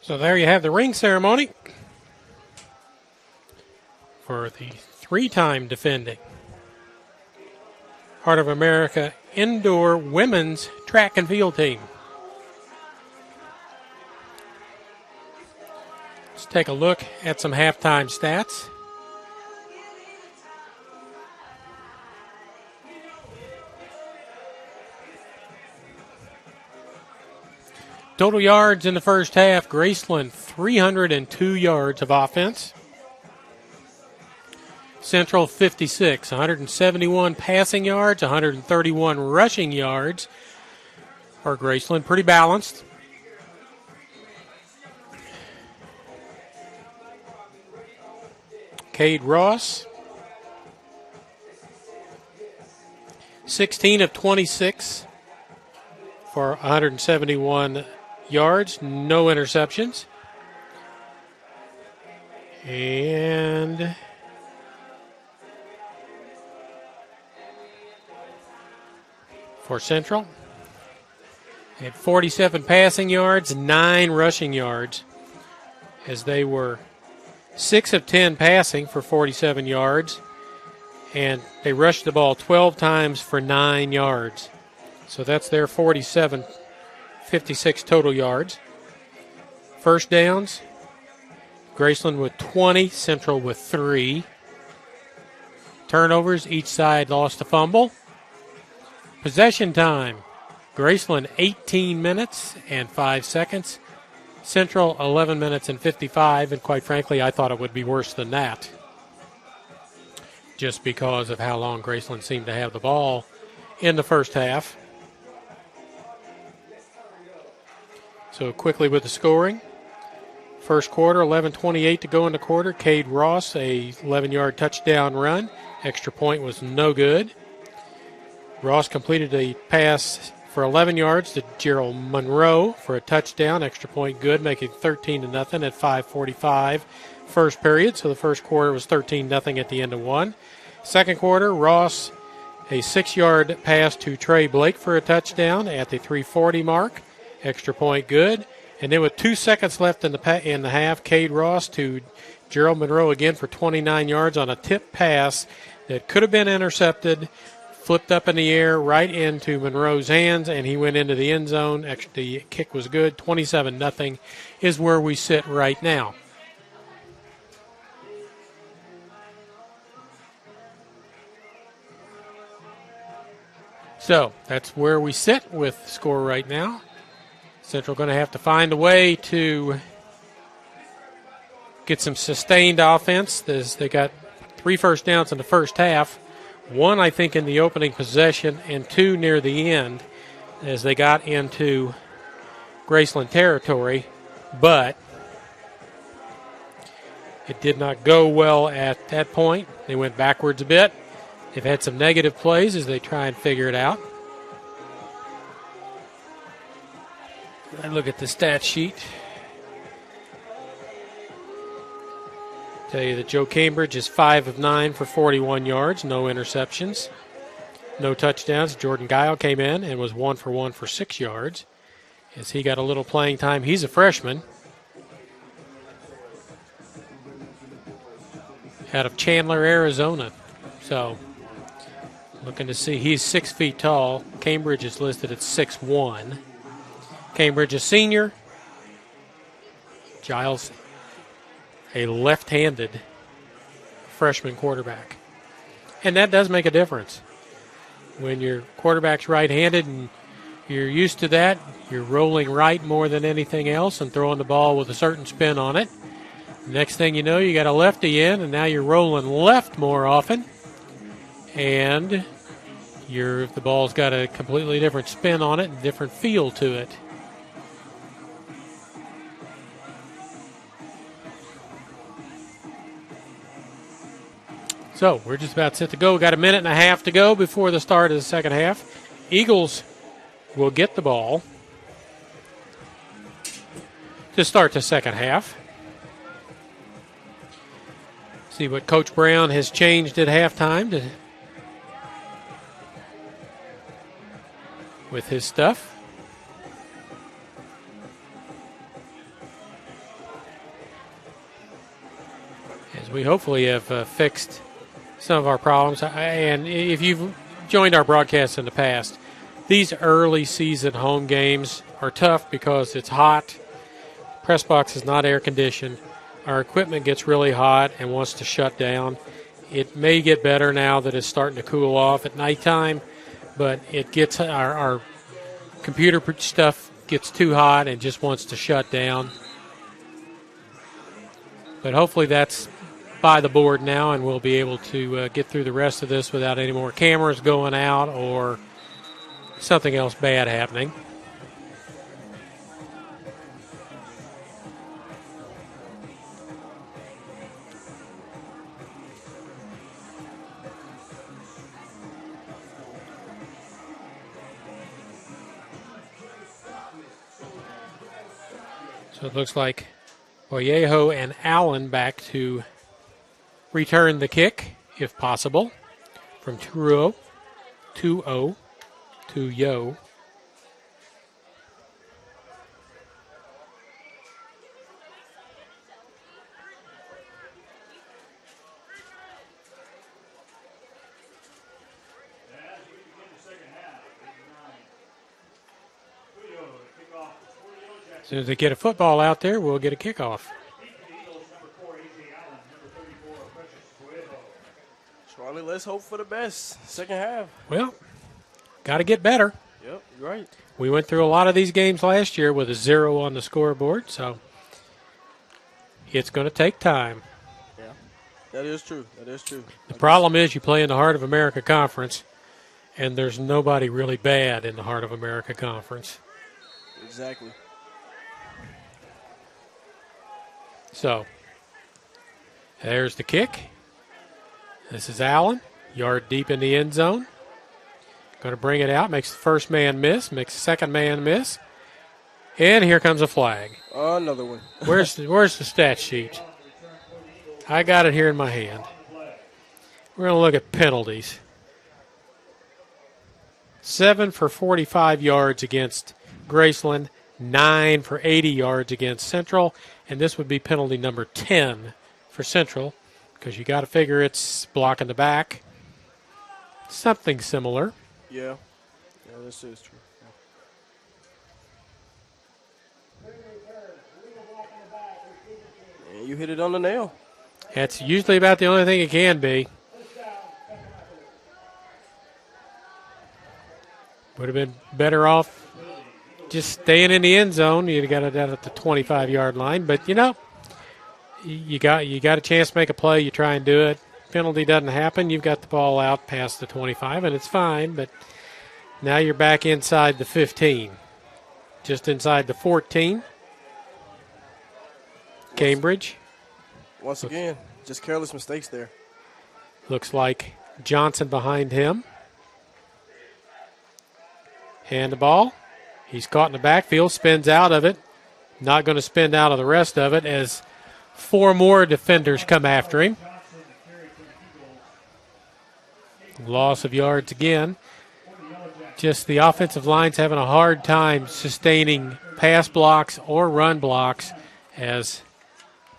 So there you have the ring ceremony for the three-time defending Heart of America Indoor Women's Track and Field team. Let's take a look at some halftime stats. Total yards in the first half, Graceland 302 yards of offense. Central 56, 171 passing yards, 131 rushing yards for Graceland. Pretty balanced. Cade Ross, 16 of 26 for 171 yards, no interceptions. And for Central, they had 47 passing yards, 9 rushing yards, as they were 6 of 10 passing for 47 yards, and they rushed the ball 12 times for 9 yards. So that's their 47, 56 total yards. First downs, Graceland with 20, Central with 3. Turnovers, each side lost a fumble. Possession time, Graceland 18 minutes and 5 seconds. Central 11 minutes and 55, and quite frankly, I thought it would be worse than that, just because of how long Graceland seemed to have the ball in the first half. So quickly with the scoring. First quarter, 11:28 to go in the quarter. Cade Ross, a 11-yard touchdown run. Extra point was no good. Ross completed a pass for 11 yards to Gerald Monroe for a touchdown. Extra point good, making 13-0 at 5:45 first period. So the first quarter was 13-0 at the end of one. Second quarter, Ross, a 6-yard pass to Trey Blake for a touchdown at the 3:40 mark. Extra point good. And then with 2 seconds left in the half, Cade Ross to Gerald Monroe again for 29 yards on a tip pass that could have been intercepted, flipped up in the air right into Monroe's hands, and he went into the end zone. The kick was good. 27-0 is where we sit right now. So that's where we sit with the score right now. Central going to have to find a way to get some sustained offense. They got 3 first downs in the first half. 1, I think, in the opening possession, and 2 near the end as they got into Graceland territory. But it did not go well at that point. They went backwards a bit. They've had some negative plays as they try and figure it out. I look at the stat sheet. Tell you that Joe Cambridge is 5 of 9 for 41 yards, no interceptions, no touchdowns. Jordan Guile came in and was 1 for 1 for 6 yards as he got a little playing time. He's a freshman out of Chandler, Arizona. So looking to see, he's 6 feet tall. Cambridge is listed at 6'1". Cambridge, a senior. Giles, a left-handed freshman quarterback. And that does make a difference. When your quarterback's right-handed and you're used to that, you're rolling right more than anything else and throwing the ball with a certain spin on it. Next thing you know, you got a lefty in, and now you're rolling left more often. And the ball's got a completely different spin on it and different feel to it. So we're just about set to go. We've got a minute and a half to go before the start of the second half. Eagles will get the ball to start the second half. See what Coach Brown has changed at halftime with his stuff. As we hopefully have fixed some of our problems. And if you've joined our broadcasts in the past, these early season home games are tough because it's hot. Press box is not air conditioned. Our equipment gets really hot and wants to shut down. It may get better now that it's starting to cool off at nighttime, but it gets our computer stuff gets too hot and just wants to shut down. But hopefully that's by the board now, and we'll be able to get through the rest of this without any more cameras going out or something else bad happening. So it looks like Vallejo and Allen back to return the kick, if possible, from 2-0 to Yo. As soon as they get a football out there, we'll get a kickoff. Charlie, let's hope for the best. Second half. Well, got to get better. Yep, you're right. We went through a lot of these games last year with a 0 on the scoreboard, so it's going to take time. Yeah, that is true. That is true. The problem is you play in the Heart of America Conference, and there's nobody really bad in the Heart of America Conference. Exactly. So, there's the kick. This is Allen, yard deep in the end zone. Going to bring it out, makes the first man miss, makes the second man miss. And here comes a flag. Another one. Where's the stat sheet? I got it here in my hand. We're going to look at penalties. 7 for 45 yards against Graceland, 9 for 80 yards against Central, and this would be penalty number 10 for Central, because you got to figure it's blocking the back. Something similar. Yeah, this is true. And you hit it on the nail. That's usually about the only thing it can be. Would have been better off just staying in the end zone. You'd have got it out at the 25-yard line. But, you know, you got a chance to make a play. You try and do it. Penalty doesn't happen. You've got the ball out past the 25, and it's fine. But now you're back inside the 15. Just inside the 14. Cambridge. Once again, just careless mistakes there. Looks like Johnson behind him. Hand the ball. He's caught in the backfield, spins out of it. Not going to spin out of the rest of it as 4 more defenders come after him. Loss of yards again. Just the offensive line's having a hard time sustaining pass blocks or run blocks as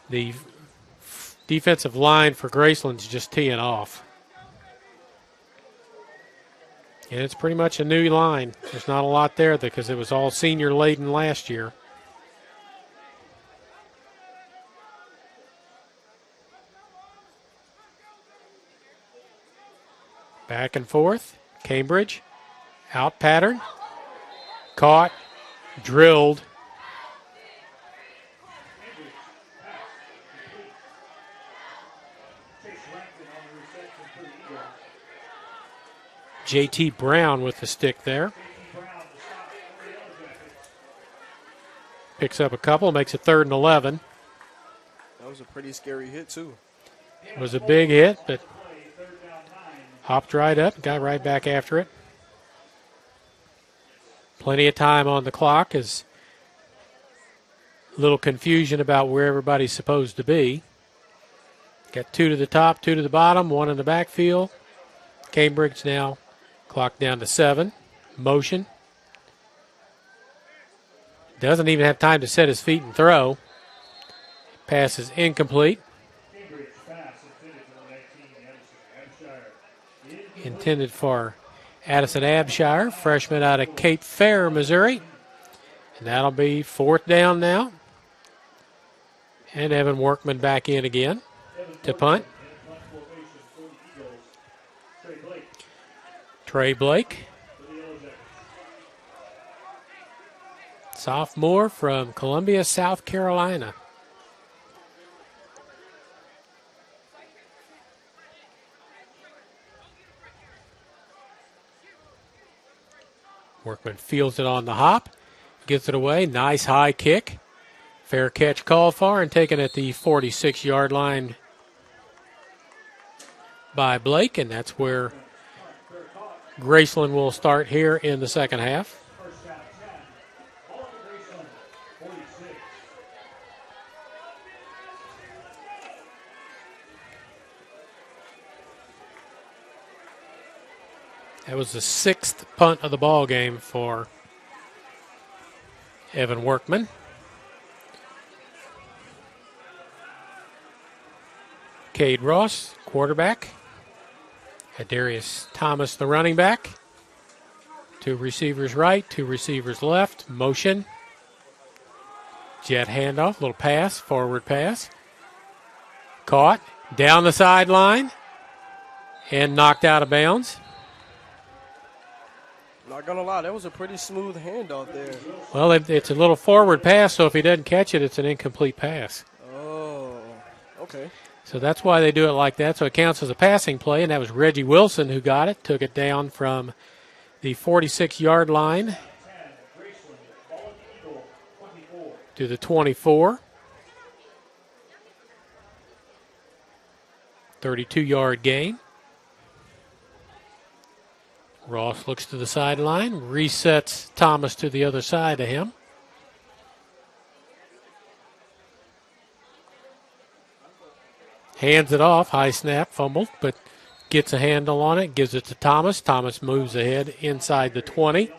the defensive line for Graceland's just teeing off. And it's pretty much a new line. There's not a lot there because it was all senior laden last year. Back and forth. Cambridge. Out pattern. Caught. Drilled. J.T. Brown with the stick there. Picks up a couple, makes it 3rd and 11. That was a pretty scary hit, too. It was a big hit, but hopped right up, got right back after it. Plenty of time on the clock. Is a little confusion about where everybody's supposed to be. Got 2 to the top, 2 to the bottom, 1 in the backfield. Cambridge now clock down to 7. Motion. Doesn't even have time to set his feet and throw. Pass is incomplete. Intended for Addison Abshire, freshman out of Cape Fair, Missouri. And that'll be 4th down now. And Evan Workman back in again to punt. Trey Blake. Sophomore from Columbia, South Carolina. Workman fields it on the hop. Gets it away. Nice high kick. Fair catch called for and taken at the 46-yard line by Blake. And that's where Graceland will start here in the second half. That was the 6th punt of the ball game for Evan Workman. Cade Ross, quarterback. Adarius Thomas, the running back. 2 receivers right, 2 receivers left. Motion. Jet handoff, little pass, forward pass. Caught, down the sideline, and knocked out of bounds. Not going to lie, that was a pretty smooth handoff there. Well, it's a little forward pass, so if he doesn't catch it, it's an incomplete pass. Oh, okay. So that's why they do it like that, so it counts as a passing play, and that was Reggie Wilson who got it, took it down from the 46-yard line to the 24. 32-yard gain. Ross looks to the sideline, resets Thomas to the other side of him. Hands it off, high snap, fumbled, but gets a handle on it, gives it to Thomas. Thomas moves ahead inside the 20.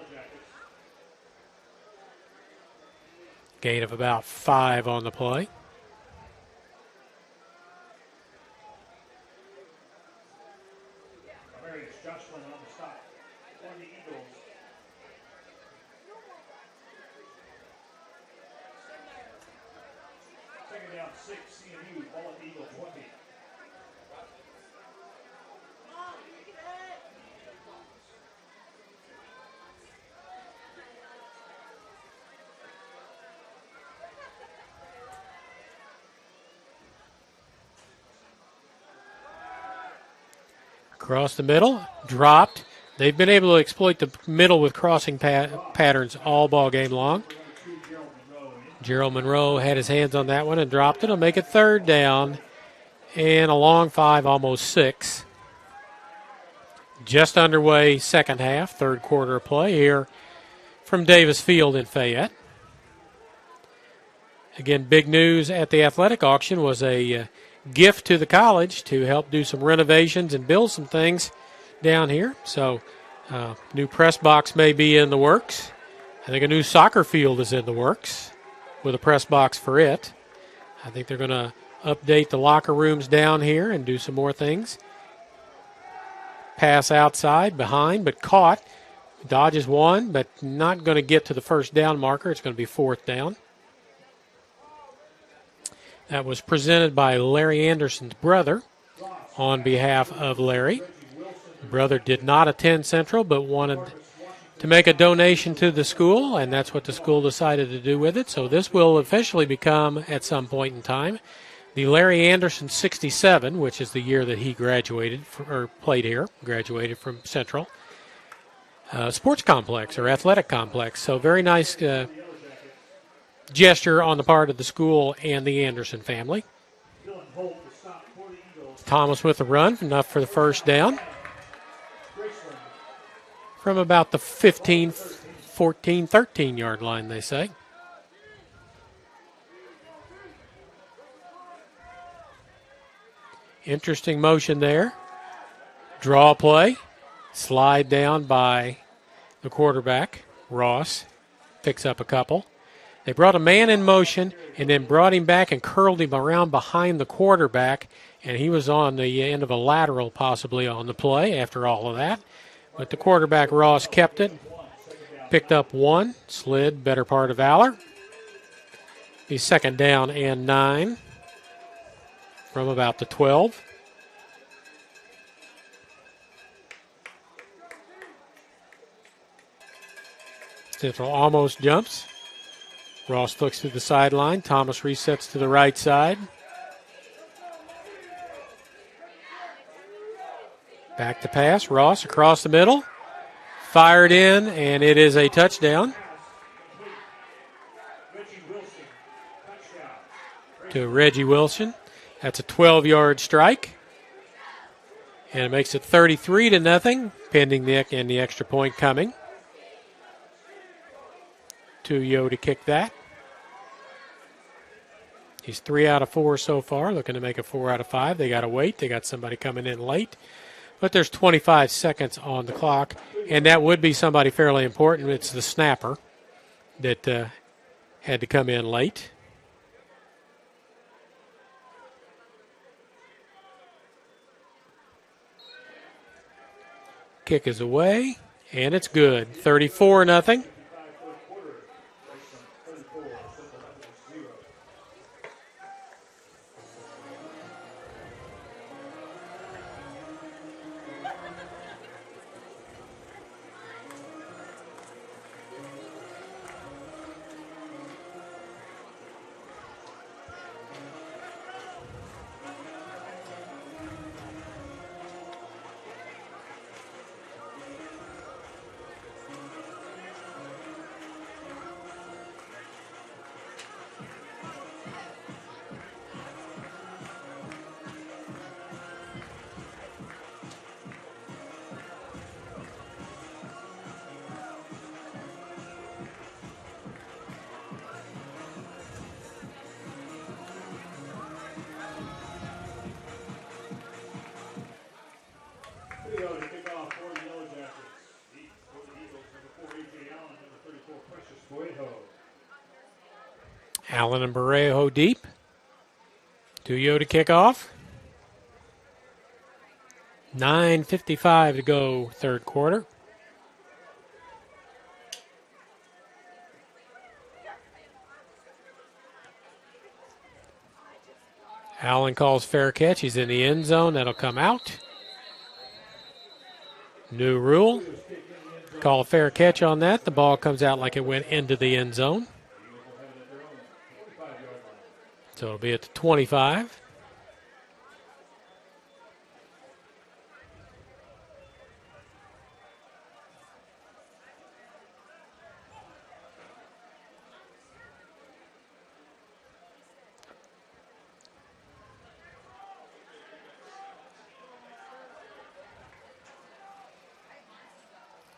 Gain of about 5 on the play. Across the middle, dropped. They've been able to exploit the middle with crossing patterns all ball game long. Gerald Monroe had his hands on that one and dropped it. He'll make it 3rd down and a long 5, almost 6. Just underway second half, third quarter of play here from Davis Field in Fayette. Again, big news at the athletic auction was a gift to the college to help do some renovations and build some things down here. So new press box may be in the works. I think a new soccer field is in the works with a press box for it. I think they're going to update the locker rooms down here and do some more things. Pass outside, behind, but caught. Dodges one, but not going to get to the first down marker. It's going to be 4th down. That was presented by Larry Anderson's brother on behalf of Larry. The brother did not attend Central but wanted to make a donation to the school, and that's what the school decided to do with it. So this will officially become, at some point in time, the Larry Anderson 67, which is the year that he graduated, or played here, graduated from Central. Sports complex or athletic complex. So very nice gesture on the part of the school and the Anderson family. Thomas with the run, enough for the first down. From about the 15, 14, 13-yard line, they say. Interesting motion there. Draw play. Slide down by the quarterback, Ross. Picks up a couple. They brought a man in motion and then brought him back and curled him around behind the quarterback, and he was on the end of a lateral possibly on the play after all of that. But the quarterback, Ross, kept it, picked up 1, slid better part of Valor. He's 2nd down and 9 from about the 12. Central almost jumps. Ross looks to the sideline. Thomas resets to the right side. Back to pass. Ross across the middle. Fired in, and it is a touchdown. To Reggie Wilson. That's a 12-yard strike. And it makes it 33-0, pending the extra point coming. To Yo to kick that. He's 3 out of 4 so far, looking to make it 4 out of 5. They got to wait. They got somebody coming in late. But there's 25 seconds on the clock, and that would be somebody fairly important. It's the snapper that had to come in late. Kick is away, and it's good. 34-0. Allen and Barrejo deep. 2-0 to kick off. 9:55 to go, third quarter. Allen calls fair catch. He's in the end zone. That'll come out. New rule. Call a fair catch on that. The ball comes out like it went into the end zone. So it'll be at the 25.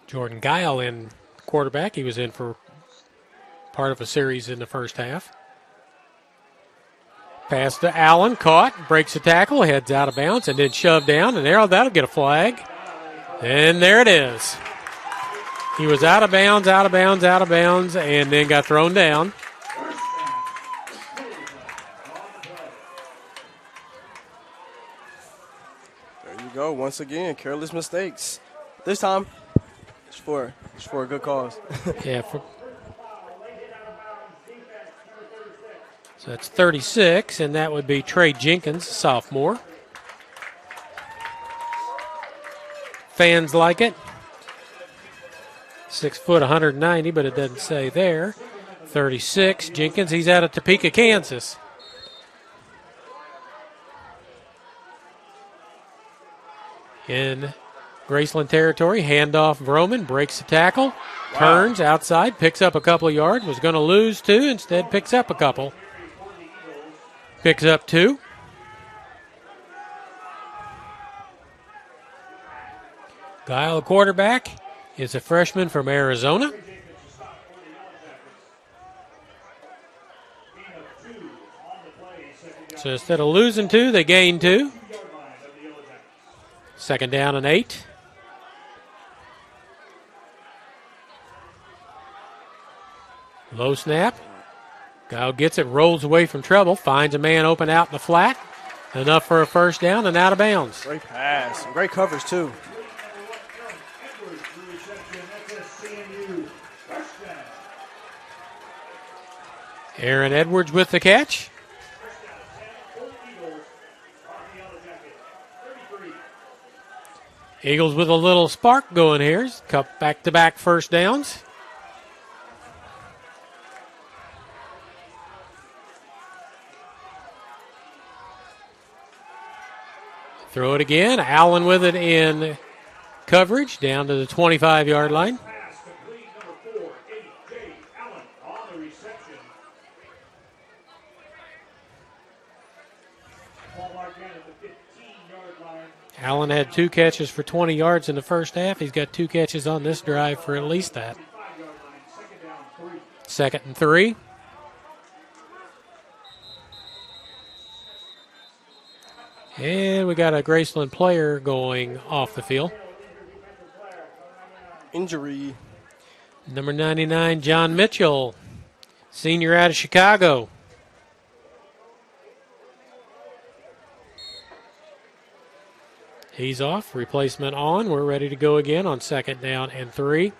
Jordan Guile in quarterback. He was in for part of a series in the first half. Pass to Allen, caught, breaks the tackle, heads out of bounds, and then shoved down, and that'll get a flag. And there it is. He was out of bounds, and then got thrown down. There you go. Once again, careless mistakes. This time, it's for a good cause. Yeah. So that's 36, and that would be Trey Jenkins, sophomore. Fans like it. 6 foot, 190, but it doesn't say there. 36, Jenkins, he's out of Topeka, Kansas. In Graceland territory, handoff Vroman, breaks the tackle, turns outside, picks up a couple of yards, was going to lose 2, instead picks up a couple. Picks up 2. Guile, the quarterback, is a freshman from Arizona. So instead of losing 2, they gain 2. Second down and 8. Low snap. Guile gets it, rolls away from trouble, finds a man open out in the flat. Enough for a first down and out of bounds. Great pass. Great coverage, too. Aaron Edwards with the catch. Eagles with a little spark going here. Back-to-back first downs. Throw it again. Allen with it in coverage down to the 25-yard line. Allen had 2 catches for 20 yards in the first half. He's got 2 catches on this drive for at least that. Second and 3. And we got a Graceland player going off the field. Injury. Number 99, John Mitchell, senior out of Chicago. He's off, replacement on. We're ready to go again on second down and 3.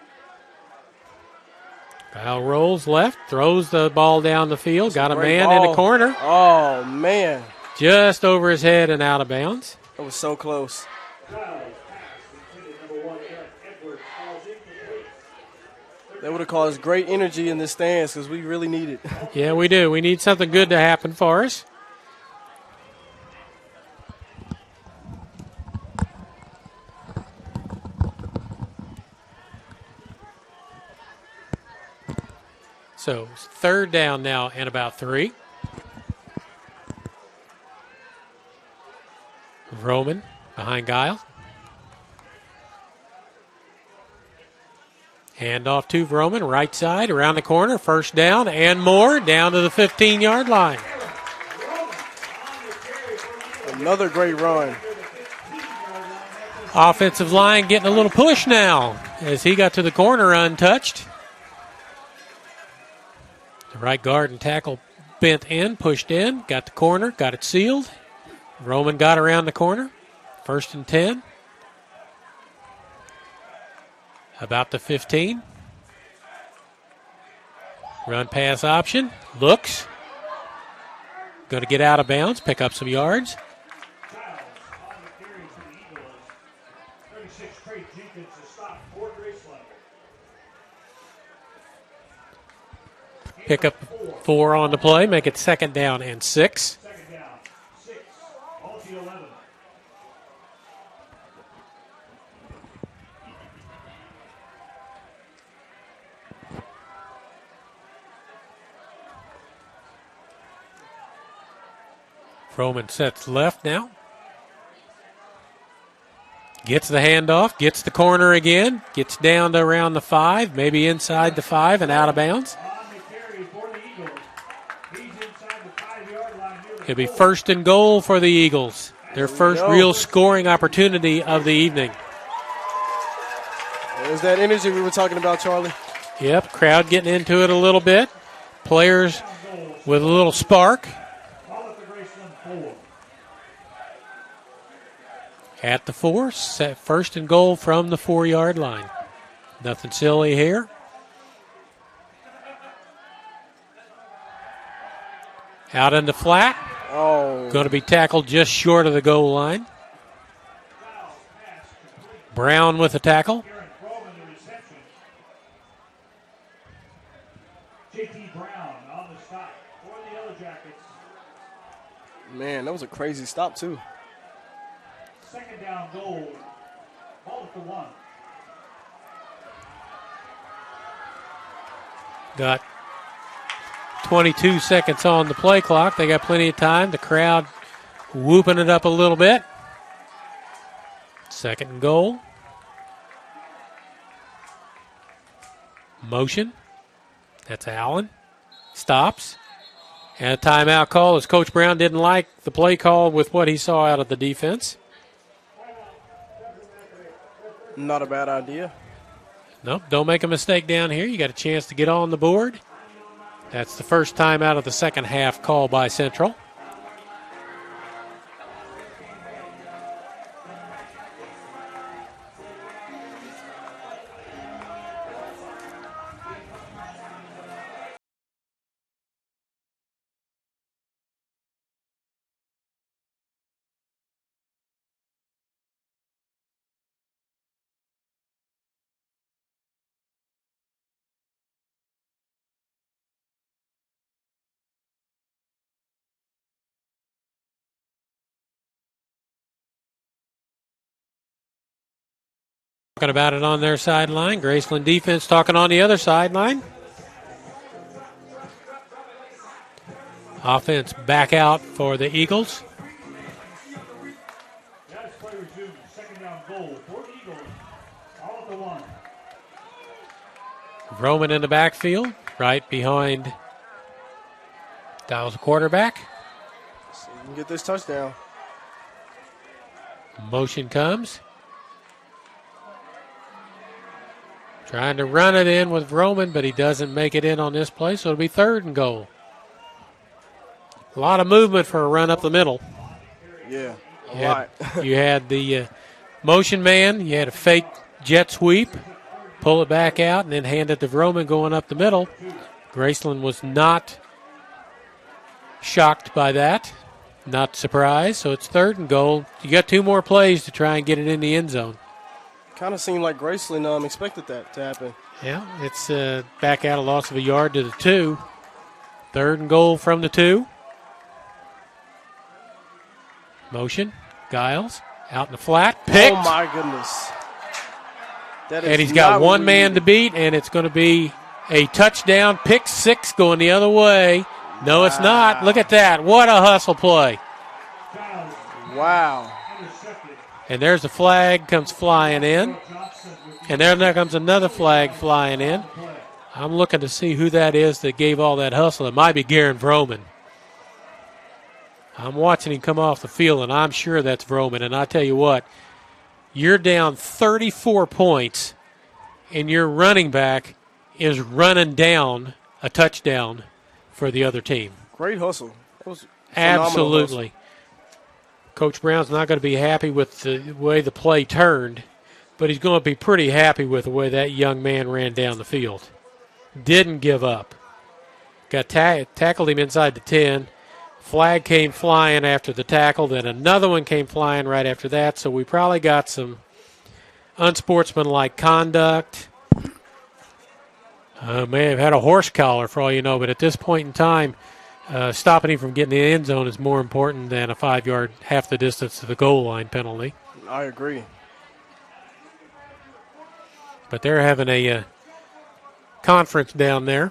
Kyle rolls left, throws the ball down the field, got a man in the corner. Oh, man. Just over his head and out of bounds. That was so close. That would have caused great energy in the stands because we really need it. Yeah, we do. We need something good to happen for us. So third down now and about 3. Roman behind Guile. Hand off to Vroman, right side, around the corner, first down and more, down to the 15-yard line. Another great run. Offensive line getting a little push now as he got to the corner untouched. The right guard and tackle bent in, pushed in, got the corner, got it sealed. Roman got around the corner. 1st and 10. About the 15. Run pass option. Looks. Going to get out of bounds, pick up some yards. Giles on the carry for the Eagles. 36 Trey Jenkins to stop for Graceland. Pick up 4 on the play, make it 2nd down and 6. Second down, 6. Ball to 11. Roman sets left now. Gets the handoff, gets the corner again, gets down to around the 5, maybe inside the 5 and out of bounds. On the carry for the Eagles. He's inside the 5-yard line. It'll be 1st and goal for the Eagles. Their first real scoring opportunity of the evening. There's that energy we were talking about, Charlie. Yep, crowd getting into it a little bit. Players with a little spark. Call it the Graceland 4. At the 4, set 1st and goal from the 4-yard line. Nothing silly here. Out in the flat. Oh. Going to be tackled just short of the goal line. Brown with the tackle. Garrett Roman the reception. J.T. Brown on the stop for the Yellow Jackets. Man, that was a crazy stop, too. Second down goal. Ball at the 1. Got 22 seconds on the play clock. They got plenty of time. The crowd whooping it up a little bit. 2nd and goal. Motion. That's Allen. Stops. And a timeout call as Coach Brown didn't like the play call with what he saw out of the defense. Not a bad idea. Nope, don't make a mistake down here. You got a chance to get on the board. That's the first time out of the second half call by Central. Talking about it on their sideline. Graceland defense talking on the other sideline. Offense back out for the Eagles. That is play resumed. Second down goal for the Eagles. All at the 1. Roman in the backfield, right behind Dial's the quarterback. So you can get this touchdown. Motion comes. Trying to run it in with Roman, but he doesn't make it in on this play, so it'll be 3rd and goal. A lot of movement for a run up the middle. Yeah, a lot. You had the motion man, you had a fake jet sweep, pull it back out, and then hand it to Roman going up the middle. Graceland was not shocked by that, not surprised, so it's 3rd and goal. You got 2 more plays to try and get it in the end zone. Kind of seemed like Graceland expected that to happen. Yeah, it's back out a loss of a yard to the 2. 3rd and goal from the 2. Motion, Giles, out in the flat, picked. Oh, my goodness. That is and he's got one really man to beat, and it's going to be a touchdown, pick 6 going the other way. No, it's not. Look at that. What a hustle play. Wow. And there's a flag comes flying in. And there comes another flag flying in. I'm looking to see who that is that gave all that hustle. It might be Garen Vroman. I'm watching him come off the field, and I'm sure that's Vroman. And I tell you what, you're down 34 points, and your running back is running down a touchdown for the other team. Great hustle. That was phenomenal Absolutely. Coach Brown's not going to be happy with the way the play turned, but he's going to be pretty happy with the way that young man ran down the field. Didn't give up. Got tackled him inside the 10. Flag came flying after the tackle. Then another one came flying right after that. So we probably got some unsportsmanlike conduct. May have had a horse collar for all you know, but at this point in time, stopping him from getting the end zone is more important than a 5-yard, half the distance to the goal line penalty. I agree. But they're having a conference down there.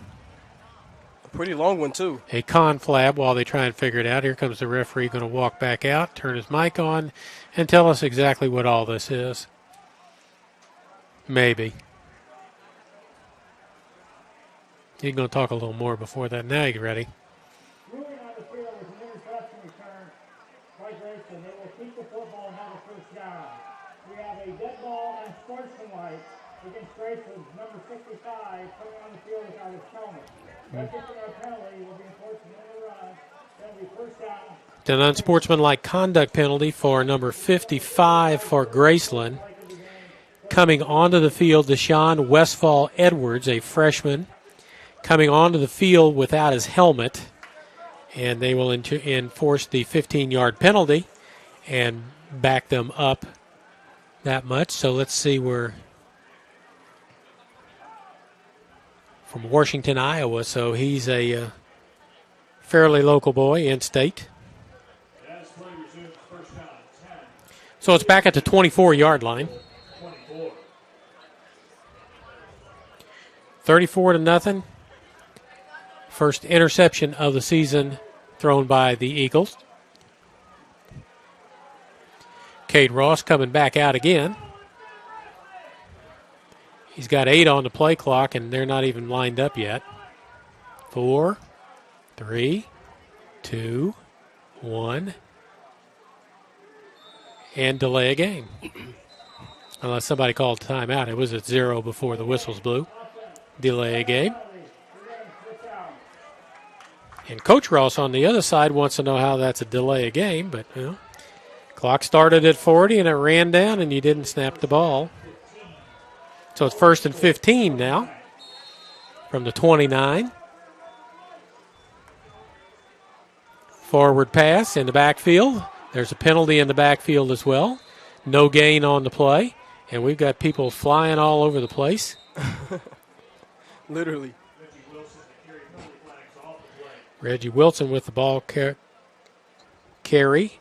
A pretty long one, too. A conflab while they try and figure it out. Here comes the referee going to walk back out, turn his mic on, and tell us exactly what all this is. Maybe. He's going to talk a little more before that. Now you ready? Moving on the field is an interception return by Graceland. They will keep the football and have a first down. We have a dead ball and sportsmanlike against Graceland, number 65, coming on the field without his helmet. That particular penalty will be enforced in the run. That'll be first down. An unsportsmanlike conduct penalty for number 55 for Graceland. Coming onto the field, Deshaun Westfall Edwards, a freshman, coming onto the field without his helmet. And they will enforce the 15-yard penalty and back them up that much. So let's see where from Washington, Iowa. So he's a fairly local boy, in-state. So it's back at the 24-yard line. 34-0. First interception of the season thrown by the Eagles. Cade Ross coming back out again. He's got 8 on the play clock, and they're not even lined up yet. 4, 3, 2, 1. And delay a game. Unless somebody called timeout. It was at 0 before the whistles blew. Delay a game. And Coach Ross on the other side wants to know how that's a delay a game, but clock started at 40 and it ran down and you didn't snap the ball. So it's 1st and 15 now from the 29. Forward pass in the backfield. There's a penalty in the backfield as well. No gain on the play. And we've got people flying all over the place. Literally. Reggie Wilson with the ball carry.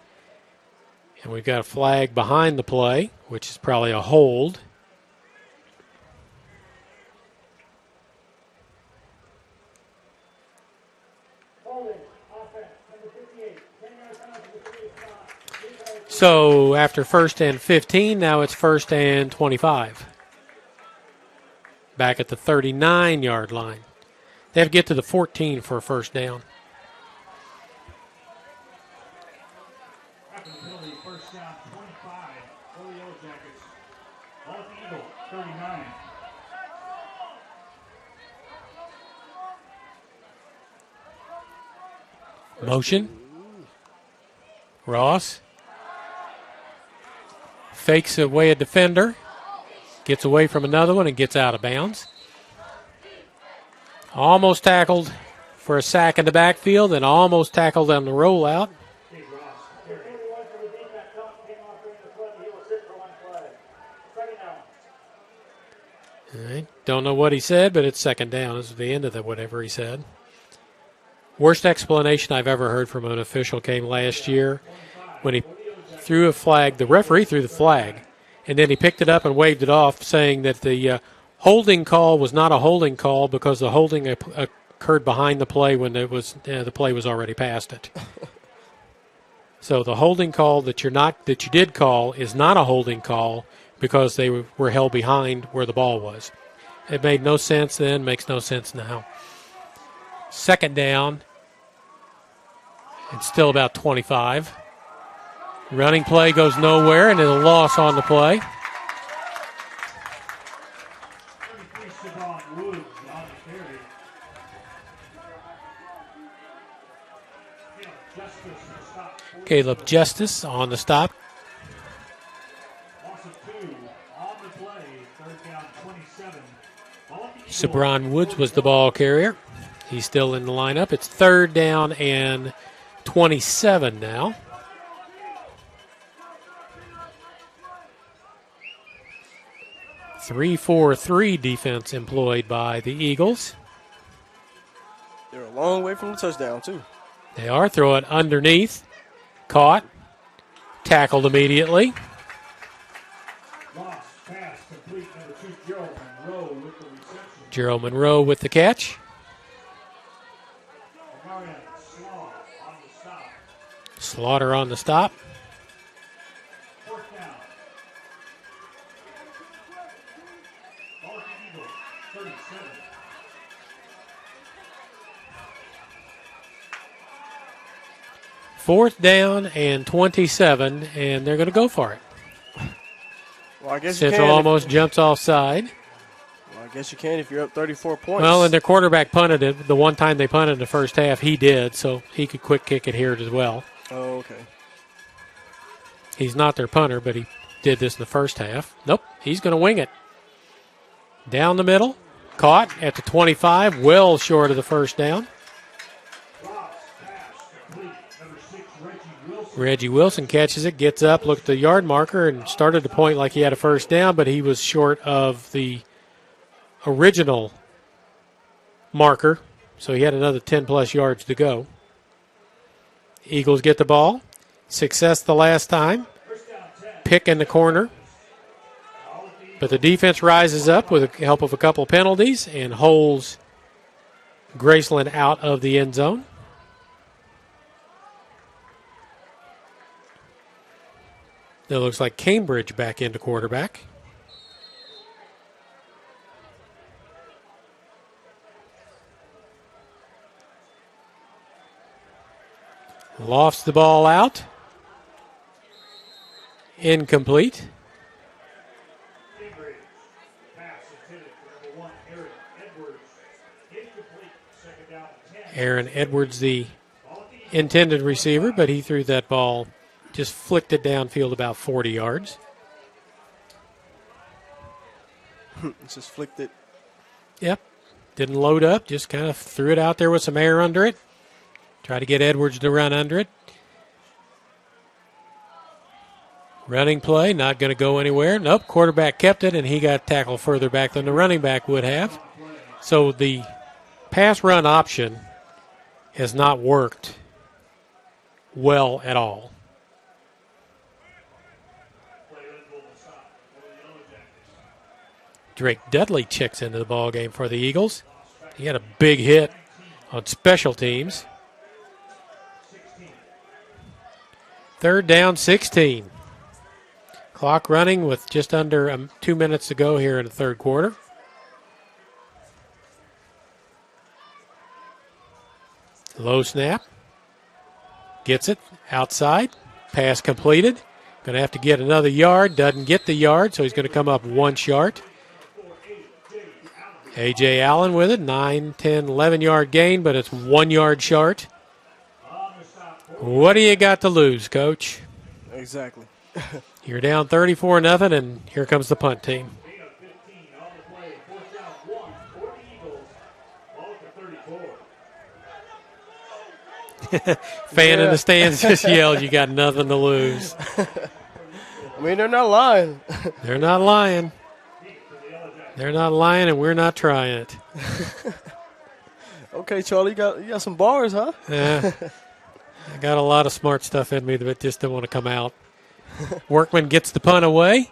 And we've got a flag behind the play, which is probably a hold. So after 1st and 15, now it's 1st and 25. Back at the 39-yard line. They have to get to the 14 for a first down. After the penalty, first down, 25 for the Yellow Jackets. Left Eagle, 39. Motion. Ross fakes away a defender, gets away from another one, and gets out of bounds. Almost tackled for a sack in the backfield and almost tackled on the rollout. All right. Don't know what he said, but it's second down. This is the end of whatever he said. Worst explanation I've ever heard from an official came last year when he threw a flag. The referee threw the flag, and then he picked it up and waved it off, saying that the holding call was not a holding call because the holding occurred behind the play when it was the play was already past it. So the holding call that you did call is not a holding call because they were held behind where the ball was. It made no sense then, makes no sense now. Second down. It's still about 25. Running play goes nowhere, and it's a loss on the play. Caleb Justice on the stop. Loss of 2 on the play, third down 27. Ball at the Sabron Woods was the ball carrier. He's still in the lineup. It's third down and 27 now. Three-4-3 defense employed by the Eagles. They're a long way from the touchdown, too. They are throwing underneath. Caught. Tackled immediately. loss, pass, complete, number 2, Gerald Monroe with the reception. Gerald Monroe with the catch. Marion Slaw on the stop. Slaughter on the stop. Fourth down. Ball at the Eagles, 37. Fourth down and 27, and they're going to go for it. Well, I guess you Central can. almost jumps offside. Well, I guess you can if you're up 34 points. Well, and their quarterback punted it. The one time they punted in the first half, he did, so he could quick kick it here as well. Oh, okay. He's not their punter, but he did this in the first half. Nope, he's going to wing it. Down the middle, caught at the 25, well short of the first down. Loss, pass, complete, number 6, Reggie Wilson. Reggie Wilson catches it, gets up, looked at the yard marker, and started to point like he had a first down, but he was short of the original marker, so he had another 10-plus yards to go. Eagles get the ball. Success the last time. First down 10. Pick in the corner. But the defense rises up with the help of a couple penalties and holds Graceland out of the end zone. It looks like Cambridge back into quarterback. Lofts the ball out. Incomplete. Cambridge. Pass intended for number 1, Aaron Edwards. Incomplete. Second down 10. Aaron Edwards, the Ball at the Eagles. intended receiver, but he threw that ball, just flicked it downfield about 40 yards. Just flicked it. Yep. Didn't load up, just kind of threw it out there with some air under it. Try to get Edwards to run under it. Running play, not going to go anywhere. Nope, quarterback kept it, and he got tackled further back than the running back would have. So the pass-run option has not worked well at all. Drake Dudley checks into the ball game for the Eagles. He had a big hit on special teams. Third down, 16. Clock running with just under 2 minutes to go here in the third quarter. Low snap. Gets it outside. Pass completed. Going to have to get another yard. Doesn't get the yard, so he's going to come up one short. A.J. Allen with it. 9, 10, 11-yard gain, but it's 1 yard short. What do you got to lose, Coach? Exactly. You're down 34-0, and here comes the punt team. Gain of 15 on the play. Fourth down 1 for the Eagles. Ball at the 34. Fan in the stands just yelled, "You got nothing to lose." I mean, they're not lying. They're not lying. They're not lying, and we're not trying it. Okay, Charlie, you got some bars, huh? I got a lot of smart stuff in me that just don't want to come out. Workman gets the punt away.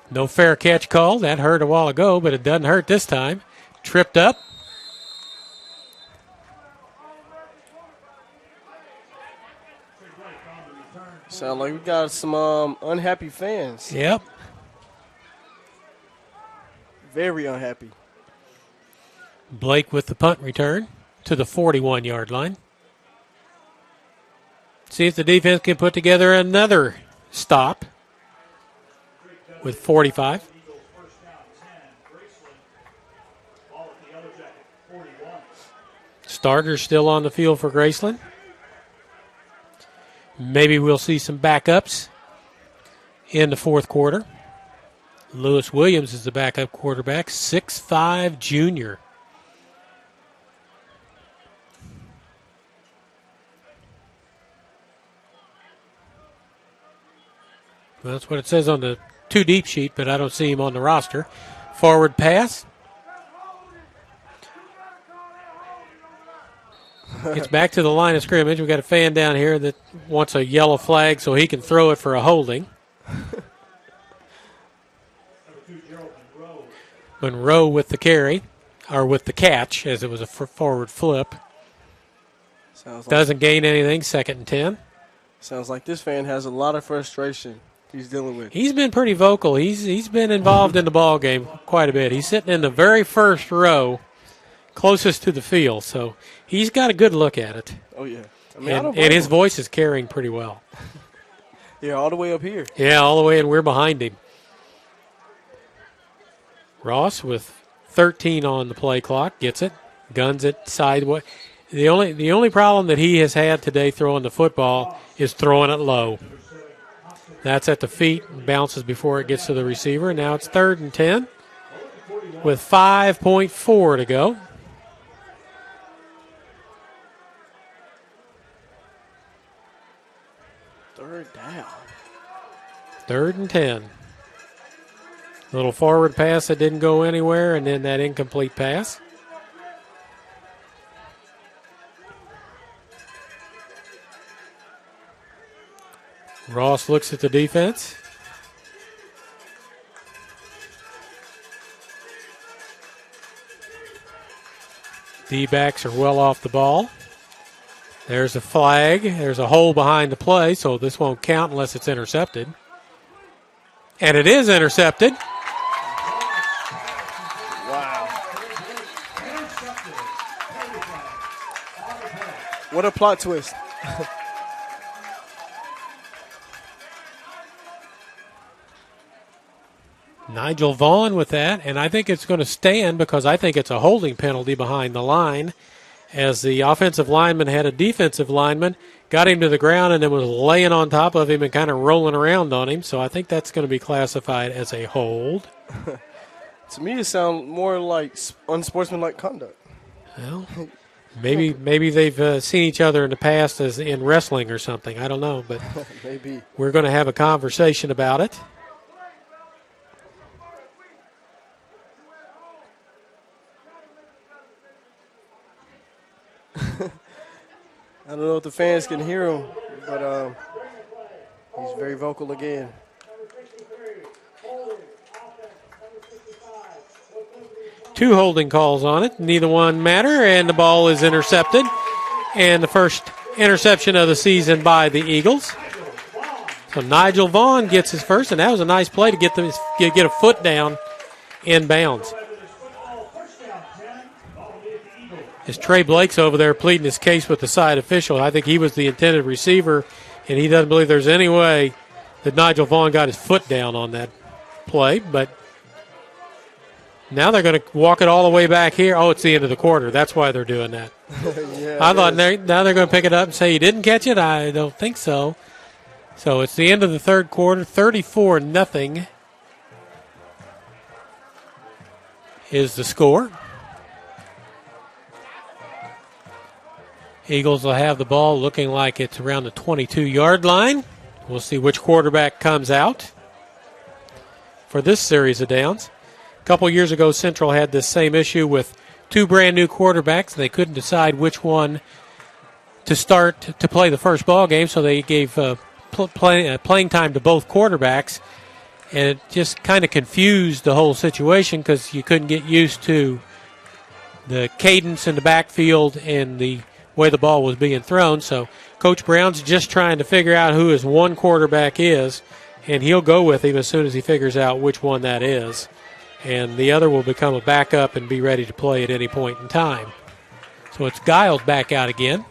No fair catch call. That hurt a while ago, but it doesn't hurt this time. Tripped up. Sound like we got some unhappy fans. Yep. Very unhappy. Blake with the punt return to the 41-yard line. See if the defense can put together another stop with 45. Eagles first down 10. Graceland. Ball at the Yellow Jacket. 41. Starters still on the field for Graceland. Maybe we'll see some backups in the fourth quarter. Lewis Williams is the backup quarterback, 6'5" junior. Well, that's what it says on the two deep sheet, but I don't see him on the roster. Forward pass. It's back to the line of scrimmage. We've got a fan down here that wants a yellow flag so he can throw it for a holding. Monroe with the carry, or with the catch, as it was a forward flip. Doesn't gain anything, 2nd and 10. Sounds like this fan has a lot of frustration he's dealing with. He's been pretty vocal. He's been involved in the ball game quite a bit. He's sitting in the very first row, closest to the field, so he's got a good look at it. Oh, yeah. I mean, and his voice is carrying pretty well. Yeah, all the way up here. Yeah, all the way, and we're behind him. Ross with 13 on the play clock, gets it, guns it sideways. The only problem that he has had today throwing the football is throwing it low. That's at the feet, bounces before it gets to the receiver, and now it's 3rd and 10 with 5.4 to go. Third down. 3rd and 10. Little forward pass that didn't go anywhere, and then that incomplete pass. Ross looks at the defense. D-backs are well off the ball. There's a flag. There's a hole behind the play, so this won't count unless it's intercepted. And it is intercepted. What a plot twist. Nigel Vaughn with that, and I think it's going to stand because I think it's a holding penalty behind the line, as the offensive lineman had a defensive lineman, got him to the ground, and then was laying on top of him and kind of rolling around on him. So I think that's going to be classified as a hold. To me, it sounds more like unsportsmanlike conduct. Well, maybe they've seen each other in the past as in wrestling or something. I don't know, but maybe we're going to have a conversation about it. I don't know if the fans can hear him, but he's very vocal again. Two holding calls on it. Neither one matter, and the ball is intercepted. And the first interception of the season by the Eagles. So Nigel Vaughn gets his first, and that was a nice play to get a foot down in bounds. As Trey Blake's over there pleading his case with the side official, I think he was the intended receiver, and he doesn't believe there's any way that Nigel Vaughn got his foot down on that play. But now they're going to walk it all the way back here. Oh, it's the end of the quarter. That's why they're doing that. Yeah, I thought now they're going to pick it up and say, you didn't catch it? I don't think so. So it's the end of the third quarter, 34-0 is the score. Eagles will have the ball looking like it's around the 22-yard line. We'll see which quarterback comes out for this series of downs. A couple years ago, Central had this same issue with two brand-new quarterbacks. They couldn't decide which one to start to play the first ball game, so they gave playing time to both quarterbacks, and it just kind of confused the whole situation because you couldn't get used to the cadence in the backfield and the way the ball was being thrown. So Coach Brown's just trying to figure out who his one quarterback is, and he'll go with him as soon as he figures out which one that is. And the other will become a backup and be ready to play at any point in time. So it's Giles back out again.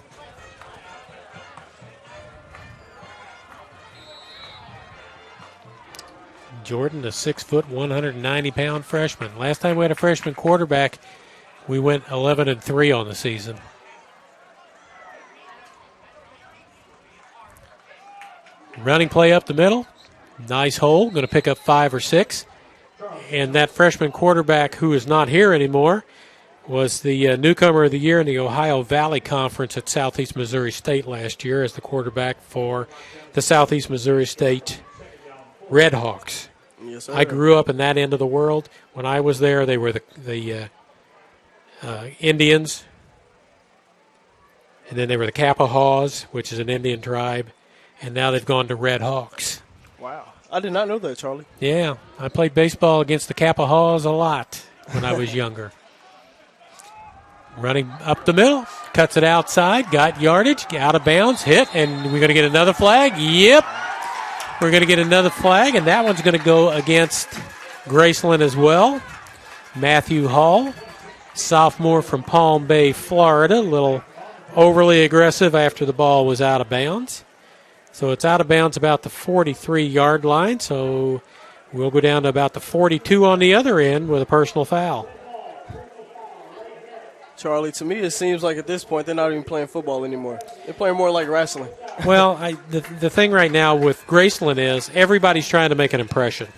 Jordan, the 6-foot, 190-pound freshman. Last time we had a freshman quarterback, we went 11-3 on the season. Running play up the middle. Nice hole. Going to pick up 5 or 6. And that freshman quarterback, who is not here anymore, was the newcomer of the year in the Ohio Valley Conference at Southeast Missouri State last year as the quarterback for the Southeast Missouri State Redhawks. Yes, sir. I grew up in that end of the world. When I was there, they were the Indians. And then they were the Kappahaws, which is an Indian tribe. And now they've gone to Redhawks. Wow. I did not know that, Charlie. Yeah, I played baseball against the Kappahaws a lot when I was younger. Running up the middle, cuts it outside, got yardage, out of bounds, hit, and we're going to get another flag. Yep, we're going to get another flag, and that one's going to go against Graceland as well. Matthew Hall, sophomore from Palm Bay, Florida, a little overly aggressive after the ball was out of bounds. So it's out of bounds about the 43-yard line, so we'll go down to about the 42 on the other end with a personal foul. Charlie, to me it seems like at this point they're not even playing football anymore. They're playing more like wrestling. Well, the thing right now with Graceland is everybody's trying to make an impression.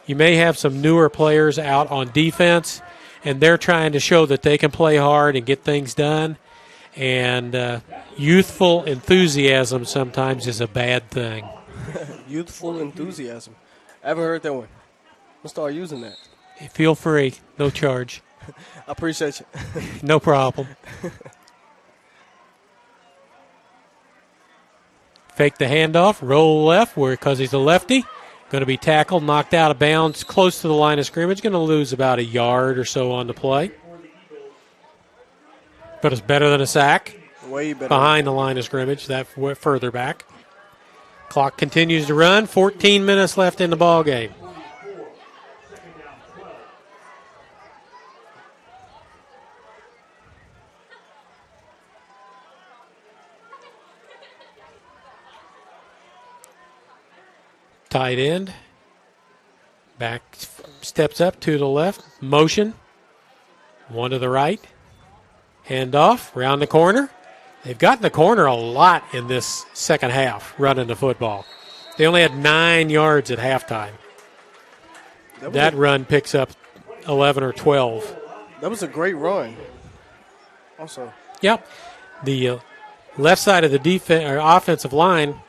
You may have some newer players out on defense, and they're trying to show that they can play hard and get things done. And youthful enthusiasm sometimes is a bad thing. Youthful enthusiasm. I haven't heard that one. I'll start using that. Feel free. No charge. I appreciate you. No problem. Fake the handoff, roll left, because he's a lefty. Going to be tackled, knocked out of bounds, close to the line of scrimmage. Going to lose about a yard or so on the play. But it's better than a sack. Way better. Behind the line of scrimmage, that further back. Clock continues to run. 14 minutes left in the ball game. Tight end. Back steps up to the left. Motion. One to the right. Hand off. Round the corner. They've gotten the corner a lot in this second half running the football. They only had 9 yards at halftime. That run picks up 11 or 12. That was a great run. Also. Yep. The left side of the offensive line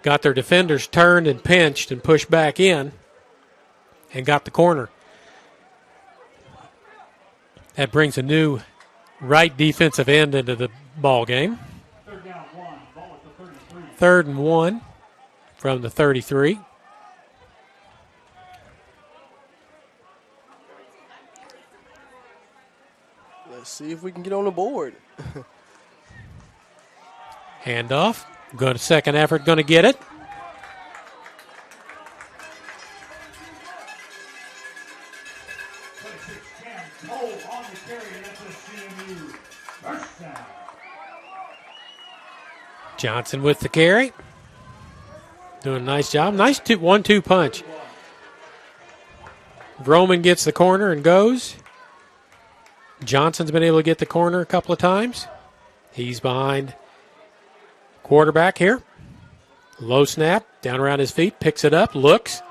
got their defenders turned and pinched and pushed back in and got the corner. That brings a new right defensive end into the ball game. 3rd and 1 from the 33. Let's see if we can get on the board. Handoff. Good second effort, going to get it. Johnson with the carry. Doing a nice job. Nice 1-2 punch. Roman gets the corner and goes. Johnson's been able to get the corner a couple of times. He's behind quarterback here. Low snap, down around his feet, picks it up, looks.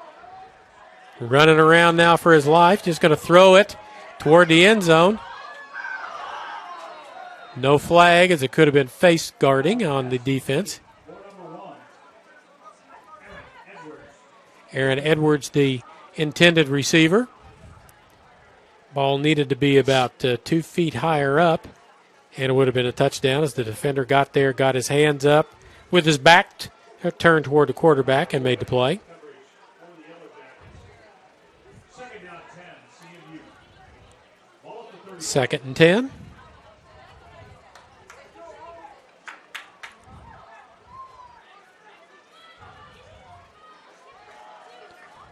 Running around now for his life. Just going to throw it toward the end zone. No flag, as it could have been face guarding on the defense. Aaron Edwards, the intended receiver. Ball needed to be about 2 feet higher up, and it would have been a touchdown as the defender got there, got his hands up with his back turned toward the quarterback and made the play. Second and 10.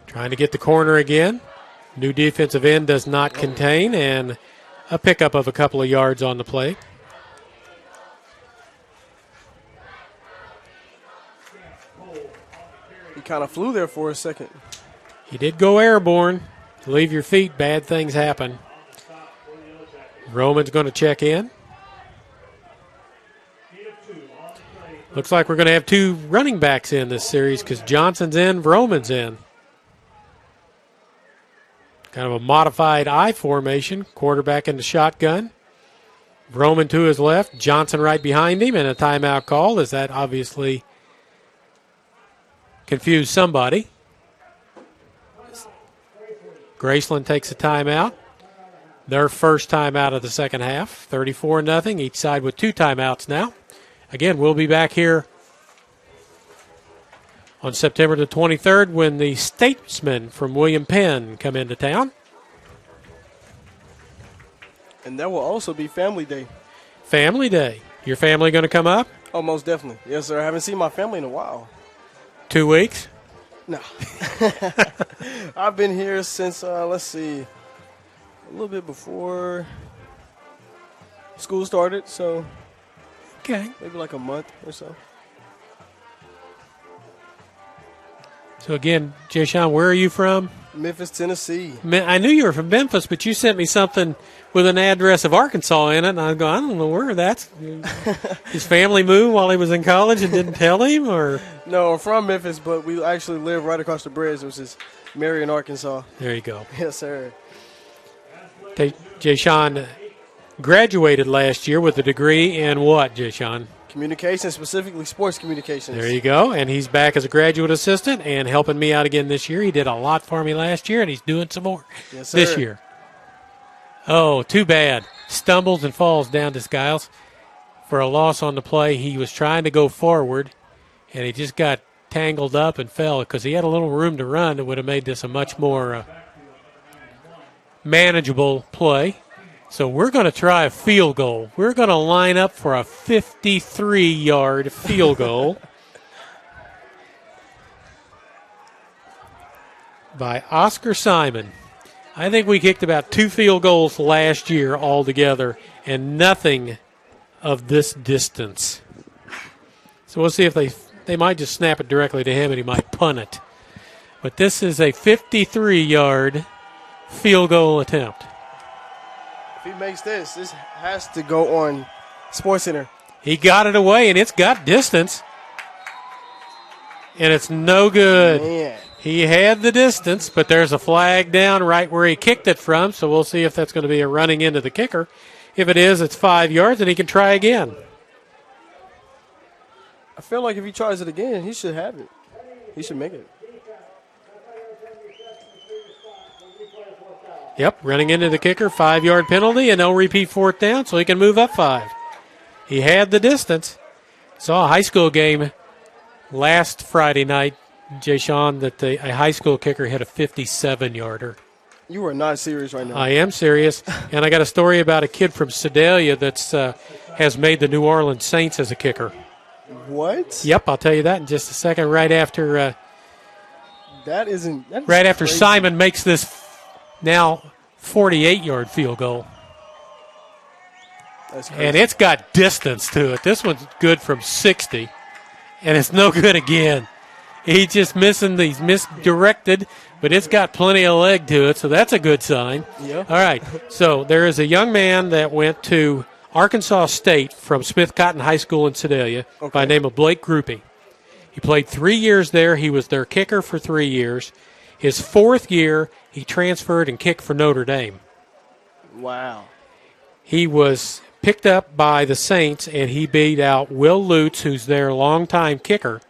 Trying to get the corner again. New defensive end does not contain, and a pickup of a couple of yards on the play. He kind of flew there for a second. He did go airborne. Leave your feet, bad things happen. Roman's going to check in. Looks like we're going to have 2 running backs in this series because Johnson's in, Vroman's in. Kind of a modified I formation, quarterback in the shotgun. Vroman to his left, Johnson right behind him, and a timeout call, as that obviously confused somebody. Graceland takes a timeout. Their first timeout of the second half, 34-0, each side with 2 timeouts now. Again, we'll be back here on September the 23rd when the Statesmen from William Penn come into town. And that will also be Family Day. Family Day. Your family going to come up? Oh, most definitely. Yes, sir. I haven't seen my family in a while. 2 weeks? No. I've been here since, let's see, a little bit before school started, so Okay. maybe like a month or so. So again, Jay Sean, where are you from? Memphis, Tennessee. I knew you were from Memphis, but you sent me something with an address of Arkansas in it, and I go, I don't know where that's. His family moved while he was in college and didn't tell him, or? No, I'm from Memphis, but we actually live right across the bridge, which is Marion, Arkansas. There you go. Yes, sir. Jay Sean graduated last year with a degree in what, Jay Sean? Communication, specifically sports communications. There you go. And he's back as a graduate assistant and helping me out again this year. He did a lot for me last year, and he's doing some more this year. Oh, too bad. Stumbles and falls down to Skiles for a loss on the play. He was trying to go forward, and he just got tangled up and fell because he had a little room to run that would have made this a much more manageable play. So we're going to try a field goal. We're going to line up for a 53-yard field goal by Oscar Simon. I think we kicked about 2 field goals last year altogether, and nothing of this distance. So we'll see if they might just snap it directly to him, and he might punt it. But this is a 53-yard field goal attempt. If he makes this has to go on SportsCenter. He got it away, and it's got distance. And it's no good. Man. He had the distance, but there's a flag down right where he kicked it from, so we'll see if that's going to be a running into the kicker. If it is, it's 5 yards, and he can try again. I feel like if he tries it again, he should have it. He should make it. Yep, running into the kicker, 5-yard penalty, and no repeat 4th down, so he can move up 5. He had the distance. Saw a high school game last Friday night, Jay Sean, that a high school kicker hit a 57-yarder. You are not serious right now. I am serious, and I got a story about a kid from Sedalia that has made the New Orleans Saints as a kicker. What? Yep, I'll tell you that in just a second. Right after that is after crazy. Simon makes this now 48-yard field goal. That's crazy. And it's got distance to it. This one's good from 60, and it's no good again. He's just missing these misdirected, but it's got plenty of leg to it, so that's a good sign. Yeah. All right, so there is a young man that went to Arkansas State from Smith Cotton High School in Sedalia by the name of Blake Groupie. He played 3 years there. He was their kicker for 3 years. His 4th year, he transferred and kicked for Notre Dame. Wow. He was picked up by the Saints, and he beat out Will Lutz, who's their longtime kicker,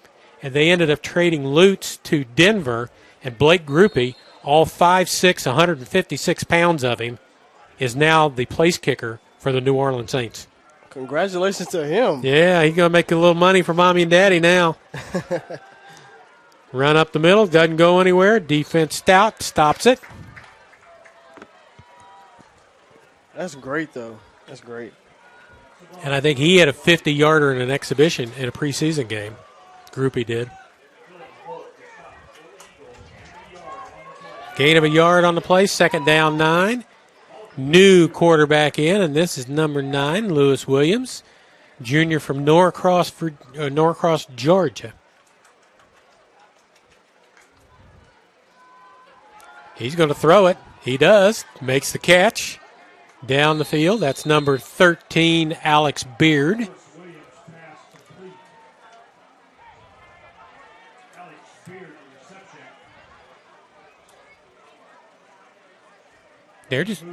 and they ended up trading Lutz to Denver, and Blake Groupie, all 5'6", 156 pounds of him, is now the place kicker for the New Orleans Saints. Congratulations to him. Yeah, he's going to make a little money for Mommy and Daddy now. Run up the middle, doesn't go anywhere. Defense stout, stops it. That's great, though. That's great. And I think he had a 50-yarder in an exhibition in a preseason game. Groupie did. Gain of a yard on the play, 2nd down 9. New quarterback in, and this is number 9, Lewis Williams, junior from Norcross, Georgia. He's going to throw it. He does. Makes the catch down the field. That's number 13, Alex Beard. They're just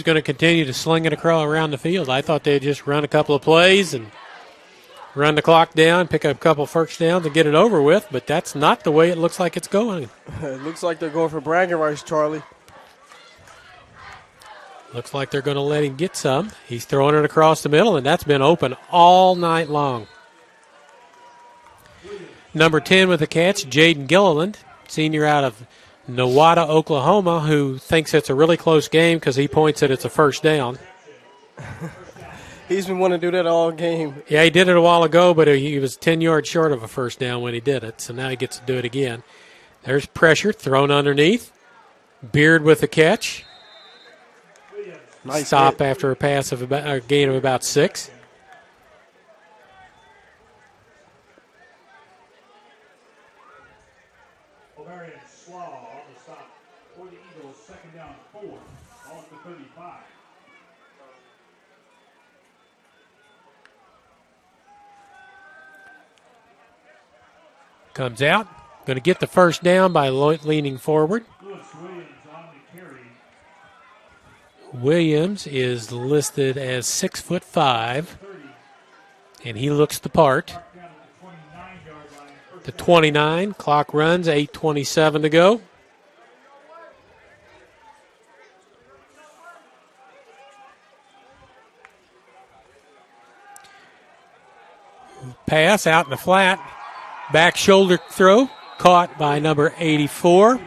going to continue to sling it across around the field. I thought they'd just run a couple of plays and run the clock down, pick up a couple first downs and get it over with, but that's not the way it looks like it's going. It looks like they're going for bragging rights, Charlie. Looks like they're going to let him get some. He's throwing it across the middle, and that's been open all night long. Number 10 with the catch, Jaden Gilliland, senior out of Nowata, Oklahoma, who thinks it's a really close game because he points that it's a first down. He's been wanting to do that all game. Yeah, he did it a while ago, but he was 10 yards short of a first down when he did it, so now he gets to do it again. There's pressure thrown underneath. Beard with the catch. Nice Stop hit. after a gain of about 6. On the stop for the Eagles, second down 4, off the 35. Comes out. Going to get the first down by leaning forward. Lewis Williams on the carry. Williams is listed as 6'5", and he looks the part. The 29, clock runs, 8:27 to go. Pass out in the flat. Back shoulder throw, caught by number 84,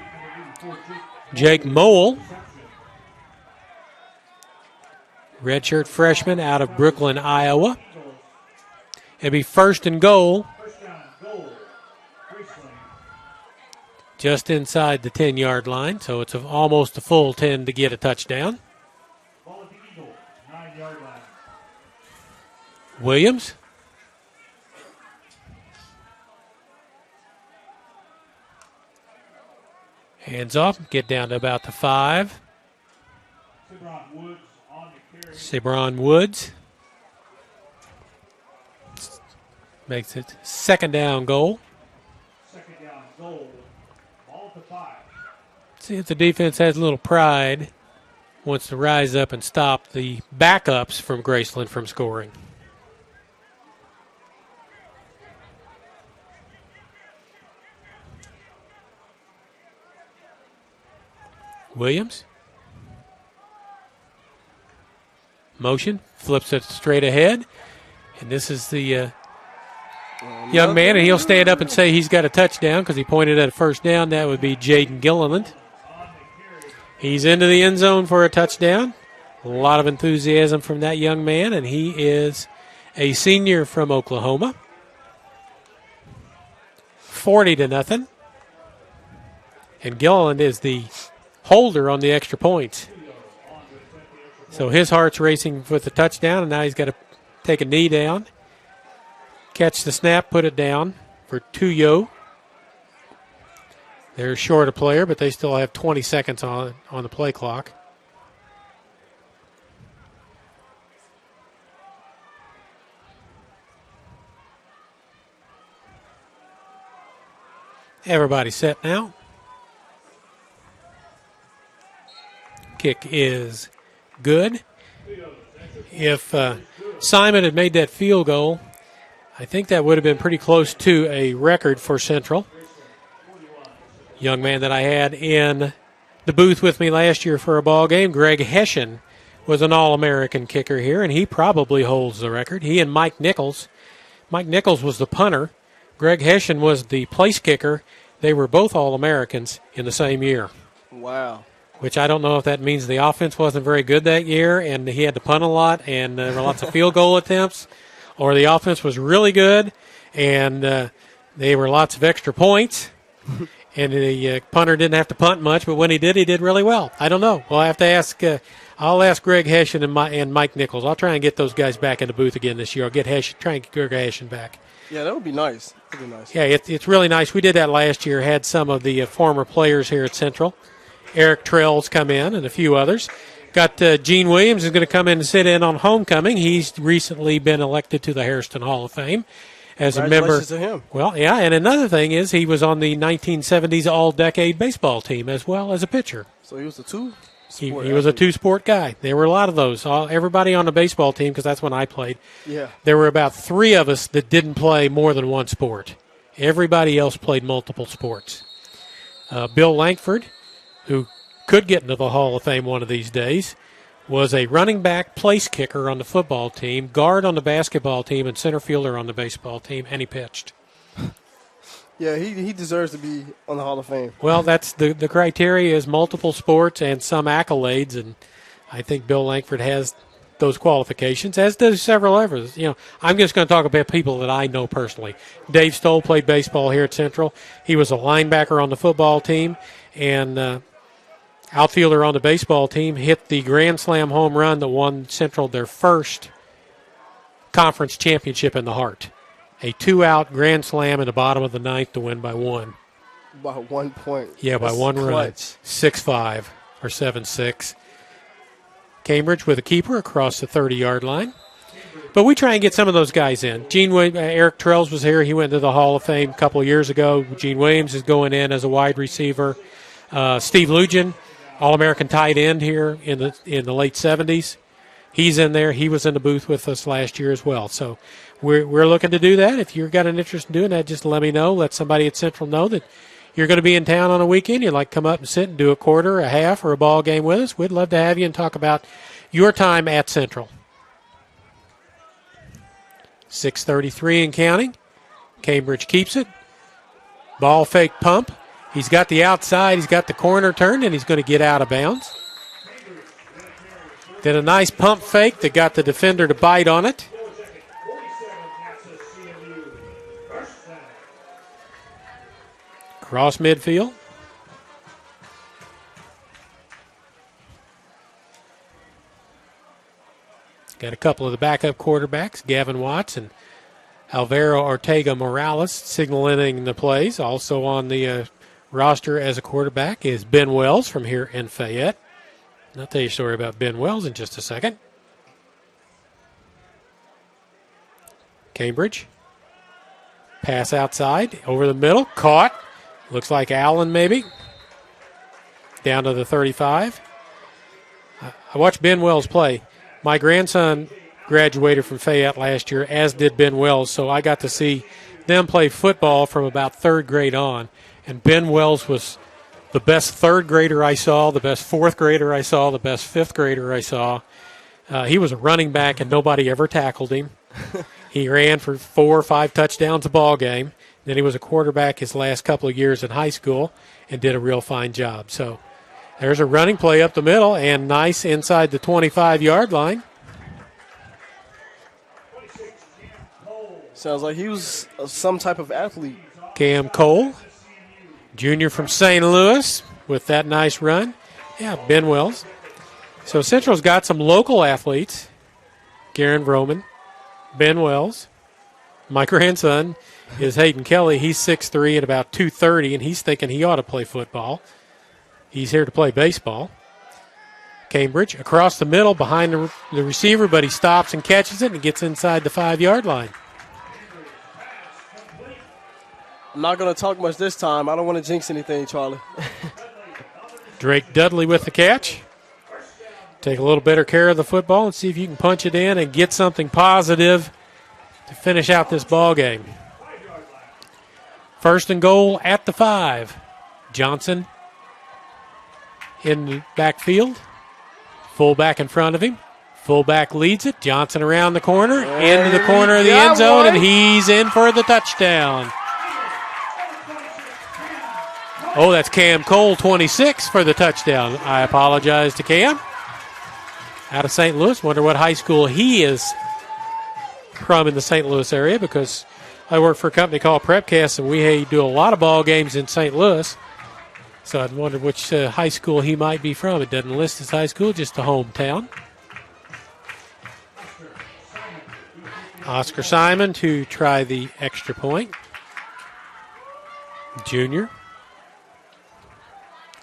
Jake Mowell. Redshirt freshman out of Brooklyn, Iowa. It'll be first and goal. Just inside the 10-yard line, so it's almost a full 10 to get a touchdown. Ball at the Eagle, 9-yard line. Williams. Hands off, get down to about the 5. Sebron Woods on the carry. Sebron Woods makes it second down goal. Second down goal. Ball at the 5. See if the defense has a little pride, wants to rise up and stop the backups from Graceland from scoring. Williams. Motion, flips it straight ahead. And this is the young man, and he'll stand up and say he's got a touchdown because he pointed at a first down. That would be Jaden Gilliland. He's into the end zone for a touchdown. A lot of enthusiasm from that young man, and he is a senior from Oklahoma. 40-0. And Gilliland is the holder on the extra points. So his heart's racing with the touchdown, and now he's got to take a knee down, catch the snap, put it down for Tuyo. They're short a player, but they still have 20 seconds on the play clock. Everybody set now. Kick is good. If Simon had made that field goal, I think that would have been pretty close to a record for Central. Young man that I had in the booth with me last year for a ball game, Greg Hessian, was an All-American kicker here, and he probably holds the record. He and Mike Nichols. Mike Nichols was the punter. Greg Hessian was the place kicker. They were both All-Americans in the same year. Wow. Which I don't know if that means the offense wasn't very good that year and he had to punt a lot and there were lots of field goal attempts, or the offense was really good and there were lots of extra points and the punter didn't have to punt much, but when he did really well. I don't know. We'll have to ask. I'll ask Greg Hessian and Mike Nichols. I'll try and get those guys back in the booth again this year. I'll try and get Greg Hessian back. Yeah, that would be nice. That would be nice. Yeah, it's really nice. We did that last year, had some of the former players here at Central. Eric Trell's come in and a few others. Got Gene Williams is going to come in and sit in on homecoming. He's recently been elected to the Hairston Hall of Fame as a member. Congratulations to him. Well, yeah, and another thing is he was on the 1970s All-Decade Baseball team as well as a pitcher. So he was the two? He was a two-sport guy. There were a lot of those. Everybody on the baseball team, because that's when I played, there were about 3 of us that didn't play more than one sport. Everybody else played multiple sports. Bill Langford, who could get into the Hall of Fame one of these days, was a running back place kicker on the football team, guard on the basketball team, and center fielder on the baseball team, and he pitched. Yeah, he deserves to be on the Hall of Fame. Well, that's the criteria is multiple sports and some accolades, and I think Bill Langford has those qualifications, as does several others. I'm just going to talk about people that I know personally. Dave Stoll played baseball here at Central. He was a linebacker on the football team, and outfielder on the baseball team, hit the Grand Slam home run that won Central their first conference championship in the Heart. A 2-out Grand Slam in the bottom of the 9th to win by 1. By 1 point. Yeah, by 1 run. 6-5 or 7-6. Cambridge with a keeper across the 30-yard line. But we try and get some of those guys in. Eric Trells was here. He went to the Hall of Fame a couple of years ago. Gene Williams is going in as a wide receiver. Steve Lujan, All-American tight end here in the late 70s. He's in there. He was in the booth with us last year as well. So we're looking to do that. If you've got an interest in doing that, just let me know. Let somebody at Central know that you're going to be in town on a weekend. You'd like to come up and sit and do a quarter, a half, or a ball game with us. We'd love to have you and talk about your time at Central. 6:33 and counting. Cambridge keeps it. Ball fake pump. He's got the outside. He's got the corner turned, and he's going to get out of bounds. Did a nice pump fake that got the defender to bite on it. Cross midfield. Got a couple of the backup quarterbacks, Gavin Watts and Alvaro Ortega Morales, signaling the plays. Also on the roster as a quarterback is Ben Wells from here in Fayette. I'll tell you a story about Ben Wells in just a second. Cambridge. Pass outside, over the middle, caught. Looks like Allen maybe. Down to the 35. I watched Ben Wells play. My grandson graduated from Fayette last year, as did Ben Wells, so I got to see them play football from about 3rd grade on. And Ben Wells was the best 3rd grader I saw, the best 4th grader I saw, the best 5th grader I saw. He was a running back, and nobody ever tackled him. He ran for 4 or 5 touchdowns a ball game. Then he was a quarterback his last couple of years in high school and did a real fine job. So there's a running play up the middle and nice inside the 25-yard line. Sounds like he was some type of athlete. Cam Cole, junior from St. Louis, with that nice run. Yeah, Ben Wells. So Central's got some local athletes. Garen Vroman, Ben Wells. My grandson is Hayden Kelly. He's 6'3" and about 230, and he's thinking he ought to play football. He's here to play baseball. Cambridge across the middle behind the receiver, but he stops and catches it and gets inside the 5-yard line. I'm not going to talk much this time. I don't want to jinx anything, Charlie. Drake Dudley with the catch. Take a little better care of the football and see if you can punch it in and get something positive to finish out this ball game. 1st and goal at the 5. Johnson in the backfield. Fullback in front of him. Fullback leads it. Johnson around the corner, into the corner of the end zone, and he's in for the touchdown. Oh, that's Cam Cole, 26, for the touchdown. I apologize to Cam. Out of St. Louis. Wonder what high school he is from in the St. Louis area, because I work for a company called Prepcast, and we do a lot of ball games in St. Louis. So I'd wonder which high school he might be from. It doesn't list his high school, just the hometown. Oscar Simon to try the extra point. Junior.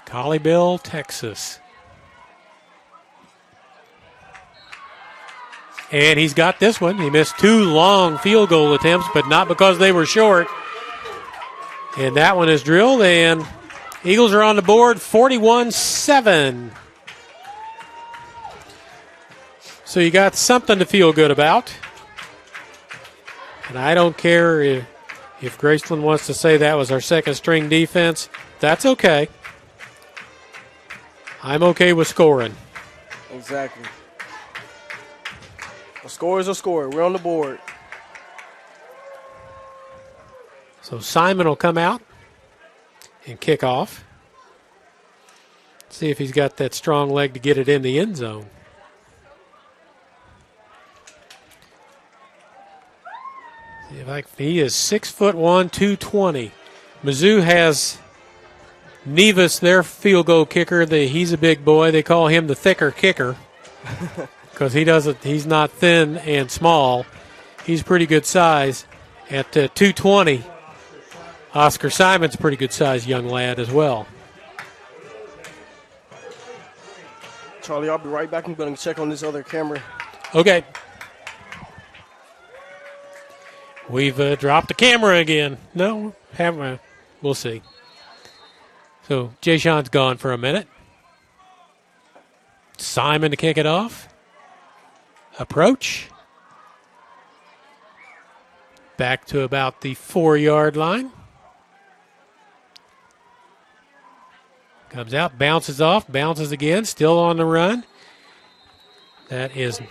Colleyville, Texas. And he's got this one. He missed 2 long field goal attempts, but not because they were short. And that one is drilled, and Eagles are on the board, 41-7. So you got something to feel good about. And I don't care if Graceland wants to say that was our second string defense. That's okay. I'm okay with scoring. Exactly. A score is a score. We're on the board. So Simon will come out and kick off. See if he's got that strong leg to get it in the end zone. He is 6'1", 220. Mizzou has Nevis, their field goal kicker. He's a big boy. They call him the thicker kicker because he's not thin and small. He's pretty good size at 220. Oscar Simon's a pretty good sized young lad as well. Charlie, I'll be right back. I'm going to check on this other camera. Okay. We've dropped the camera again. No, haven't we? We'll see. So Jay Sean's gone for a minute. Simon to kick it off. Approach. Back to about the 4-yard line. Comes out, bounces off, bounces again, still on the run. That is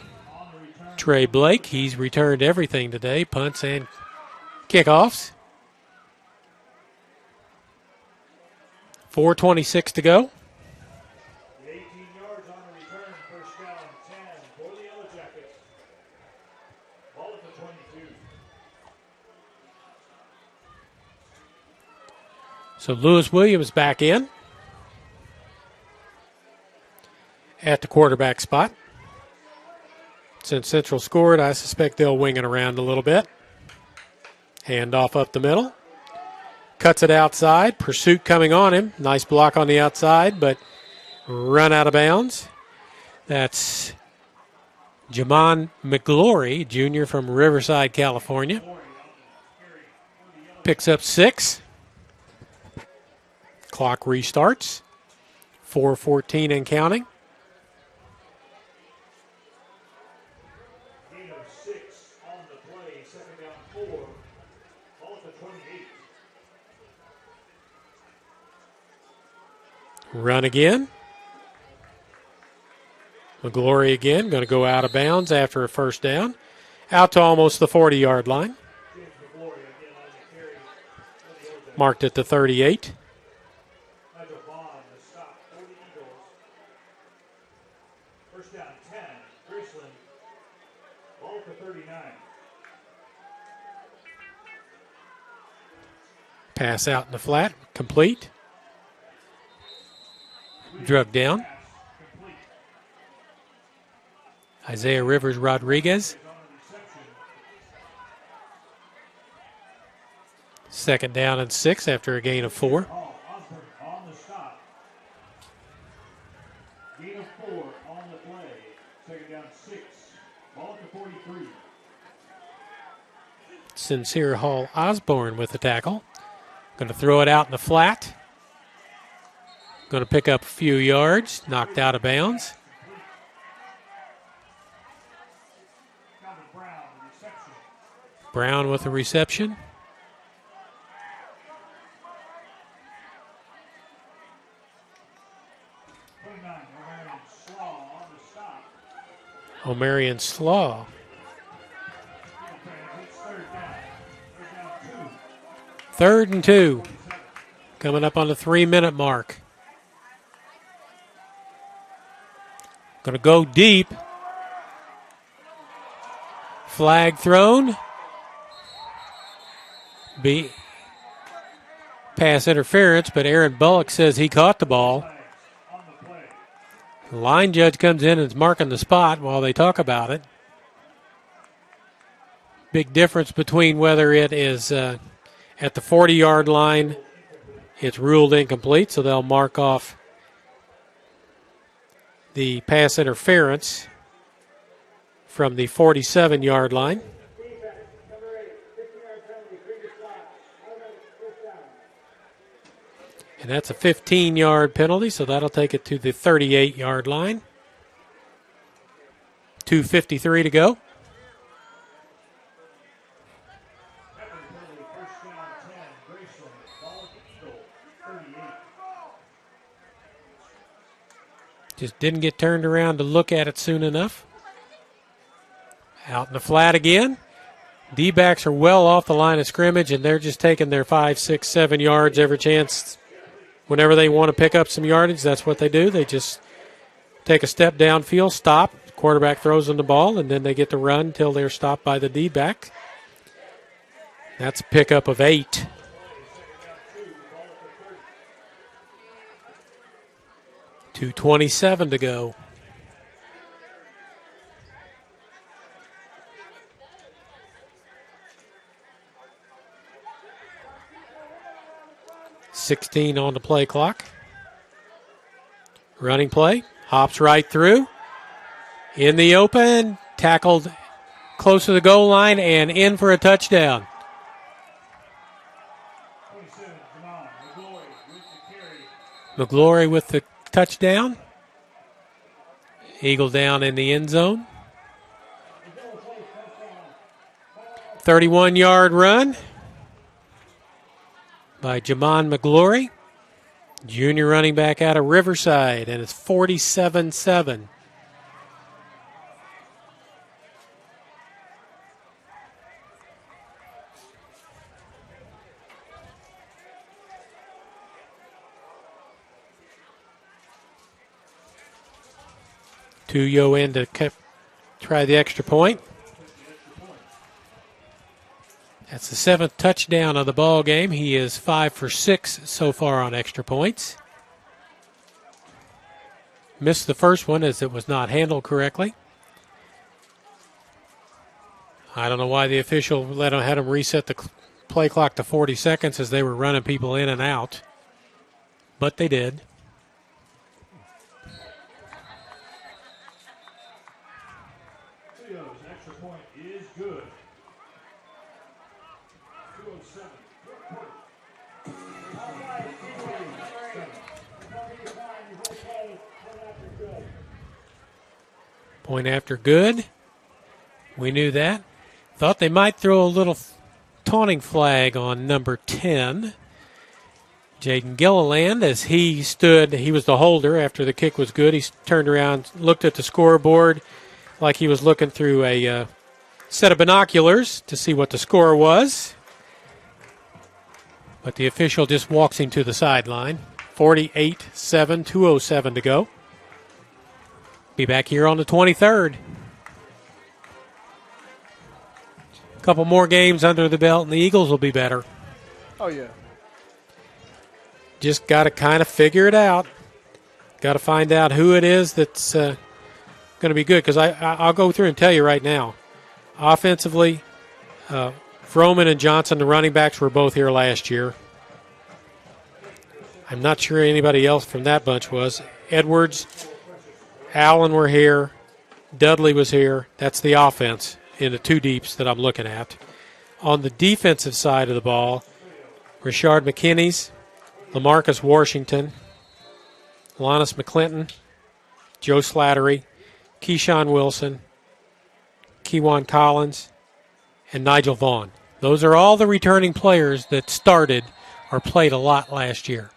Trey Blake. He's returned everything today, punts and kickoffs. 4:26 to go. 18 yards on the return, first down, 10 for the Yellow Jackets. Ball at the 22. So Lewis Williams back in at the quarterback spot. Since Central scored, I suspect they'll wing it around a little bit. Hand off up the middle. Cuts it outside. Pursuit coming on him. Nice block on the outside, but run out of bounds. That's Jamon McGlory, junior from Riverside, California. Picks up 6. Clock restarts. 4:14 and counting. Gain of 6 on the play, second down 4. Ball at the 28. Run again. McGlory again, going to go out of bounds after a first down. Out to almost the 40-yard line. Marked at the 38. First down 10, Graceland. Ball at the 39. Pass out in the flat, complete. Drug down. Isaiah Rivers Rodriguez. Second down and 6 after a gain of 4. Osborne on the stop. Gain of 4 on the play. Second down 6. Ball at the 43. Sincere Hall Osborne with the tackle. Going to throw it out in the flat. Going to pick up a few yards. Knocked out of bounds. Brown with the reception. O'Marion Slaw. Third and 2. Coming up on the 3-minute mark. Going to go deep. Flag thrown. Pass interference, but Aaron Bullock says he caught the ball. The line judge comes in and is marking the spot while they talk about it. Big difference between whether it is at the 40-yard line, it's ruled incomplete, so they'll mark off the pass interference from the 47-yard line. And that's a 15-yard penalty, so that'll take it to the 38-yard line. 2:53 to go. First down 10, Graceland. Ball at the Eagle, 38. Just didn't get turned around to look at it soon enough. Out in the flat again. D-backs are well off the line of scrimmage, and they're just taking their 5, 6, 7 yards every chance. Whenever they want to pick up some yardage, that's what they do. They just take a step downfield, stop, quarterback throws them the ball, and then they get to run until they're stopped by the D-back. That's a pickup of 8. .227 to go. .16 on the play clock. Running play. Hops right through. In the open. Tackled close to the goal line and in for a touchdown. 27, Jamon McGlory with the carry. McGlory with the touchdown. Eagle down in the end zone. 31-yard run by Jamon McGlory, junior running back out of Riverside, and it's 47-7. Tuyo in to try the extra point. That's the 7th touchdown of the ball game. He is 5 for 6 so far on extra points. Missed the first one as it was not handled correctly. I don't know why the official had him reset the play clock to 40 seconds as they were running people in and out, but they did. Leo's extra point is good. 207. Point after good. We knew that. Thought they might throw a little taunting flag on number 10. Jaden Gilliland, as he stood, he was the holder after the kick was good. He turned around, looked at the scoreboard like he was looking through a set of binoculars to see what the score was. But the official just walks him to the sideline. 48-7, 2:07 to go. Be back here on the 23rd. A couple more games under the belt, and the Eagles will be better. Oh, yeah. Just got to kind of figure it out. Got to find out who it is that's going to be good. Because I'll go through and tell you right now. Offensively, Froman and Johnson, the running backs, were both here last year. I'm not sure anybody else from that bunch was. Edwards, Allen were here. Dudley was here. That's the offense in the two deeps that I'm looking at. On the defensive side of the ball, Richard McKinney's, Lamarcus Washington, Lannis McClinton, Joe Slattery, Keyshawn Wilson, Kewan Collins, and Nigel Vaughn. Those are all the returning players that started or played a lot last year.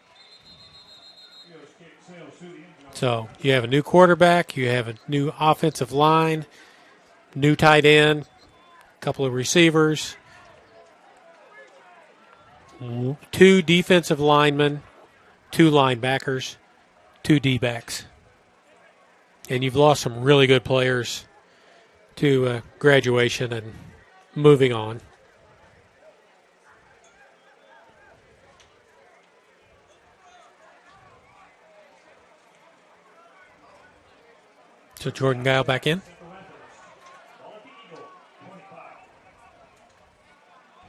So you have a new quarterback, you have a new offensive line, new tight end, a couple of receivers, 2 defensive linemen, 2 linebackers, 2 D-backs. And you've lost some really good players to graduation and moving on. So Jordan Guile back in.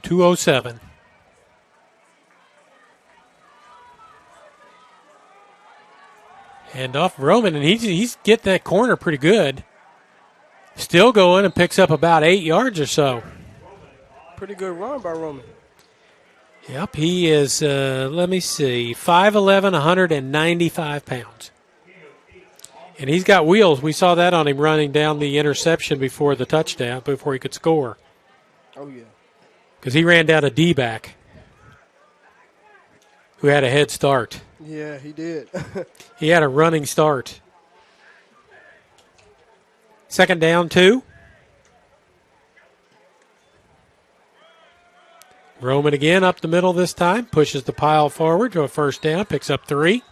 2:07. Hand off Roman, and he's getting that corner pretty good. Still going and picks up about 8 yards or so. Pretty good run by Roman. Yep, he is, let me see, 5'11", 195 pounds. And he's got wheels. We saw that on him running down the interception before the touchdown, before he could score. Oh, yeah. Because he ran down a D-back who had a head start. Yeah, he did. He had a running start. 2nd down, 2. Roman again up the middle this time. Pushes the pile forward to a 1st down. Picks up 3.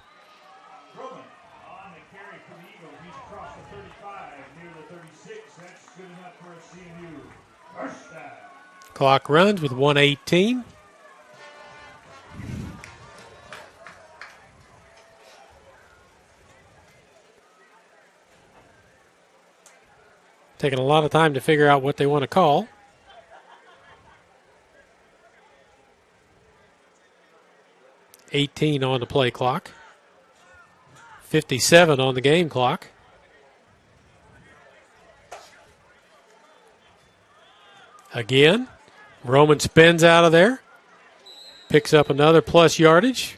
Roman on the carry for the Eagles. He's across the 35, near the 36. That's good enough for a CMU. First down. Clock runs with 1:18. Taking a lot of time to figure out what they want to call. $18 on the play clock. 57 on the game clock. Again, Roman spins out of there. Picks up another plus yardage.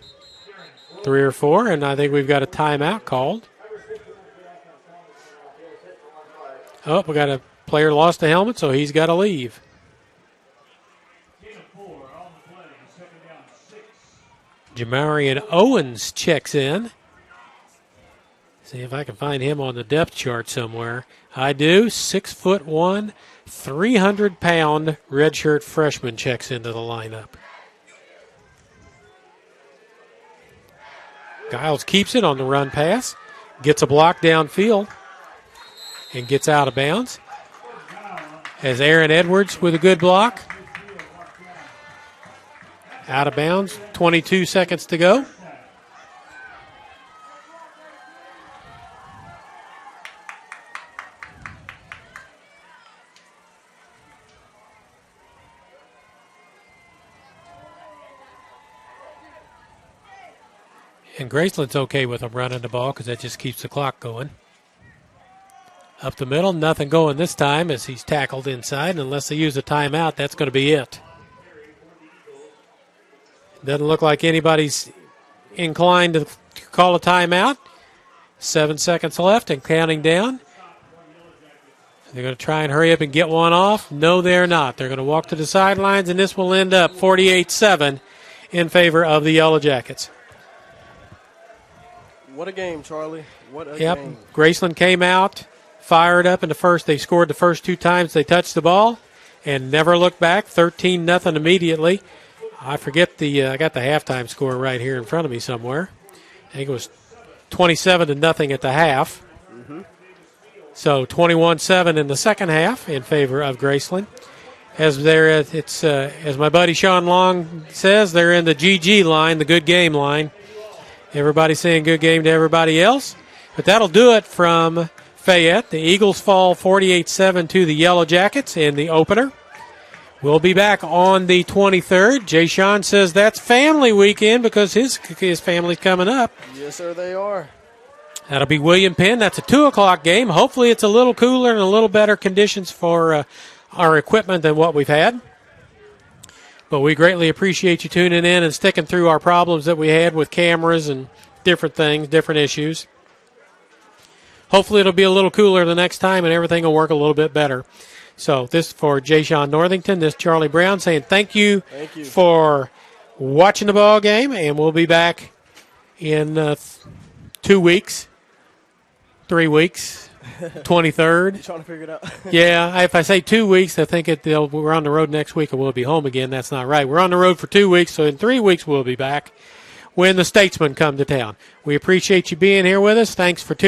3 or 4, and I think we've got a timeout called. Oh, we got a player lost a helmet, so he's got to leave. Jamarian Owens checks in. See if I can find him on the depth chart somewhere. I do. 6'1", 300-pound redshirt freshman checks into the lineup. Giles keeps it on the run pass. Gets a block downfield. And gets out of bounds. As Aaron Edwards with a good block. Out of bounds, 22 seconds to go. And Graceland's okay with him running the ball because that just keeps the clock going. Up the middle, nothing going this time as he's tackled inside. And unless they use a timeout, that's going to be it. Doesn't look like anybody's inclined to call a timeout. 7 seconds left and counting down. They're going to try and hurry up and get one off. No, they're not. They're going to walk to the sidelines, and this will end up 48-7 in favor of the Yellow Jackets. What a game, Charlie. What a Yep. game. Graceland came out, fired up in the first. They scored the first 2 times they touched the ball and never looked back. 13-0 immediately. I forget I got the halftime score right here in front of me somewhere. I think it was 27-0 at the half. Mm-hmm. So 21-7 in the second half in favor of Graceland. As my buddy Sean Long says, they're in the GG line, the good game line. Everybody saying good game to everybody else. But that'll do it from Fayette. The Eagles fall 48-7 to the Yellow Jackets in the opener. We'll be back on the 23rd. Jay Sean says that's family weekend because his family's coming up. Yes, sir, they are. That'll be William Penn. That's a 2 o'clock game. Hopefully it's a little cooler and a little better conditions for our equipment than what we've had. But we greatly appreciate you tuning in and sticking through our problems that we had with cameras and different things, different issues. Hopefully it'll be a little cooler the next time and everything will work a little bit better. So this for Jay Sean Northington, this Charlie Brown saying thank you for watching the ball game, and we'll be back in 2 weeks, 3 weeks, 23rd. You're trying to figure it out. Yeah, if I say 2 weeks, I think we're on the road next week and we'll be home again. That's not right. We're on the road for 2 weeks, so in 3 weeks we'll be back when the Statesmen come to town. We appreciate you being here with us. Thanks for tuning in.